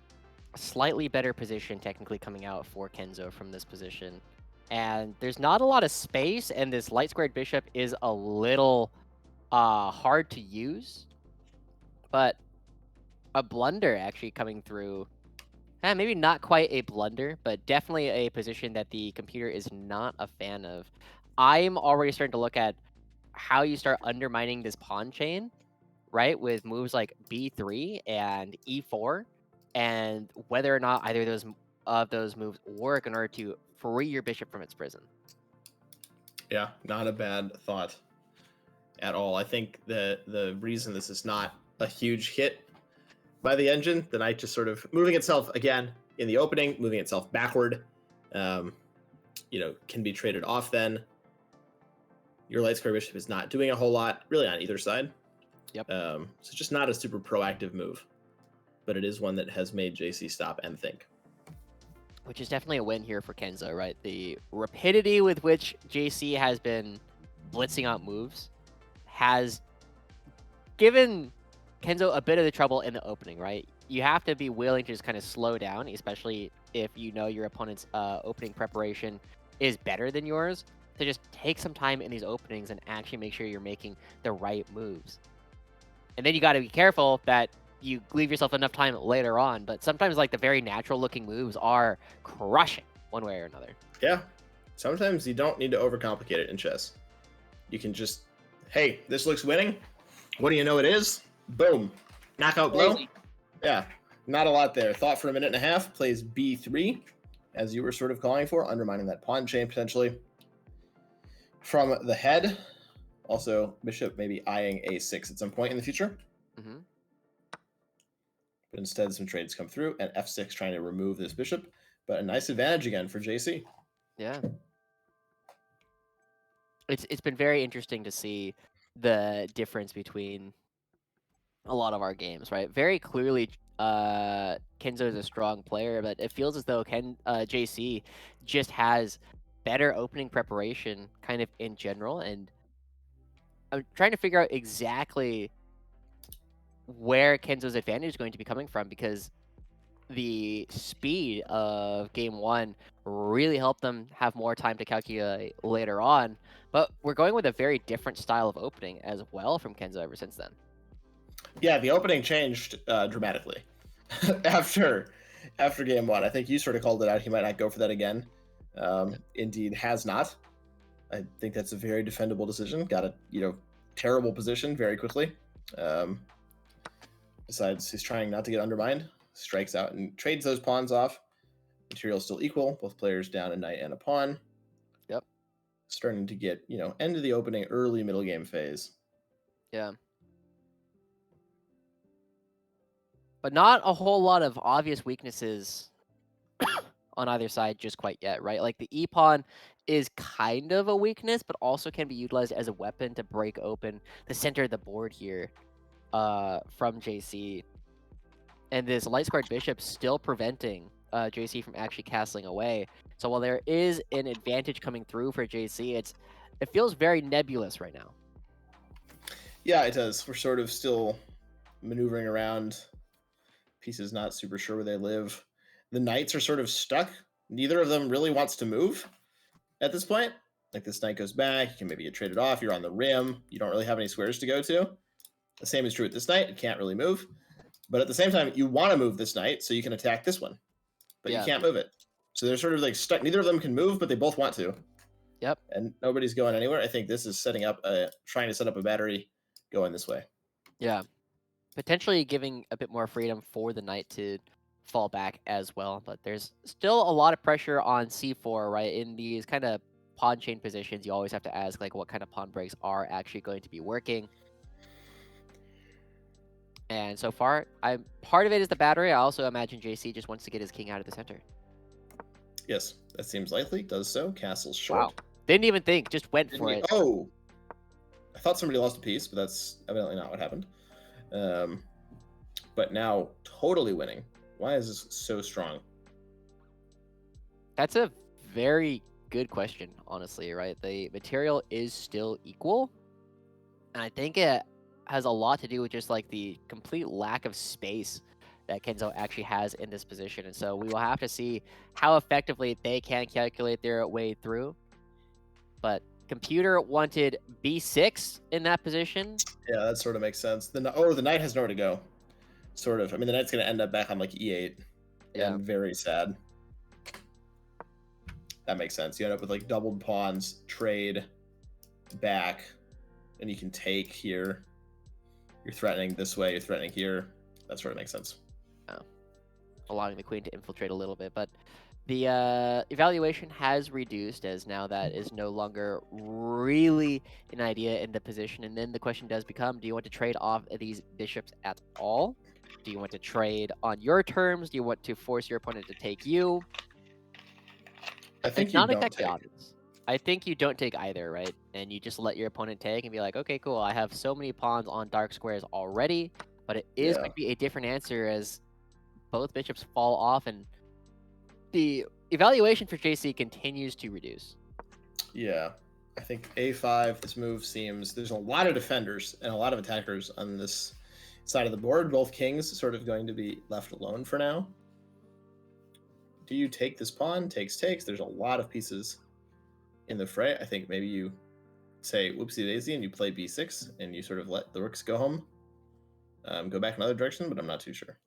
Slightly better position technically coming out for Kenzo from this position. And there's not a lot of space, and this light squared bishop is a little hard to use. But a blunder actually coming through. Maybe not quite a blunder, but definitely a position that the computer is not a fan of. I'm already starting to look at how you start undermining this pawn chain, right? With moves like B3 and E4, and whether or not either of those moves work in order to free your bishop from its prison. Yeah, not a bad thought at all. I think the reason this is not a huge hit by the engine, the knight just sort of moving itself again in the opening, moving itself backward, can be traded off then. Your light square bishop is not doing a whole lot, really, on either side. Yep. So it's just not a super proactive move, but it is one that has made JC stop and think. Which is definitely a win here for Kenzo, right? The rapidity with which JC has been blitzing out moves has given Kenzo a bit of the trouble in the opening, right? You have to be willing to just kind of slow down, especially if you know your opponent's opening preparation is better than yours, to just take some time in these openings and actually make sure you're making the right moves. And then you got to be careful that you leave yourself enough time later on, but sometimes like the very natural looking moves are crushing one way or another. Yeah, sometimes you don't need to overcomplicate it in chess. You can just, hey, this looks winning. What do you know it is? Boom. Knockout blow. Crazy. Yeah, not a lot there. Thought for a minute and a half, plays B3, as you were sort of calling for, undermining that pawn chain potentially. From the head, also bishop maybe eyeing A6 at some point in the future. Mm-hmm. But instead, some trades come through, and F6 trying to remove this bishop. But a nice advantage again for JC. Yeah. It's been very interesting to see the difference between a lot of our games, right? Very clearly, Kenzo is a strong player, but it feels as though JC just has better opening preparation kind of in general, and I'm trying to figure out exactly where Kenzo's advantage is going to be coming from, because the speed of game one really helped them have more time to calculate later on. But we're going with a very different style of opening as well from Kenzo ever since then. Yeah, the opening changed dramatically after game one. I think you sort of called it out. He might not go for that again. Indeed, has not. I think that's a very defendable decision. Got a terrible position very quickly. Besides, he's trying not to get undermined. Strikes out and trades those pawns off. Material still equal. Both players down a knight and a pawn. Yep. Starting to get end of the opening, early middle game phase. Yeah. But not a whole lot of obvious weaknesses on either side just quite yet, right? Like the E-pawn is kind of a weakness, but also can be utilized as a weapon to break open the center of the board here from JC. And this light squared bishop still preventing JC from actually castling away. So while there is an advantage coming through for JC, it feels very nebulous right now. Yeah, it does. We're sort of still maneuvering around. Pieces not super sure where they live. The knights are sort of stuck. Neither of them really wants to move at this point. Like this knight goes back, you can maybe get traded off. You're on the rim. You don't really have any squares to go to. The same is true with this knight. It can't really move. But at the same time, you want to move this knight so you can attack this one. But you can't move it. So they're sort of like stuck. Neither of them can move, but they both want to. Yep. And nobody's going anywhere. I think this is setting up trying to set up a battery going this way. Yeah. Potentially giving a bit more freedom for the knight to fall back as well. But there's still a lot of pressure on c4, right? In these kind of pawn chain positions, you always have to ask like what kind of pawn breaks are actually going to be working. And so far, part of it is the battery. I also imagine JC just wants to get his king out of the center. Yes, that seems likely. Does so. Castle's short. Wow. Didn't even think, just went for it. Oh, I thought somebody lost a piece, but that's evidently not what happened. But now totally winning. Why is this so strong? That's a very good question, honestly, right? The material is still equal. And I think it has a lot to do with just like the complete lack of space that Kenzo actually has in this position. And so we will have to see how effectively they can calculate their way through. But computer wanted b6 in that position. Yeah, that sort of makes sense. The knight has nowhere to go. Sort of. I mean, the knight's going to end up back on like e8. Yeah. And very sad. That makes sense. You end up with like doubled pawns, trade, back, and you can take here. You're threatening this way, you're threatening here. That sort of makes sense. Oh. Allowing the queen to infiltrate a little bit, but the evaluation has reduced, as now that is no longer really an idea in the position. And then the question does become, do you want to trade off these bishops at all? Do you want to trade on your terms? Do you want to force your opponent to take you? I think it's not exactly obvious. I think you don't take either, right? And you just let your opponent take and be like, okay, cool, I have so many pawns on dark squares already, but it is going to be a different answer as both bishops fall off and the evaluation for JC continues to reduce. Yeah, I think a5, this move seems, there's a lot of defenders and a lot of attackers on this side of the board. Both kings sort of going to be left alone for now. Do you take this pawn? Takes. There's a lot of pieces in the fray. I think maybe you say whoopsie daisy and you play b6 and you sort of let the rooks go home. Go back another direction, but I'm not too sure.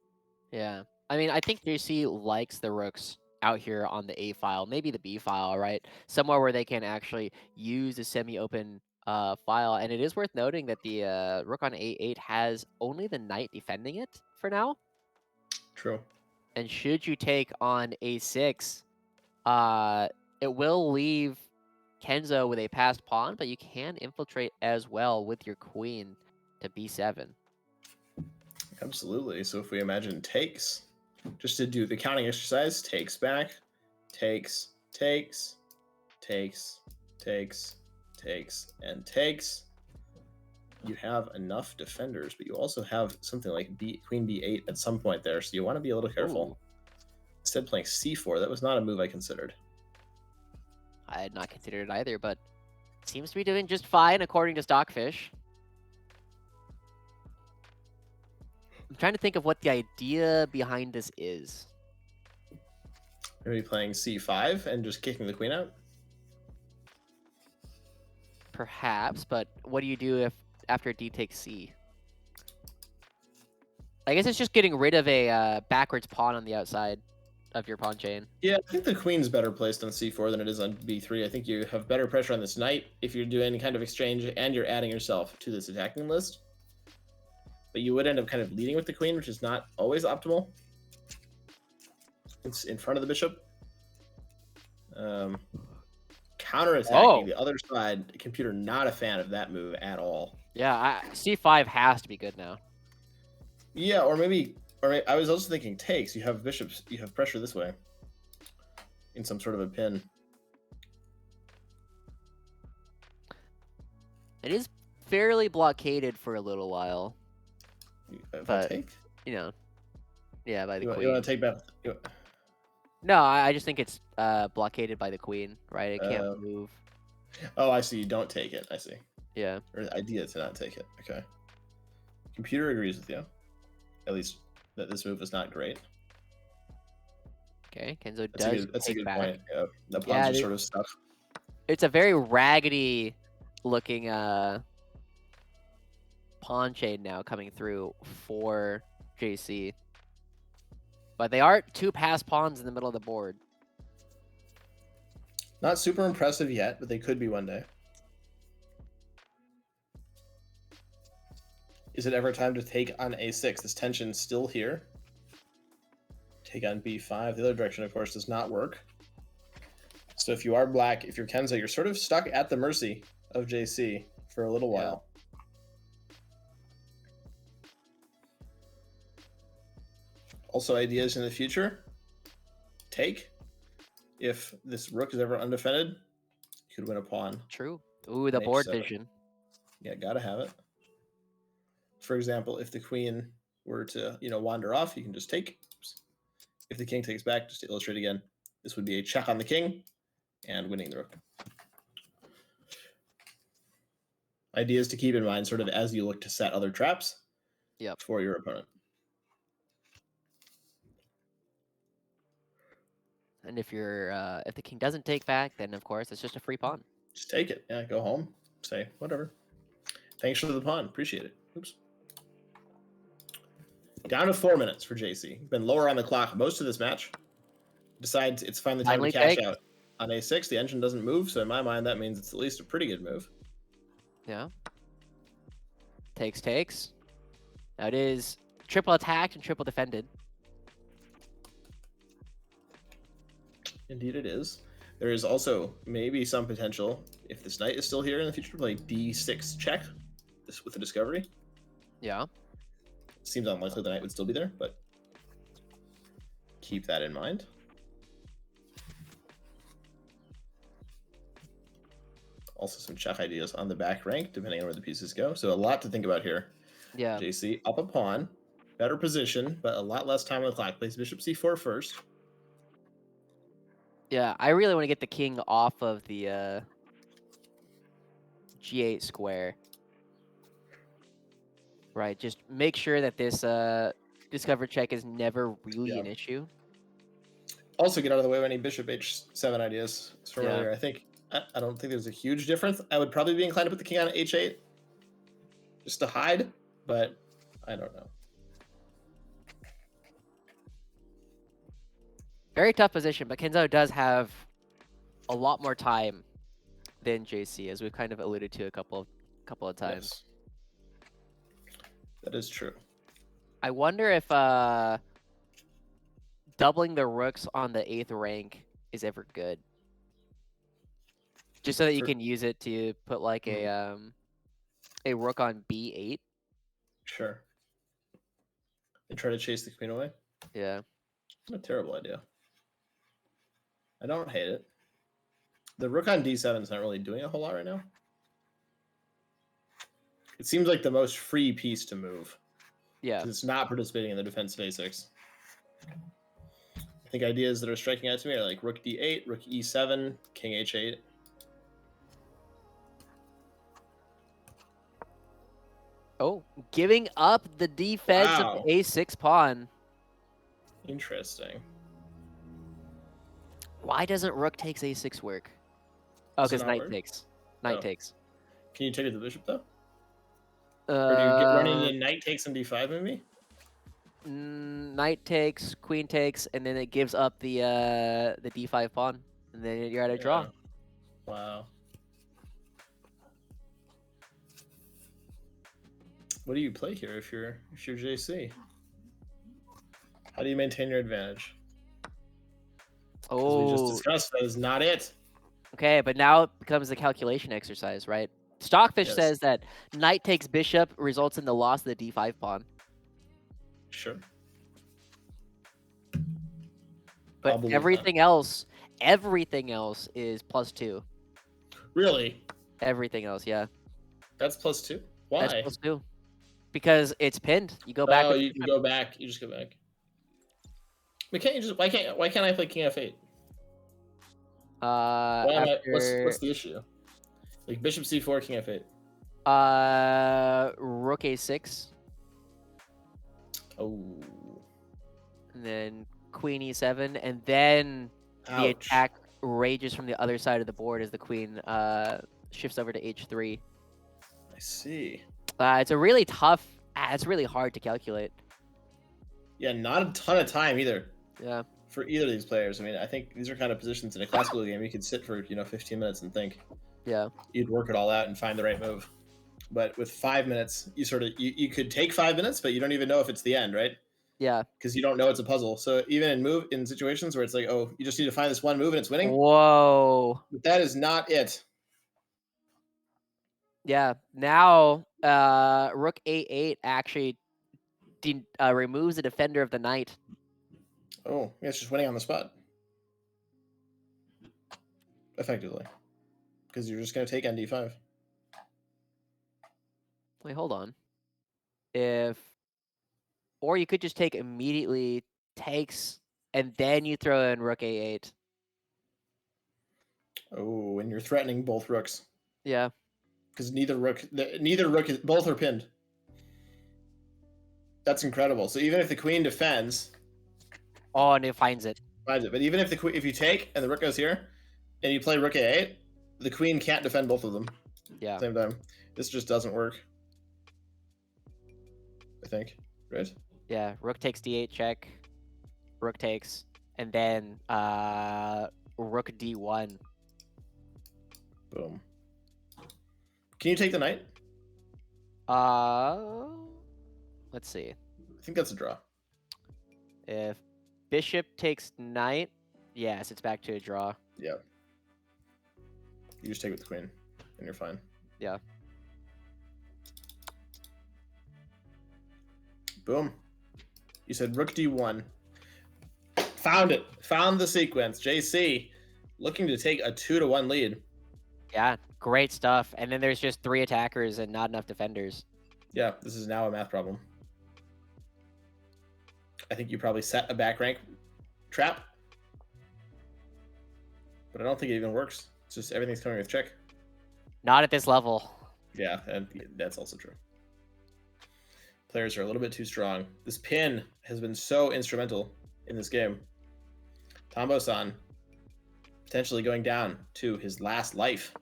Yeah. I mean, I think JC likes the rooks out here on the A file, maybe the B file, right? Somewhere where they can actually use a semi-open file. And it is worth noting that the rook on A8 has only the knight defending it for now. True. And should you take on A6, it will leave Kenzo with a passed pawn, but you can infiltrate as well with your queen to B7. Absolutely. So if we imagine takes, just to do the counting exercise, takes back, takes, and takes. You have enough defenders, but you also have something like queen b8 at some point there, so you want to be a little careful. Ooh. Instead playing c4, that was not a move I considered. I had not considered it either, but it seems to be doing just fine according to Stockfish. I'm trying to think of what the idea behind this is. Maybe playing c5 and just kicking the queen out. Perhaps, but what do you do if after D takes C? I guess it's just getting rid of a backwards pawn on the outside of your pawn chain. Yeah, I think the queen's better placed on c4 than it is on b3. I think you have better pressure on this knight if you're doing any kind of exchange and you're adding yourself to this attacking list. But you would end up kind of leading with the queen, which is not always optimal. It's in front of the bishop. Counterattacking the other side. The computer not a fan of that move at all. Yeah, C5 has to be good now. Yeah, or maybe I was also thinking takes. You have bishops. You have pressure this way. In some sort of a pin. It is fairly blockaded for a little while. If But, I take? You know, yeah, by the You queen. want to take back? No, I just think it's blockaded by the queen, right? It can't move. Oh, I see. You don't take it. I see. Yeah. Or the idea to not take it. Okay. Computer agrees with you. At least that this move is not great. Okay, Kenzo That's does a take good back. point. Yeah, the pawns Yeah, are sort of stuck. It's a very raggedy looking pawn chain now coming through for JC. But they are 2 passed pawns in the middle of the board. Not super impressive yet, but they could be one day. Is it ever time to take on a6? This tension's still here. Take on b5. The other direction, of course, does not work. So if you are black, if you're Kenzo, you're sort of stuck at the mercy of JC for a little while. Also, ideas in the future. Take. If this rook is ever undefended, you could win a pawn. True. Ooh, the on board h7. vision. Yeah, gotta have it. For example, if the queen were to, wander off, you can just take. Oops. If the king takes back, just to illustrate again, this would be a check on the king and winning the rook. Ideas to keep in mind sort of as you look to set other traps for your opponent. And if if the king doesn't take back, then of course it's just a free pawn. Just take it. Yeah, go home. Say, whatever. Thanks for the pawn. Appreciate it. Oops. Down to 4 minutes for JC. Been lower on the clock most of this match. Decides it's finally time to cash out. On a6, the engine doesn't move, so in my mind, that means it's at least a pretty good move. Yeah. Takes. Now it is triple attacked and triple defended. Indeed it is. There is also maybe some potential, if this knight is still here in the future, to play d6 check this with the discovery. Yeah. Seems unlikely the knight would still be there, but keep that in mind. Also some check ideas on the back rank, depending on where the pieces go. So a lot to think about here. Yeah. JC up a pawn, better position, but a lot less time on the clock. Plays bishop c4 first. Yeah, I really want to get the king off of the g8 square. Right, just make sure that this discover check is never really an issue. Also get out of the way of any bishop h7 ideas from earlier. I don't think there's a huge difference. I would probably be inclined to put the king on h8 just to hide, but I don't know. Very tough position, but Kenzo does have a lot more time than JC, as we've kind of alluded to a couple of times. Yes. That is true. I wonder if doubling the rooks on the 8th rank is ever good. Just so that you can use it to put like a rook on b8. Sure. And try to chase the queen away? Yeah. Not a terrible idea. I don't hate it. The rook on d7 is not really doing a whole lot right now. It seems like the most free piece to move. Yeah. Because it's not participating in the defense of a6. think ideas that are striking out to me are like rook d8, rook e7, king h8. Oh, giving up the defense of Wow. the a6 pawn. Interesting. Why doesn't rook takes a6 work? Oh, Does it because not knight work? takes. Knight Oh. takes. Can you take it to the bishop though? Or do you get running Uh, into knight takes on d5 maybe? Knight takes, queen takes, and then it gives up the d5 pawn, and then you're at a draw. Yeah. Wow. What do you play here if you're JC? How do you maintain your advantage? Because we just Oh, discussed that is not it. okay, but now it becomes a calculation exercise, right? Stockfish Yes. says that knight takes bishop results in the loss of the d5 pawn, Sure. but I'll believe that. everything else is +2. Really? Everything else, yeah, That's +2? that's Why? +2 because it's pinned. You go back Oh, with you can go back. You just go back. But can't you just why can't I play king f8? Why am I what's after the issue? Like bishop c4, king f8. rook a6, Oh. and then queen e7, and then the Ouch. attack rages from the other side of the board as the queen shifts over to h3. I see. It's a really tough. It's really hard to calculate. Yeah, not a ton of time either Yeah, for either of these players. I mean, I think these are kind of positions in a classical game you could sit for, 15 minutes and think. yeah, You'd work it all out and find the right move. But with 5 minutes, you could take 5 minutes, but you don't even know if it's the end, right? yeah. Because you don't know it's a puzzle. So even in situations where it's like, oh, you just need to find this one move and it's winning, Whoa. but that is not it. Yeah. Now, rook a8 actually removes the defender of the knight. Oh, yeah, it's just winning on the spot, effectively, because you're just going to take on d5. Wait, hold on. Or you could just take immediately takes, and then you throw in rook a8. Oh, and you're threatening both rooks Yeah. because both are pinned. That's incredible. So even if the queen defends, Oh, and it finds it. finds it. But even if you take and the rook goes here, and you play rook a8, the queen can't defend both of them Yeah. at the same time. This just doesn't work. I think, right? Yeah. Rook takes d8 check. Rook takes, and then rook d1. Boom. Can you take the knight? Uh, let's see. I think that's a draw. If bishop takes knight, yes, it's back to a draw. Yeah. You just take with the queen, and you're fine. Yeah. Boom. You said rook d1. Found it. Found the sequence. JC looking to take a 2-1 lead. Yeah, great stuff. And then there's just 3 attackers and not enough defenders. Yeah, this is now a math problem. I think you probably set a back rank trap, but I don't think it even works. It's just everything's coming with check. Not at this level. Yeah, and that's also true. Players are a little bit too strong. This pin has been so instrumental in this game. Tombo-san potentially going down to his last life.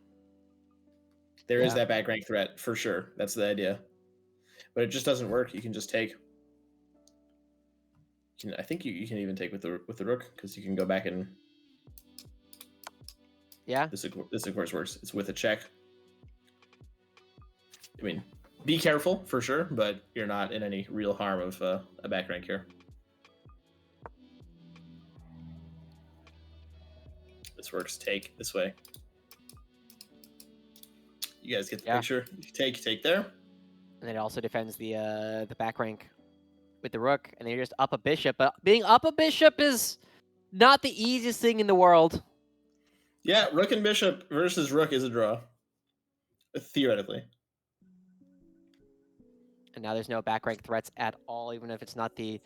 There is Yeah. that back rank threat for sure. That's the idea. But it just doesn't work. You can just take. I think you can even take with the rook because you can go back and. Yeah. This of course works. It's with a check. I mean, be careful for sure, but you're not in any real harm of a back rank here. This works. Take this way. You guys get the picture. Take there. And then it also defends the back rank with the rook, and then you're just up a bishop. But being up a bishop is not the easiest thing in the world. Yeah, rook and bishop versus rook is a draw. Theoretically. And now there's no back rank threats at all, even if it's not the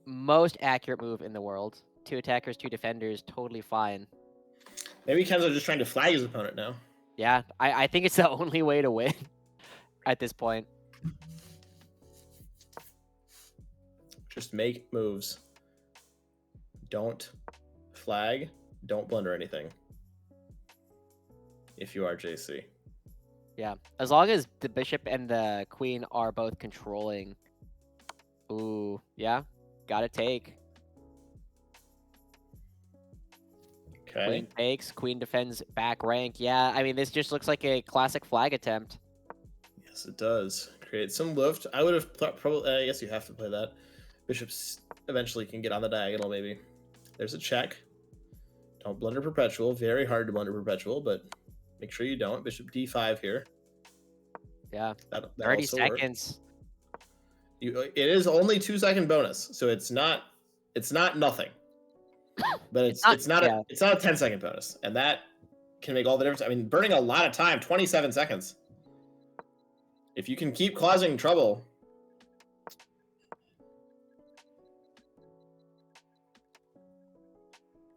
most accurate move in the world. 2 attackers, 2 defenders, totally fine. Maybe Kenzo just trying to flag his opponent now. Yeah, I think it's the only way to win at this point. Just make moves. Don't flag. Don't blunder anything. If you are JC. Yeah, as long as the bishop and the queen are both controlling. Ooh, yeah, gotta take. Okay. Queen takes, queen defends back rank. Yeah, I mean, this just looks like a classic flag attempt. Yes, it does. Create some lift. I would have probably. I guess you have to play that. Bishops eventually can get on the diagonal, maybe. There's a check. Don't blunder perpetual. Very hard to blunder perpetual, but make sure you don't. Bishop d5 here. Yeah, That 30 also seconds. It is only 2-second bonus, so it's not nothing. But it's not a 10-second bonus, and that can make all the difference. I mean, burning a lot of time, 27 seconds. If you can keep causing trouble,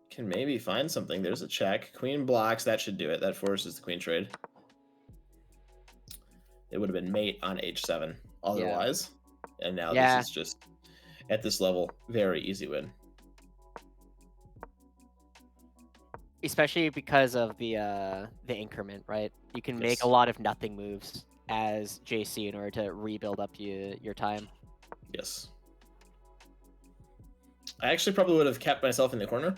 can maybe find something. There's a check. Queen blocks. That should do it. That forces the queen trade. It would have been mate on h7 otherwise. And now this is just, at this level, very easy win. Especially because of the increment, right? You can make a lot of nothing moves as JC in order to rebuild up your time. Yes. I actually probably would have kept myself in the corner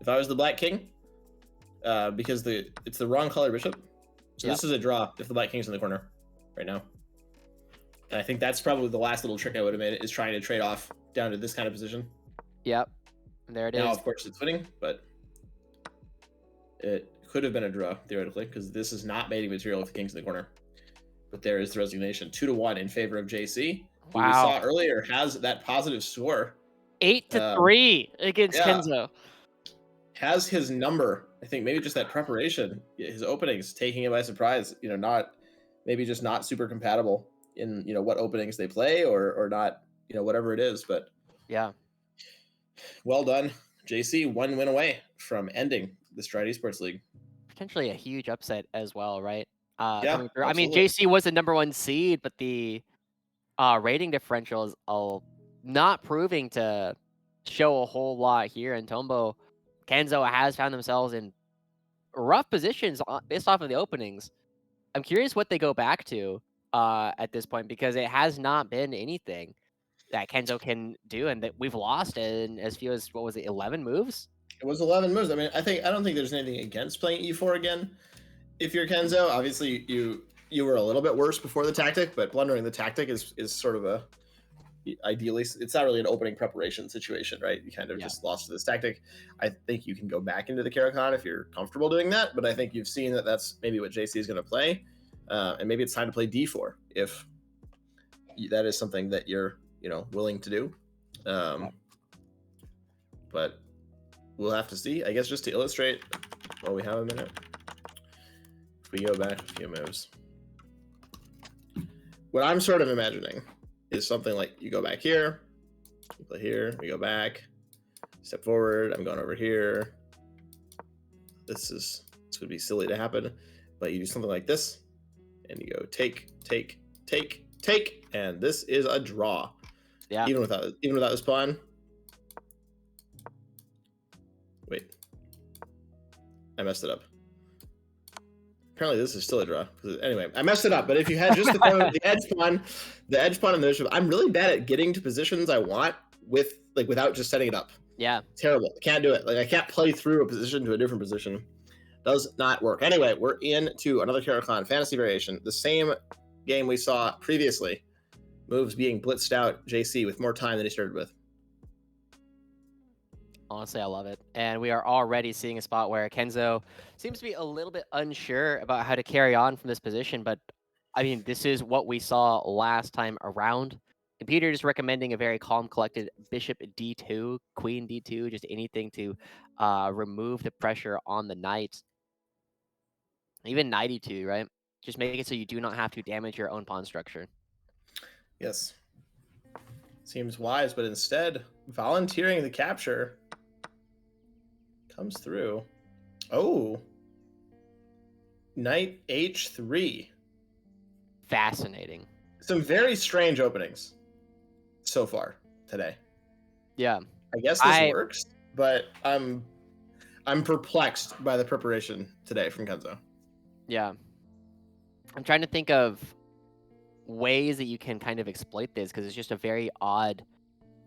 if I was the black king, because it's the wrong color bishop. So this is a draw if the black king's in the corner right now. And I think that's probably the last little trick I would have made, is trying to trade off down to this kind of position. Yep. There it is. Now, of course, it's winning, but it could have been a draw, theoretically, because this is not mating material if the king's in the corner. But there is the resignation. 2-1 in favor of JC, who we saw earlier has that positive score. 8-3 against Kenzo. Has his number. I think maybe just that preparation, his openings, taking it by surprise. Maybe just not super compatible in what openings they play, or not, whatever it is. But yeah, well done, JC. 1 win away from ending the Stride Esports League. Potentially a huge upset as well, right? Yeah, I mean, JC was the #1 seed, but the rating differential is not proving to show a whole lot here. And Tombo, Kenzo has found themselves in rough positions based off of the openings. I'm curious what they go back to at this point, because it has not been anything that Kenzo can do, and that we've lost in as few as, what was it, 11 moves? It was 11 moves. I mean, I don't think there's anything against playing e4 again. If you're Kenzo, obviously you were a little bit worse before the tactic, but blundering the tactic is sort of ideally, it's not really an opening preparation situation, right? You kind of just lost to this tactic. I think you can go back into the Karakhan if you're comfortable doing that, but I think you've seen that that's maybe what JC is going to play, and maybe it's time to play d4 if that is something that you're willing to do. But we'll have to see. I guess just to illustrate, while we have a minute, if we go back a few moves, what I'm sort of imagining is something like you go back here, you play here, we go back, step forward, I'm going over here. This would be silly to happen, but you do something like this, and you go take, take, take, take, and this is a draw. Yeah. Even without this pawn. Wait, I messed it up. Apparently this is still a draw. Anyway, I messed it up. But if you had just the edge pawn and the bishop, I'm really bad at getting to positions I want without just setting it up. Yeah. Terrible. I can't do it. I can't play through a position to a different position. Does not work. Anyway, we're into another Karakhan fantasy variation. The same game we saw previously. Moves being blitzed out, JC with more time than he started with. Honestly, I love it. And we are already seeing a spot where Kenzo seems to be a little bit unsure about how to carry on from this position. But, I mean, this is what we saw last time around. Computer just recommending a very calm, collected bishop d2, queen d2, just anything to remove the pressure on the knight. Even knight e2, right? Just make it so you do not have to damage your own pawn structure. Yes. Seems wise, but instead, volunteering the capture Comes through. Oh. Knight H3. Fascinating. Some very strange openings so far today. Yeah. I guess this works, but I'm perplexed by the preparation today from Kenzo. Yeah. I'm trying to think of ways that you can kind of exploit this because it's just a very odd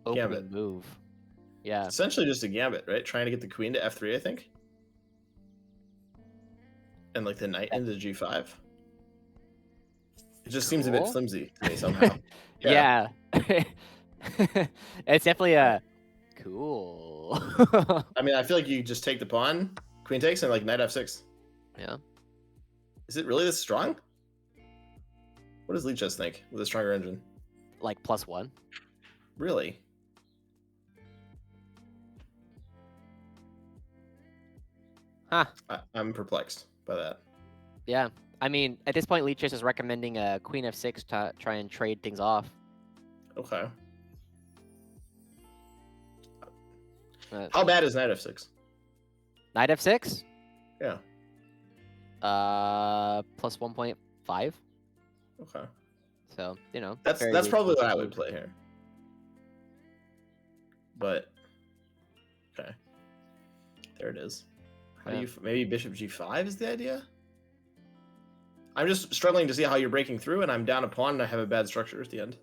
opening Gambit. move. Yeah. It's essentially just a gambit, right? Trying to get the queen to F3, I think. And like the knight into G5. It just seems a bit Cool. flimsy to me somehow. Yeah. It's definitely a cool. I mean, I feel like you just take the pawn, queen takes, and like knight F6. Yeah. Is it really this strong? What does Leech think with a stronger engine? Like +1. Really? Huh. I'm perplexed by that. Yeah. I mean, at this point, Leech is recommending a queen F6 to try and trade things off. Okay. But How bad is knight F6? knight F6? Yeah. +1.5. Okay. So, you know. That's very probably what I reasonable. would play here. But okay. There it is. How do Yeah. you maybe bishop G5 is the idea? I'm just struggling to see how you're breaking through, and I'm down a pawn and I have a bad structure at the end.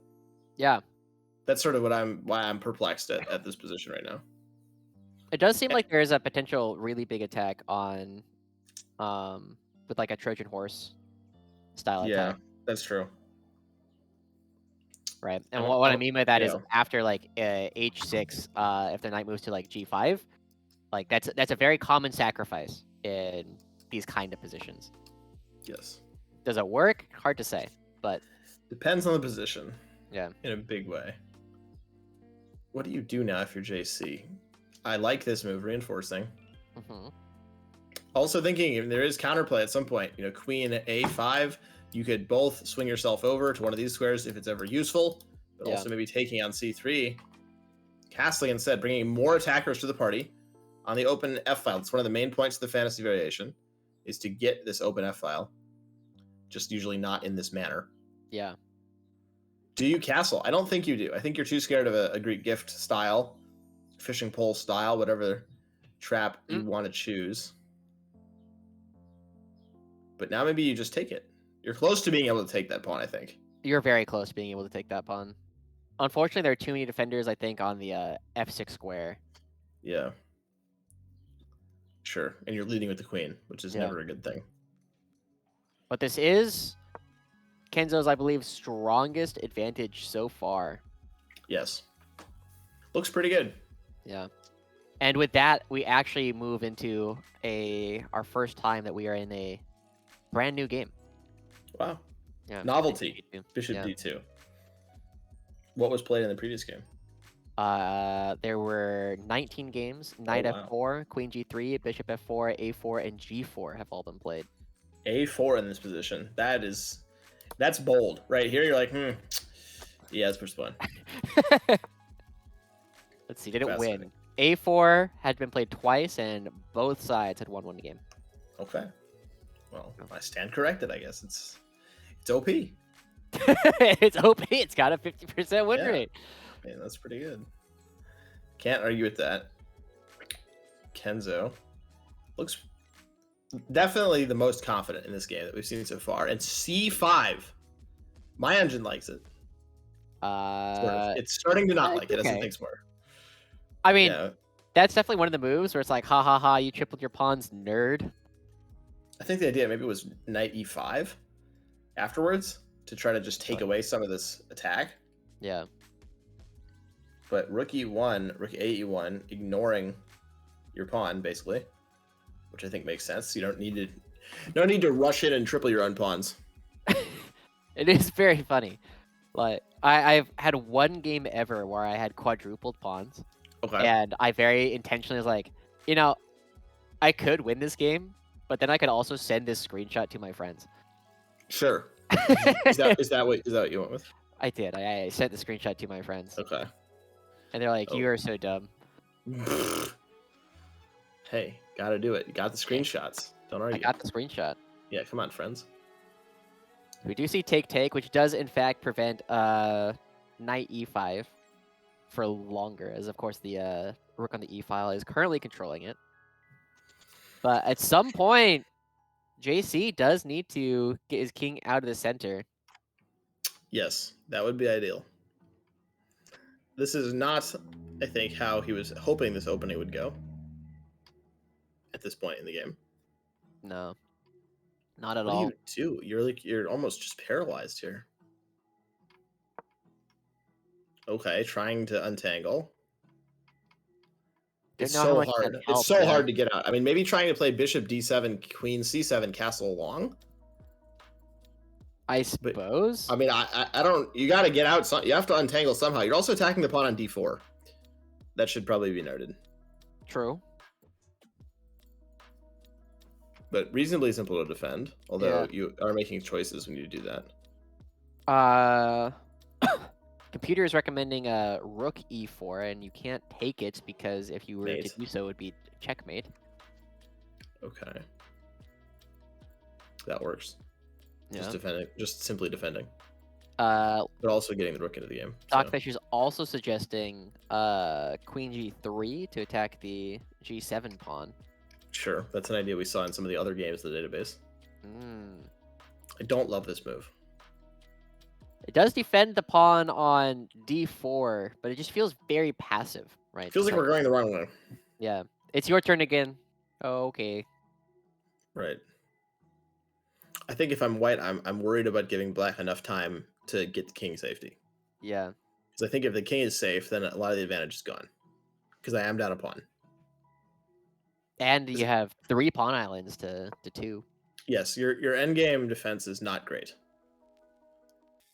Yeah. That's sort of why I'm perplexed at this position right now. It does seem like there's a potential really big attack on with like a Trojan horse style attack, that's true. right? And I'm- what I I'm- mean by that is yeah. after like H6, if the knight moves to like G5, like that's a very common sacrifice in these kind of positions. Yes. Does it work? Hard to say, but Depends on the position. Yeah. In a big way. What do you do now if you're JC? I like this move, reinforcing. mhm. Also thinking if there is counterplay at some point, queen A5, you could both swing yourself over to one of these squares if it's ever useful, but Yeah. also maybe taking on C3, castling instead, bringing more attackers to the party on the open F file. It's one of the main points of the fantasy variation, is to get this open F file, just usually not in this manner. Yeah. Do you castle? I don't think you do. I think you're too scared of a Greek gift style, fishing pole style, whatever trap you want to choose. But now maybe you just take it. You're close to being able to take that pawn, I think. You're very close to being able to take that pawn. Unfortunately, there are too many defenders, I think, on the F6 square. Yeah. Sure. And you're leading with the queen, which is never a good thing. But this is Kenzo's, I believe, strongest advantage so far. Yes. Looks pretty good. Yeah. And with that, we actually move into our first time that we are in a brand new game. Wow. Yeah. Novelty. D2. Bishop Yeah. D2. What was played in the previous game? There were 19 games. Knight wow. F4, Queen G3, Bishop F4, A4, and G4 have all been played. A4 in this position. That's bold. Right here, you're like, yeah, it's first one. Let's see, did it win? A4 had been played twice, and both sides had won one game. Okay. Well, I stand corrected, I guess. It's OP. It's OP. It's got a 50% win rate. Man, that's pretty good. Can't argue with that. Kenzo looks definitely the most confident in this game that we've seen so far. And C5, my engine likes it. It's starting to not like it as it thinks more. I mean, that's definitely one of the moves where it's like, ha ha ha, you tripled your pawns, nerd. I think the idea maybe was knight E5 afterwards to try to just take away some of this attack. Yeah. But rook E1, rook A1, ignoring your pawn basically, which I think makes sense. You don't need to rush in and triple your own pawns. It is very funny. Like I've had one game ever where I had quadrupled pawns. Okay. And I very intentionally was like, I could win this game, but then I could also send this screenshot to my friends. Sure. Is that what you went with? I did. I sent the screenshot to my friends. Okay. And they're like, you are so dumb. Hey, gotta do it. You got the screenshots. Don't I argue. got the screenshot. Yeah, come on, friends. We do see take, which does in fact prevent knight e5 for longer, as of course the rook on the e file is currently controlling it. But at some point, JC does need to get his king out of the center. Yes, that would be ideal. This is not, I think, how he was hoping this opening would go at this point in the game. No, not at What do all. you do? You're almost just paralyzed here. Okay, trying to untangle. Don't It's know how so much that hard. It's helps, so yeah. hard to get out. I mean, maybe trying to play bishop d7, queen c7, castle long. I suppose. I mean, I don't. You got to get out. You have to untangle somehow. You're also attacking the pawn on d4. That should probably be noted. True. But reasonably simple to defend. Although you are making choices when you do that. Computer is recommending a rook e4, and you can't take it because if you were to Mate. do so, it would be checkmate. Okay. That works. Yeah. Just defending. Just simply defending. But also getting the rook into the game. Stockfish is also suggesting queen g3 to attack the g7 pawn. Sure, that's an idea we saw in some of the other games in the database. Mm. I don't love this move. It does defend the pawn on d4, but it just feels very passive, right? Feels like we're going the wrong way. Yeah. It's your turn again. Oh, okay. Right. I think if I'm white, I'm worried about giving black enough time to get the king safety. Yeah. Because I think if the king is safe, then a lot of the advantage is gone. Because I am down a pawn. And you have 3 pawn islands to 2. Yes, your endgame defense is not great.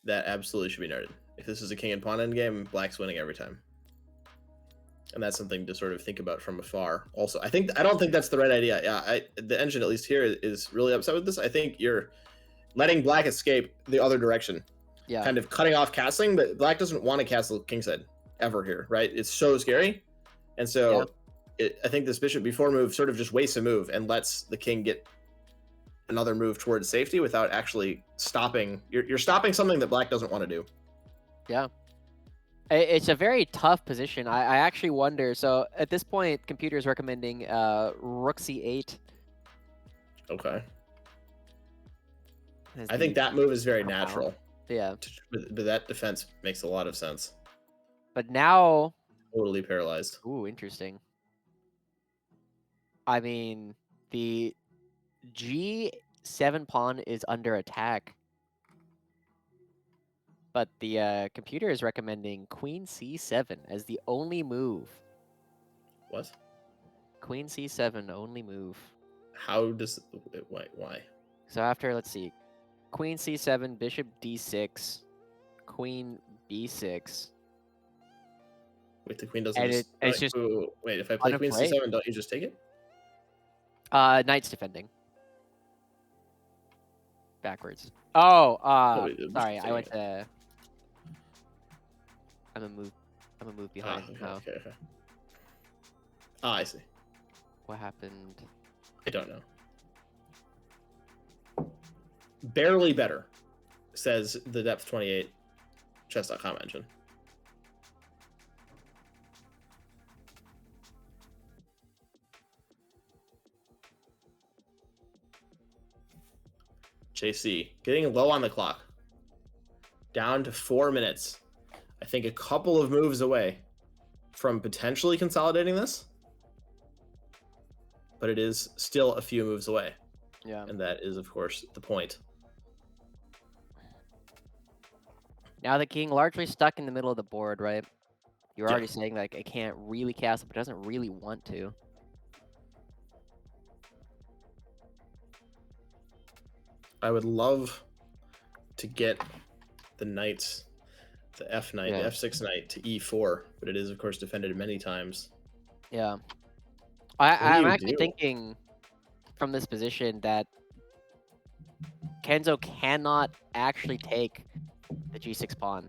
That absolutely should be noted. If this is a king and pawn endgame, black's winning every time. And that's something to sort of think about from afar. Also, I don't think that's the right idea. Yeah, the engine, at least here, is really upset with this. I think you're letting black escape the other direction. Yeah. Kind of cutting off castling, but black doesn't want to castle kingside ever here, right? It's so scary. And so I think this bishop b4 move sort of just wastes a move and lets the king get another move towards safety without actually stopping. You're stopping something that black doesn't want to do. Yeah. It's a very tough position. I actually wonder. So at this point, computer is recommending rook c8. Okay. I think that move is very natural. Yeah. But that defense makes a lot of sense. But now... Totally paralyzed. Ooh, interesting. I mean, the g7 pawn is under attack. But the computer is recommending queen c7 as the only move. What? Queen c7, only move. How does... Why? So after, let's see. Queen c7, bishop d6, queen b6. Wait, the queen doesn't And just... it's just wait, if I play queen unafraid. c7, don't you just take it? Knight's defending. Backwards. Oh, wait, it was sorry, just I went taking to... I'm a move behind now. Okay. I see. What happened? I don't know. Barely better, says the Depth 28 chess.com engine. JC, getting low on the clock. Down to 4 minutes. I think a couple of moves away from potentially consolidating this. But it is still a few moves away. Yeah. And that is, of course, the point. Now the king largely stuck in the middle of the board, right? You're Yeah. already saying like it can't really castle, but doesn't really want to. I would love to get the knights, the F knight, the F6 knight to E4, but it is, of course, defended many times. Yeah. do I'm you actually do? thinking from this position that Kenzo cannot actually take the G6 pawn.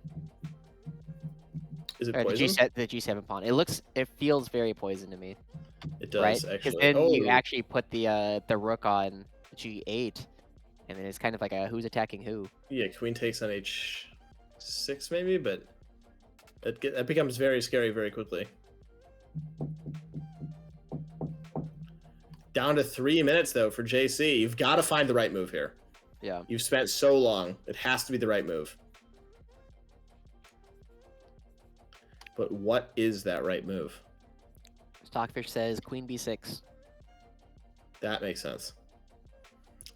Is it Or poison? the G7 pawn. It feels very poison to me, It right? does, Because actually. then you Oh, actually put the rook on G8, and then it's kind of like a who's attacking who. yeah, queen takes on H6 maybe, but that becomes very scary very quickly. Down to 3 minutes, though, for JC. You've got to find the right move here. Yeah. You've spent so long. It has to be the right move. But what is that right move? Stockfish says queen b6. That makes sense.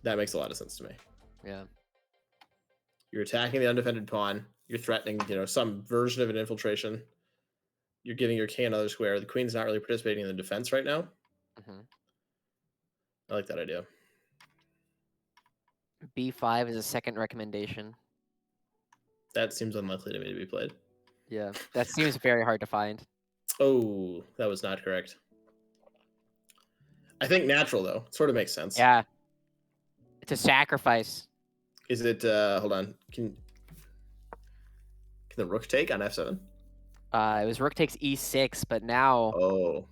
That makes a lot of sense to me. Yeah. You're attacking the undefended pawn. You're threatening, some version of an infiltration. You're giving your king another square. The queen's not really participating in the defense right now. Hmm. I like that idea. B5 is a second recommendation. That seems unlikely to me to be played. Yeah. That seems very hard to find. Oh, that was not correct. I think natural, though. Sort of makes sense. Yeah. It's a sacrifice. Is it, hold on. Can the rook take on F7? It was rook takes e6, but now Oh,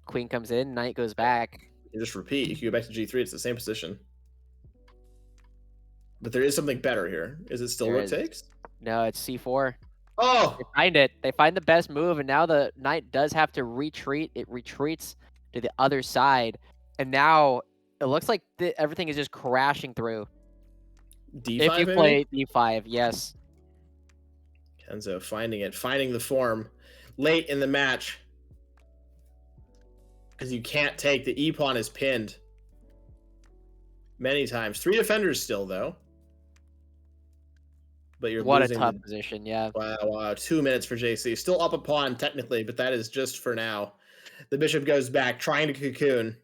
queen comes in, knight goes back. you just repeat. If you go back to G3, it's the same position. But there is something better here. Is it still There rook is. takes? No, it's c4. Oh! They find it. They find the best move, and now the knight does have to retreat. It retreats to the other side, and now it looks like everything is just crashing through. D5, If you maybe? play d5, yes. Kenzo finding the form late in the match. Because you can't take the e-pawn is pinned many times. 3 defenders still, though. But you're What a losing tough position, yeah. Wow. 2 minutes for JC. Still up a pawn, technically, but that is just for now. The bishop goes back, trying to cocoon.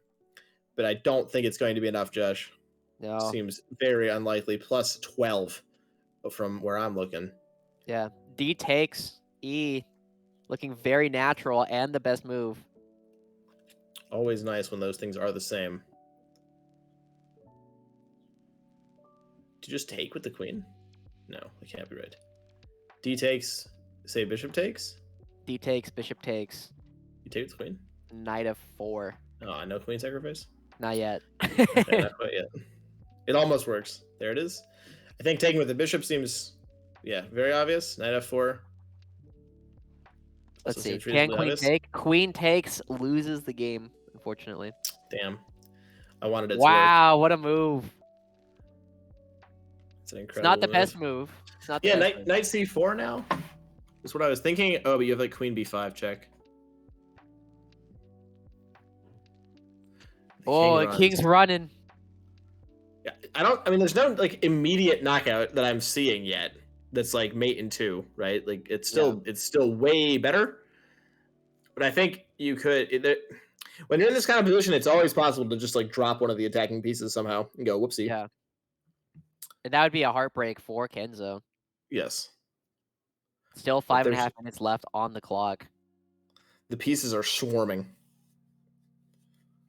But I don't think it's going to be enough, Josh. No. Seems very unlikely. Plus 12 from where I'm looking. Yeah. D takes E, looking very natural and the best move. Always nice when those things are the same. Do you just take with the queen? No, it can't be right. D takes, say bishop takes? D takes, bishop takes, You take with the queen? knight of 4. Oh, no queen sacrifice? Not yet. Okay, not quite yet. It almost works. There it is. I think taking with the bishop seems, very obvious. Knight f4. Let's Also see. seems Can reasonably queen obvious. take? Queen takes, loses the game, unfortunately. Damn. I wanted it to work. Wow, what a move. It's an It's incredible not the move. best move. It's not the Yeah, best move. knight c4 now? That's what I was thinking. Oh, but you have like queen b5 check. The Oh, king the runs. king's running. Yeah, I mean, there's no like immediate knockout that I'm seeing yet. That's like mate in 2, right? Like it's still way better. But I think you could when you're in this kind of position, it's always possible to just like drop one of the attacking pieces somehow and go whoopsie. Yeah. And that would be a heartbreak for Kenzo. Yes. Still But 5.5 minutes left on the clock. the pieces are swarming.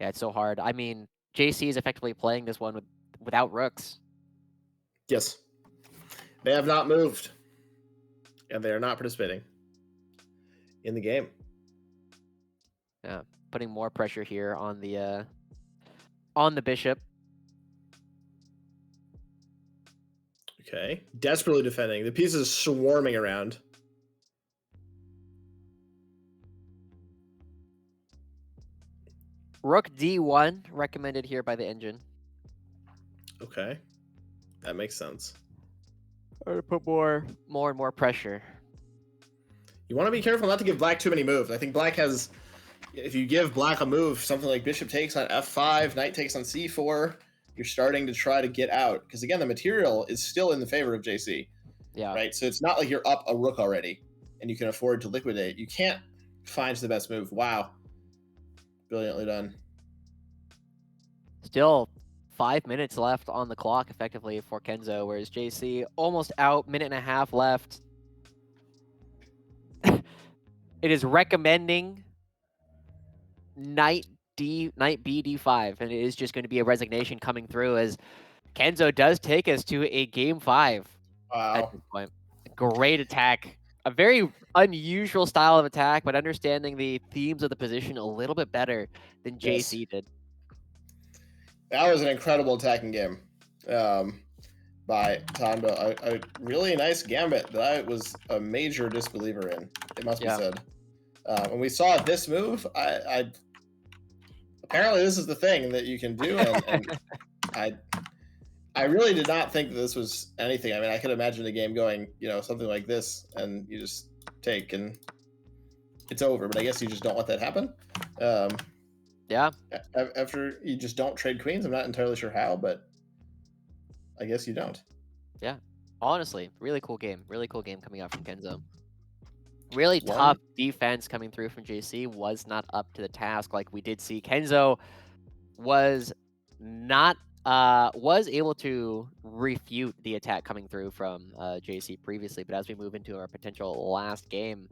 Yeah, it's so hard. I mean, JC is effectively playing this one without rooks. Yes. They have not moved. And they are not participating in the game. Yeah, putting more pressure here on the bishop. Okay. Desperately defending. The pieces swarming around. Rook D1 recommended here by the engine. Okay. That makes sense. Or to put more and more pressure. You want to be careful not to give black too many moves. I think black has, if you give black a move, something like bishop takes on f5, knight takes on c4, you're starting to try to get out. Because again, the material is still in the favor of JC. Yeah. Right? So it's not like you're up a rook already and you can afford to liquidate. You can't find the best move. Wow. Brilliantly done. Still 5 minutes left on the clock effectively for Kenzo, whereas JC almost out, minute and a half left. It is recommending knight B D5, and it is just going to be a resignation coming through as Kenzo does take us to a game 5 at Wow. this point. Great attack a very unusual style of attack, but understanding the themes of the position a little bit better than Yes. JC did. That was an incredible attacking game by Tondo. A really nice gambit that I was a major disbeliever in, it must be Yeah. said. When we saw this move, I apparently this is the thing that you can do, and I really did not think that this was anything. I mean, I could imagine a game going, something like this, and you just take and it's over. But I guess you just don't let that happen. Yeah. After you just don't trade queens, I'm not entirely sure how, but I guess you don't. Yeah. Honestly, really cool game. Really cool game coming out from Kenzo. Really One- tough defense coming through from JC, was not up to the task like we did see. Kenzo was not was able to refute the attack coming through from JC previously, but as we move into our potential last game,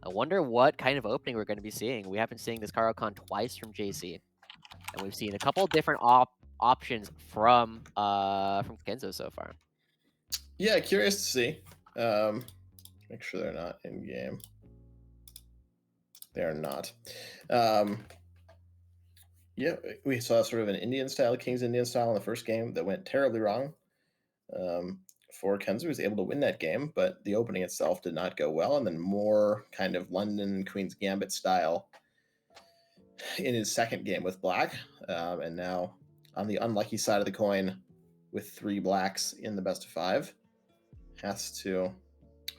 I wonder what kind of opening we're going to be seeing. We have been seeing this Karokan twice from JC, and we've seen a couple different options from Kenzo so far. Yeah, curious to see. Make sure they're not in game. They are not. Yeah, we saw sort of an Indian style, King's Indian style in the first game that went terribly wrong. For Kenzo was able to win that game, but the opening itself did not go well. And then more kind of London Queen's Gambit style in his second game with Black. And now on the unlucky side of the coin with 3 blacks in the best of 5, has to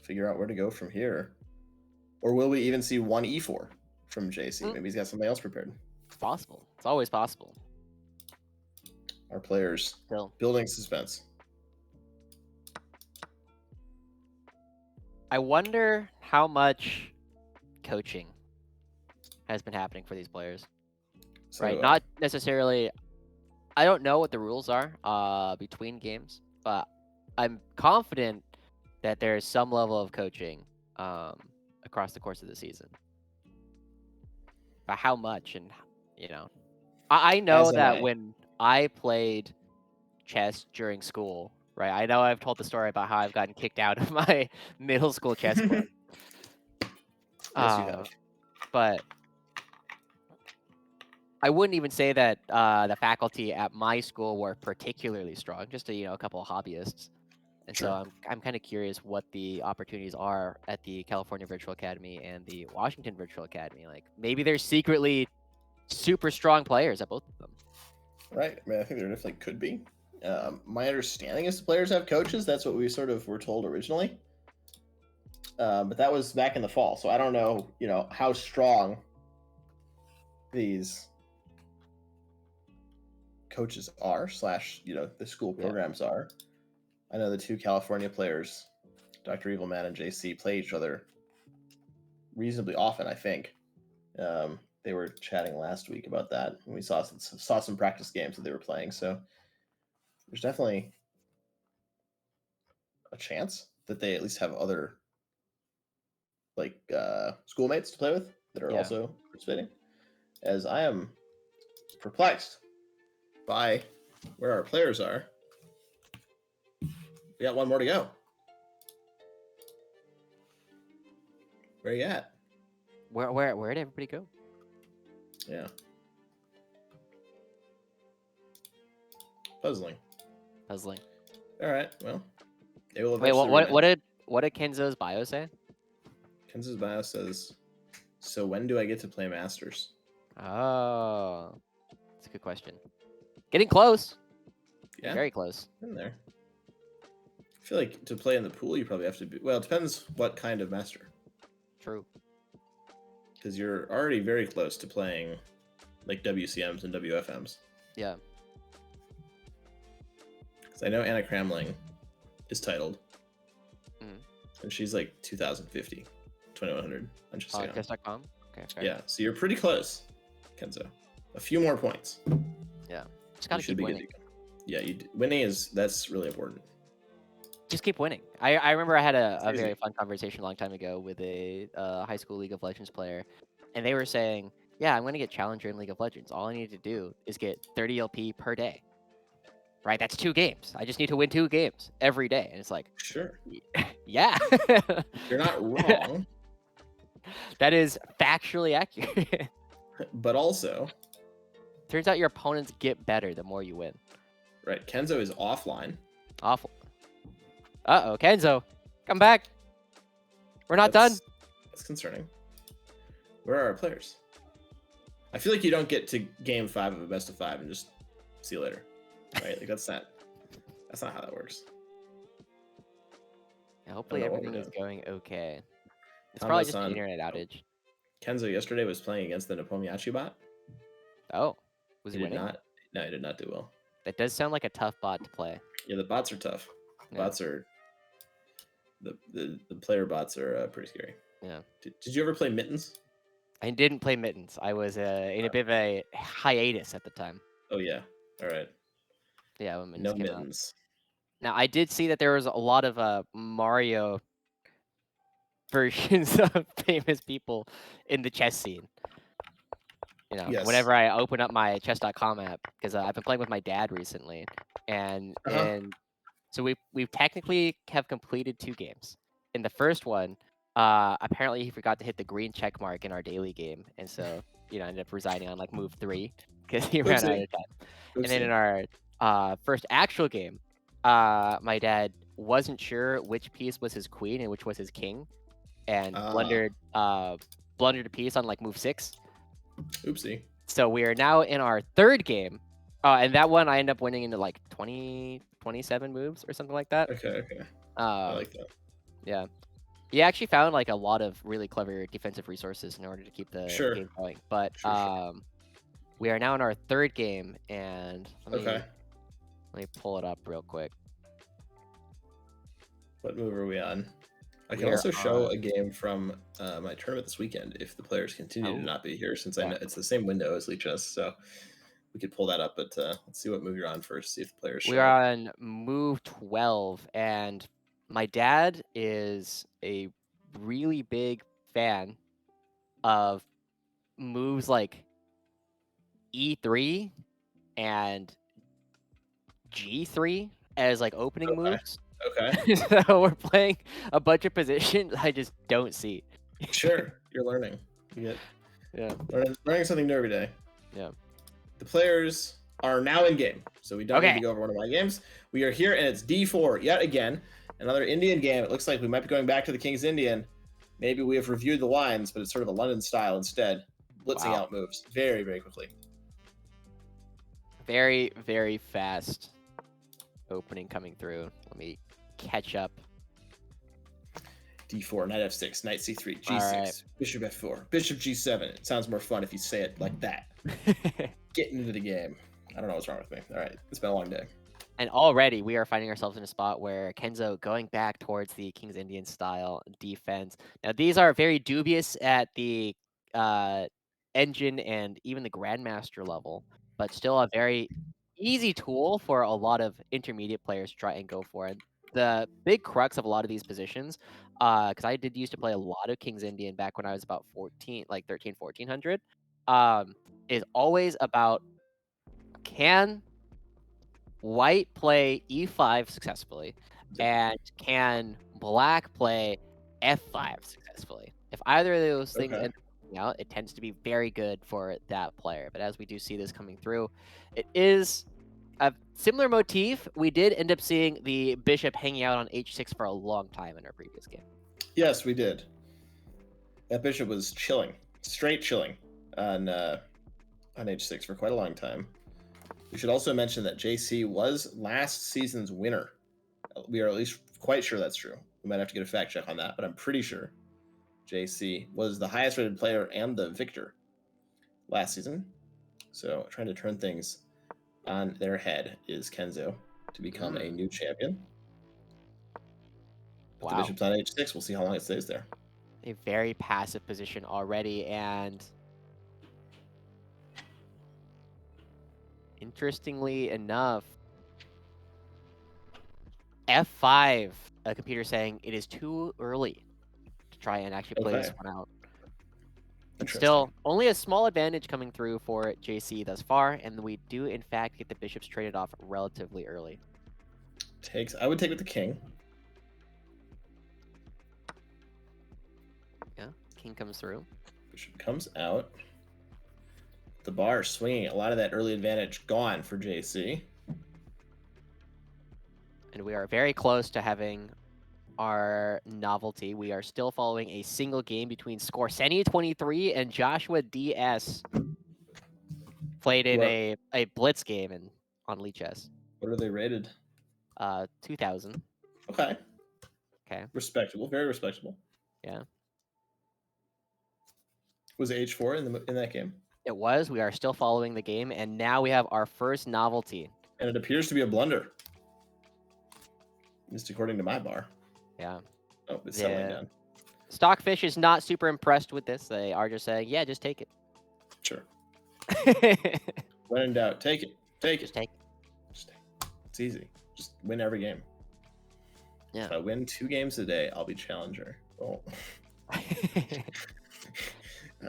figure out where to go from here. Or will we even see one E4 from JC? Maybe he's got something else prepared. It's possible. It's always possible. Our players Still, building suspense. I wonder how much coaching has been happening for these players. So, Right? Not necessarily. I don't know what the rules are between games, but I'm confident that there is some level of coaching across the course of the season. But how much, and I know As am that I. when I played chess during school, right? I know I've told the story about how I've gotten kicked out of my middle school chess club. Yes, you have. But I wouldn't even say that the faculty at my school were particularly strong. Just a couple of hobbyists, and Sure. so I'm kind of curious what the opportunities are at the California Virtual Academy and the Washington Virtual Academy. Like maybe there's secretly super strong players at both of them. Right. I mean, I think there definitely could be. My understanding is the players have coaches. That's what we sort of were told originally. But that was back in the fall, so I don't know, how strong these coaches are / the school Yeah. programs are. I know the 2 California players, Dr. Evilman and JC, play each other reasonably often. I think they were chatting last week about that, and we saw some practice games that they were playing. So there's definitely a chance that they at least have other schoolmates to play with that are Yeah. also participating. As I am perplexed by where our players are. We got one more to go. Where you at? Where did everybody go? Yeah. Puzzling. Puzzling. All right. Well, they will Wait, eventually. what did Kenzo's bio say? Kenzo's bio says, "So when do I get to play Masters?" Oh, that's a good question. Getting close. Yeah, Very close. in there. I feel like to play in the pool, you probably have to be. Well, it depends what kind of master. True. Because you're already very close to playing, like WCMs and WFMs. Yeah. Because I know Anna Cramling is titled, Mhm. and she's like 2050, 2100. I'm just saying. Chess.com. Okay. Fair. Yeah, so you're pretty close, Kenzo. A few more points. Just gotta You should keep be winning. good to go. Yeah, winning that's really important. Just keep winning. I remember I had a Crazy. very fun conversation a long time ago with a high school League of Legends player, and they were saying, "Yeah, I'm gonna get Challenger in League of Legends. All I need to do is get 30 LP per day. Right? That's 2 games. I just need to win 2 games every day." And it's like, Sure. Yeah. You're not wrong, That is factually accurate. but also, Turns out your opponents get better the more you win. right, Kenzo is offline. Awful. Uh-oh, Kenzo. Come back. We're not done. That's concerning. Where are our players? I feel like you don't get to game 5 of a best of 5 and just see you later. Right? Like that's not how that works. Hopefully know what everything we're is going okay. It's Combo probably just an Sun. internet outage. Kenzo yesterday was playing against the Nepomniachtchi bot. Oh. Was he He did winning? not. No, he did not do well. That does sound like a tough bot to play. Yeah, the bots are tough. Yeah. Bots are the player bots are pretty scary. Yeah. Did you ever play Mittens? I didn't play Mittens. I was in a bit of a hiatus at the time. Oh yeah. All right. Yeah, when Mittens No came out. Mittens. Now, I did see that there was a lot of Mario versions of famous people in the chess scene. You know, Yes. whenever I open up my chess.com app, because I've been playing with my dad recently, and so we've technically have completed 2 games. In the first one, apparently he forgot to hit the green check mark in our daily game, and so ended up resigning on like move 3 because he ran out of time. And then in our first actual game, my dad wasn't sure which piece was his queen and which was his king, and blundered a piece on like move 6. Oopsie. So we are now in our 3rd game, and that one I end up winning into like 27 moves or something like that. Okay. I like that. Yeah. He actually found like a lot of really clever defensive resources in order to keep the game going. But we are now in our 3rd game, and let me pull it up real quick. What move are we on? I can also show a game from my tournament this weekend if the players continue to not be here, since I know it's the same window as Lichess, so we could pull that up. But let's see what move you're on first. See if the players show We are on move 12, and my dad is a really big fan of moves like E3 and G3 as like opening moves. Okay. So we're playing a bunch of positions I just don't see. Sure, you're learning. You get learning something new every day. Yeah. The players are now in game, so we don't need to go over one of my games. We are here, and it's D4 yet again. Another Indian game. It looks like we might be going back to the King's Indian. Maybe we have reviewed the lines, but it's sort of a London style instead. Blitzing out moves very, very quickly. Very, very fast opening coming through. Let me catch up. D4, knight F6, knight C3, G6, bishop F4, bishop G7. It sounds more fun if you say it like that. Getting into the game. I don't know what's wrong with me. All right, it's been a long day. And already we are finding ourselves in a spot where Kenzo going back towards the King's Indian style defense. Now these are very dubious at the engine and even the grandmaster level, but still a very easy tool for a lot of intermediate players to try and go for. And the big crux of a lot of these positions, because I did used to play a lot of King's Indian back when I was about 14, like 13, 1400, is always about can white play e5 successfully, and can black play f5 successfully. If either of those things end up working out, it tends to be very good for that player. But as we do see this coming through, it is a similar motif. We did end up seeing the bishop hanging out on h6 for a long time in our previous game. Yes, we did. That bishop was chilling, straight chilling on h6 for quite a long time. We should also mention that JC was last season's winner. We are at least quite sure that's true. We might have to get a fact check on that, but I'm pretty sure JC was the highest rated player and the victor last season. So trying to turn things on their head is Kenzo to become a new champion. If the bishop's on h6, we'll see how long it stays there. A very passive position already, and interestingly enough, F5, a computer saying it is too early to try and actually play this one out. Still, only a small advantage coming through for JC thus far, and we do in fact get the bishops traded off relatively early. I would take with the king. king comes through. Bishop comes out. The bar swinging. A lot of that early advantage gone for JC. And we are very close to having our novelty. We are still following a single game between Scorseni23 and Joshua DS. Played in What, a blitz game on Lee Chess. what are they rated? 2000. Okay. Okay. Respectable. Very respectable. Yeah. Was it H4 in that game? It was. We are still following the game, and now we have our first novelty. And it appears to be a blunder. At least according to my bar. Yeah. Oh, it's settling down. Stockfish is not super impressed with this. They are just saying, yeah, just take it. Sure. When in doubt, take it. Take Just it. take Just take it. It's easy. Just win every game. Yeah. If I win 2 games a day, I'll be challenger. Oh. it.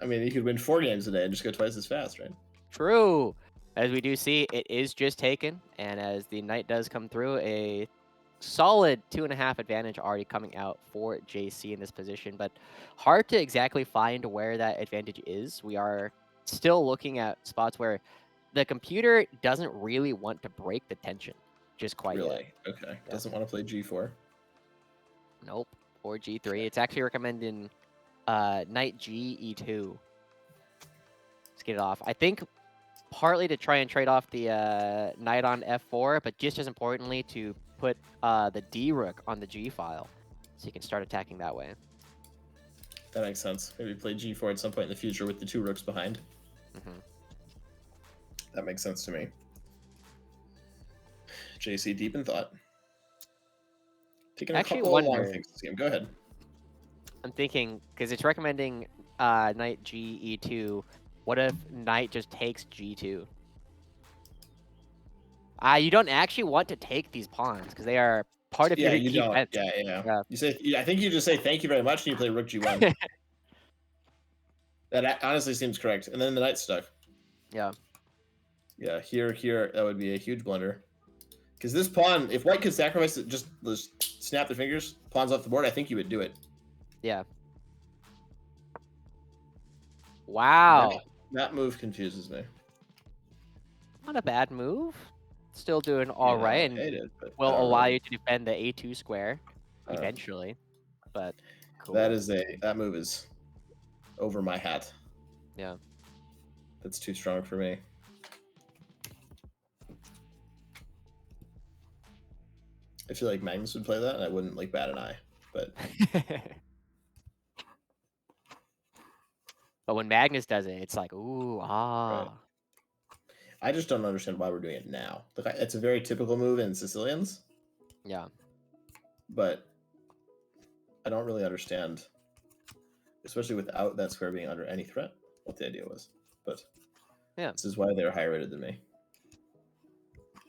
I mean, you could win 4 games a day and just go twice as fast, right? True. As we do see, it is just taken. And as the knight does come through, a solid 2.5 advantage already coming out for JC in this position. But hard to exactly find where that advantage is. We are still looking at spots where the computer doesn't really want to break the tension just quite yet. Really? Okay. Yeah. Doesn't want to play G4. Nope. Or G3. It's actually recommending knight G, E2. Let's get it off. I think partly to try and trade off the knight on F4, but just as importantly to put the D rook on the G file, so you can start attacking that way. That makes sense. Maybe play G4 at some point in the future with the 2 rooks behind. Mm-hmm. That makes sense to me. JC deep in thought. Taking a Actually couple of long wonder- things this game. Go ahead. I'm thinking, because it's recommending knight G, E2, what if knight just takes G2? You don't actually want to take these pawns, because they are part of Yeah, your you don't. defense. Yeah. You say. Yeah, I think you just say thank you very much, and you play Rook G1. That honestly seems correct. And then the knight's stuck. Yeah. Yeah, here, that would be a huge blunder. Because this pawn, if white could sacrifice it, just snap their fingers, pawns off the board, I think you would do it. Yeah. Wow. That move confuses me. Not a bad move. Still doing all right, and I hate it, but will I don't allow really- you to defend the A2 square Uh, eventually. But cool. That move is over my hat. Yeah. That's too strong for me. I feel like Magnus would play that, and I wouldn't like bat an eye. But But when Magnus does it, it's like, ooh, ah. Right. I just don't understand why we're doing it now. Like, it's a very typical move in Sicilians, Yeah. but I don't really understand, especially without that square being under any threat, what the idea was. But Yeah. this is why they're higher rated than me.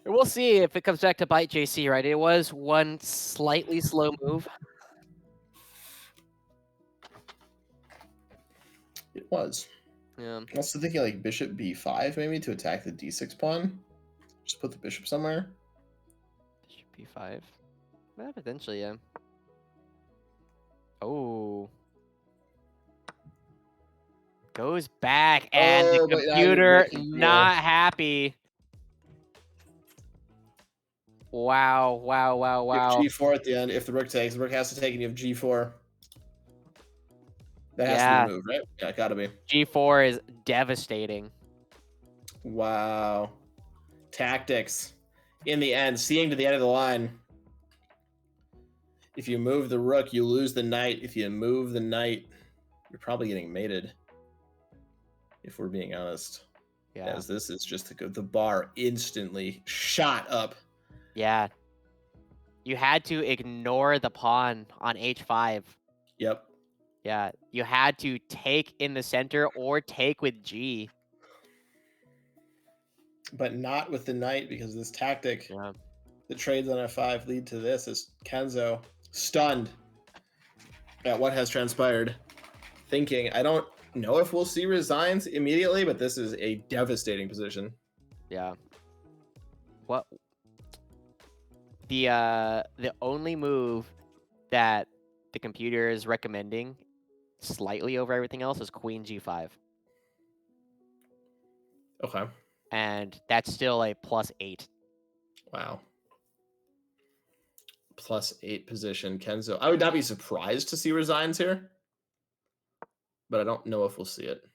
We'll see if it comes back to bite JC, right? It was one slightly slow move. It was. Yeah. I'm also thinking like bishop b5 maybe to attack the d6 pawn. Just put the bishop somewhere. Bishop P5. Yeah, potentially, yeah. Oh. Goes back, and Oh, the but now computer you're making not happy. Wow, wow, wow, You have wow. g4 at the end. If the rook takes, the rook has to take, and you have g4. That has Yeah. to be the move, right? Yeah, gotta be. G4 is devastating. Wow. Tactics. In the end, seeing to the end of the line. If you move the rook, you lose the knight. If you move the knight, you're probably getting mated. If we're being honest. Yeah. As this is just the bar instantly shot up. Yeah. You had to ignore the pawn on H5. Yep. Yeah. You had to take in the center or take with G. But not with the knight, because this tactic, Yeah. the trades on F5 lead to this as Kenzo stunned at what has transpired. Thinking, I don't know if we'll see resigns immediately, but this is a devastating position. Yeah. What? The only move that the computer is recommending slightly over everything else is queen g5. Okay. And that's still a +8. Wow. +8 position. Kenzo. I would not be surprised to see resigns here, but I don't know if we'll see it.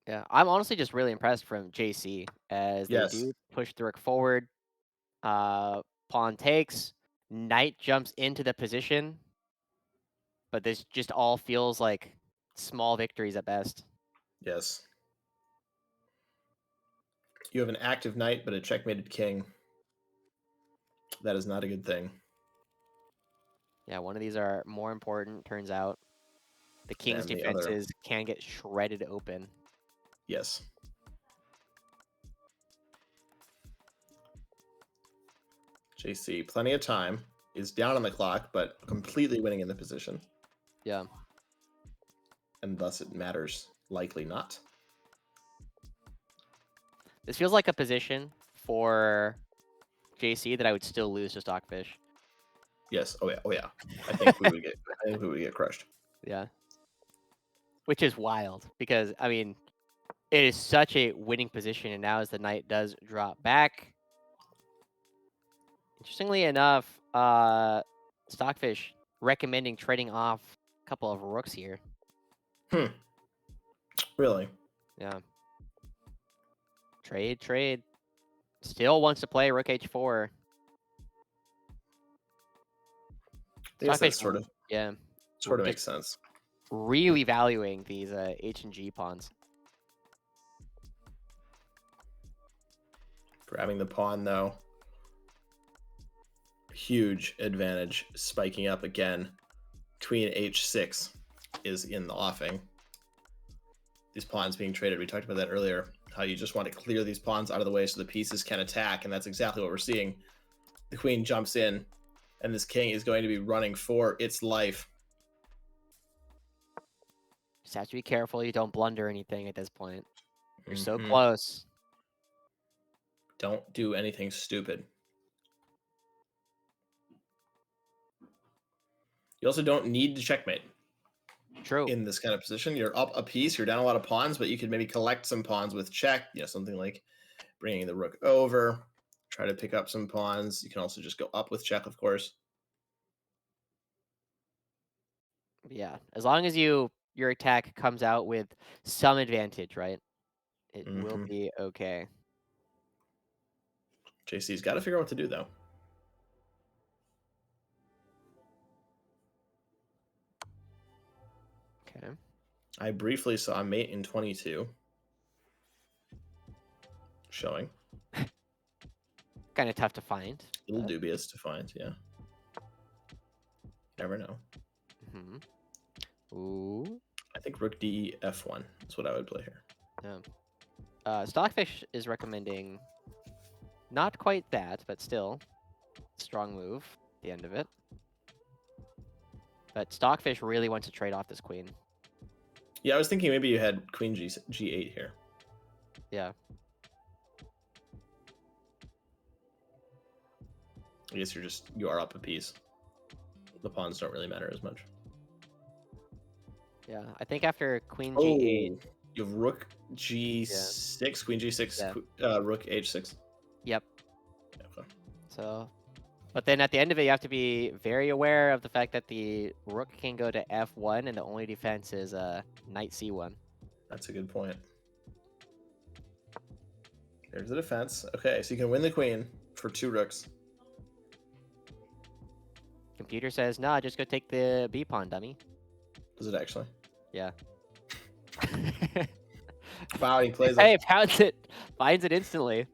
Yeah, I'm honestly just really impressed from JC as they Yes. do push the rook forward. Pawn takes, knight jumps into the position, but this just all feels like small victories at best. Yes. You have an active knight, but a checkmated king. That is not a good thing. Yeah, one of these are more important, turns out. The king's Than the other. defenses can get shredded open. Yes. JC, plenty of time. Is down on the clock, but completely winning in the position. Yeah. And thus it matters likely not. This feels like a position for JC that I would still lose to Stockfish. Yes. Oh yeah. Oh yeah. I think we would get crushed. Yeah. Which is wild because, I mean, it is such a winning position, and now as the knight does drop back, interestingly enough, Stockfish recommending trading off a couple of rooks here. Really? Yeah. Trade. Still wants to play rook h4. I guess that Stockfish, yeah, sort of just makes sense. really valuing these H and G pawns. Grabbing the pawn though. Huge advantage. Spiking up again. Queen h6 is in the offing. These pawns being traded. We talked about that earlier. How you just want to clear these pawns out of the way so the pieces can attack, and that's exactly what we're seeing. The queen jumps in, and this king is going to be running for its life. Just have to be careful you don't blunder anything at this point. You're so Mhm. close. Don't do anything stupid. You also don't need to checkmate True. in this kind of position. You're up a piece, you're down a lot of pawns, but you could maybe collect some pawns with check. Something like bringing the rook over, try to pick up some pawns. You can also just go up with check, of course. Yeah, as long as your attack comes out with some advantage, right? It will Mm-hmm. be okay. JC's got to figure out what to do, though. Okay. I briefly saw mate in 22 showing. Kind of tough to find. A little dubious to find, yeah. Never know. Ooh. I think rook d f1 is what I would play here. Yeah. Stockfish is recommending not quite that, but still strong move at the end of it. But Stockfish really wants to trade off this queen. Yeah, I was thinking maybe you had queen g8 here. Yeah. I guess you are up a piece. The pawns don't really matter as much. Yeah, I think after queen g8. You have rook g6, queen g6, rook h6. Yep. Okay. So, but then at the end of it, you have to be very aware of the fact that the rook can go to f1, and the only defense is knight c1. That's a good point. There's the defense. Okay, so you can win the queen for 2 rooks. Computer says, nah, just go take the b pawn, dummy. Does it actually? Yeah. Wow, he plays Hey, it. finds it instantly.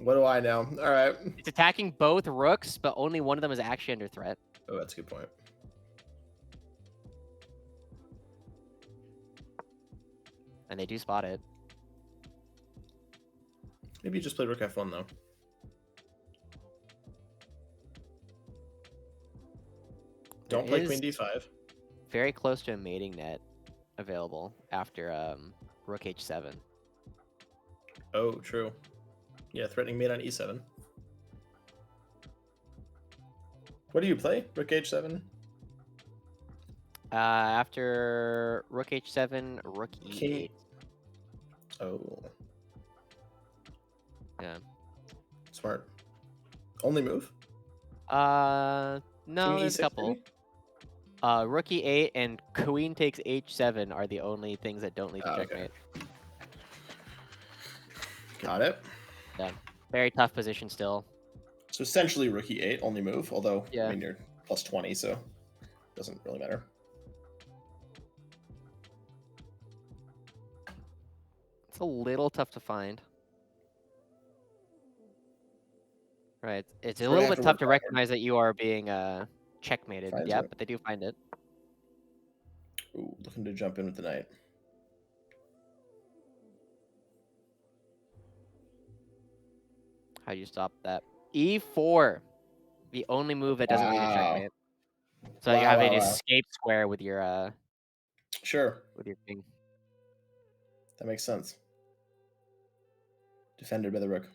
What do I know? All right. It's attacking both rooks, but only one of them is actually under threat. Oh, that's a good point. And they do spot it. Maybe you just play rook f1 though. Don't play queen d5. Very close to a mating net available after rook h7. Oh, true. Yeah, threatening mate on e7. What do you play? Rook h7? After rook h7, rook King. e8. Oh, Yeah. smart. Only move. King No, there's a e6 couple. maybe. Rook e8 and queen takes h7 are the only things that don't lead to Okay, checkmate. got it. Yeah. Very tough position still. So essentially, rook e8 only move. Although I Yeah. mean you're plus 20, so it doesn't really matter. It's a little tough to find. Right. It's a So we're gonna little have bit to tough work to hard. recognize that you are being checkmated. Finds Yeah, it. but they do find it. Ooh, looking to jump in with the knight. How do you stop that? E4. The only move that doesn't lead to Wow. checkmate. So you Wow, have an wow, wow. escape square with your Sure, king. that makes sense. Defended by the rook.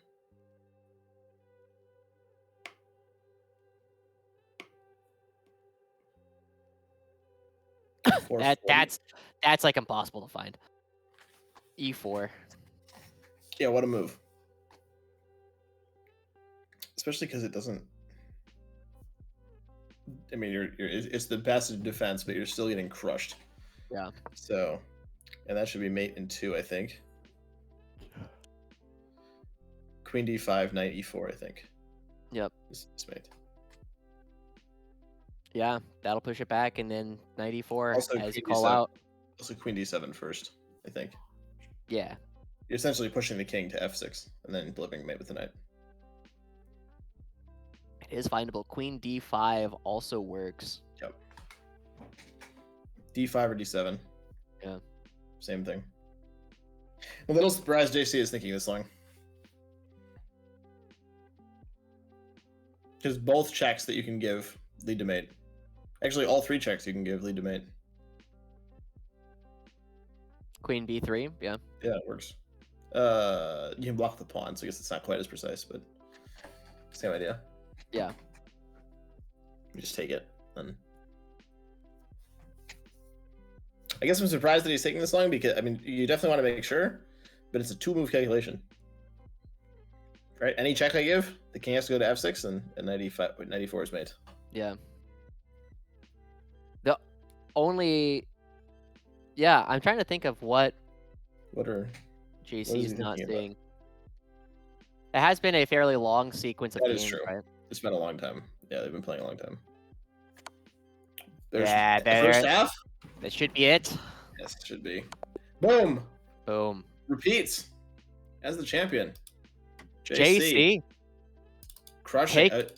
That 440. that's like impossible to find. E4. Yeah, what a move. Especially because it doesn't. I mean, it's the best in defense, but you're still getting crushed. Yeah. So, and that should be mate in 2, I think. Queen d5, knight e4, I think. Yep. Is mate. Yeah, that'll push it back, and then knight e4 Also, as you queen call d7. out. Also, queen d7 first, I think. Yeah. You're essentially pushing the king to f6 and then delivering mate with the knight. It is findable. Queen d5 also works. Yep. d5 or d7. Yeah. Same thing. I'm a little surprised JC is thinking this long. Because both checks that you can give lead to mate. Actually, all 3 checks you can give lead to mate. Queen b3. Yeah. Yeah, it works. You can block the pawn, so I guess it's not quite as precise, but same idea. Yeah. You just take it, then. I guess I'm surprised that he's taking this long because I mean you definitely want to make sure, but it's a 2-move calculation. Right? Any check I give, the king has to go to f6 and 94 is mate. Yeah. The only. Yeah, I'm trying to think of what What is JC he is not thinking about? seeing. It has been a fairly long sequence of That is games, true. right? It's been a long time. Yeah, they've been playing a long time. There's Yeah, the first half. that should be it. Yes, it should be. Boom. Boom. Repeats as the champion. JC crushing. Take-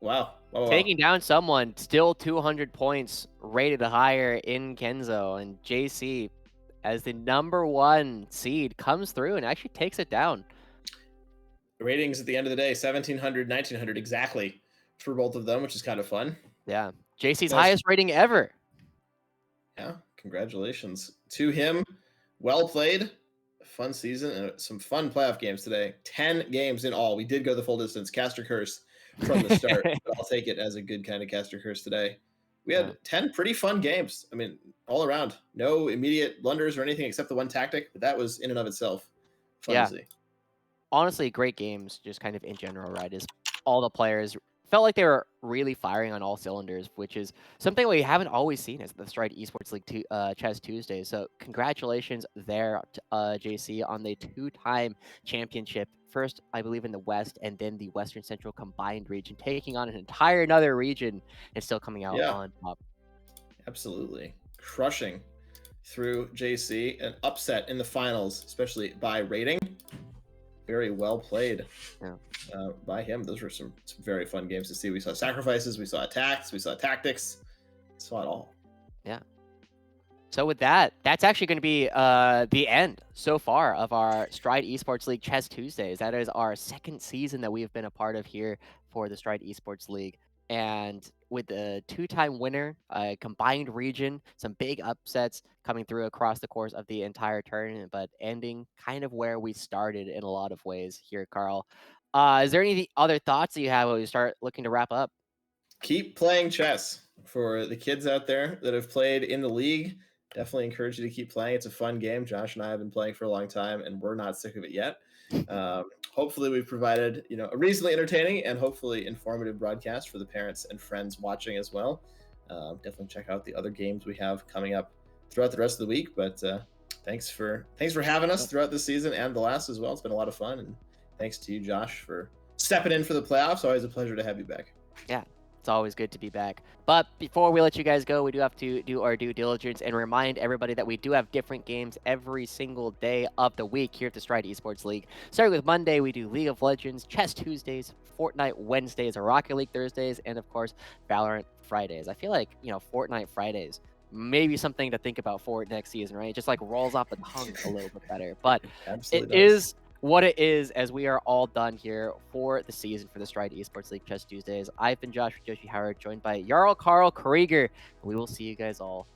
Wow. Wow. taking down someone, still 200 points, rated higher in Kenzo, and JC as the #1 seed comes through and actually takes it down. Ratings at the end of the day 1700, 1900 exactly for both of them, which is kind of fun. Yeah, JC's Nice. highest rating ever. Yeah, congratulations to him. Well played. Fun season and some fun playoff games today. 10 games in all. We did go the full distance. Caster Curse from the start, but I'll take it as a good kind of Caster Curse today. We had 10 pretty fun games. I mean, all around. No immediate blunders or anything except the one tactic, but that was in and of itself fun to see. Honestly, great games, just kind of in general, right? Is all the players felt like they were really firing on all cylinders, which is something we haven't always seen as the Stride Esports League Chess Tuesday. So congratulations there, JC, on the 2-time championship. First, I believe, in the West, and then the Western Central combined region, taking on an entire another region and still coming out on top. Absolutely. Crushing through JC. An upset in the finals, especially by rating. Very well played by him. Those were some very fun games to see. We saw sacrifices, we saw attacks, we saw tactics. Saw it all. Yeah. So with that, that's actually going to be the end so far of our Stride Esports League Chess Tuesdays. That is our 2nd season that we have been a part of here for the Stride Esports League. And with the 2-time winner, combined region, some big upsets coming through across the course of the entire tournament, but ending kind of where we started in a lot of ways here, Carl. Is there any other thoughts that you have when we start looking to wrap up? keep playing chess. For the kids out there that have played in the league, definitely encourage you to keep playing. It's a fun game. Josh and I have been playing for a long time, and we're not sick of it yet. Hopefully, we've provided a reasonably entertaining and hopefully informative broadcast for the parents and friends watching as well. Definitely check out the other games we have coming up throughout the rest of the week. But thanks for having us throughout this season and the last as well. It's been a lot of fun, and thanks to you, Josh, for stepping in for the playoffs. Always a pleasure to have you back. Yeah, it's always good to be back. But before we let you guys go, we do have to do our due diligence and remind everybody that we do have different games every single day of the week here at the Stride Esports League. Starting with Monday, we do League of Legends, Chess Tuesdays, Fortnite Wednesdays, Rocket League Thursdays, and of course, Valorant Fridays. I feel like, Fortnite Fridays, maybe something to think about for next season, right? It just like rolls off the tongue a little bit better. But it Absolutely does. is what it is, as we are all done here for the season for the Stride Esports League Chess Tuesdays. I've been Josh Joshi Howard, joined by Jarl Carl Krieger. We will see you guys all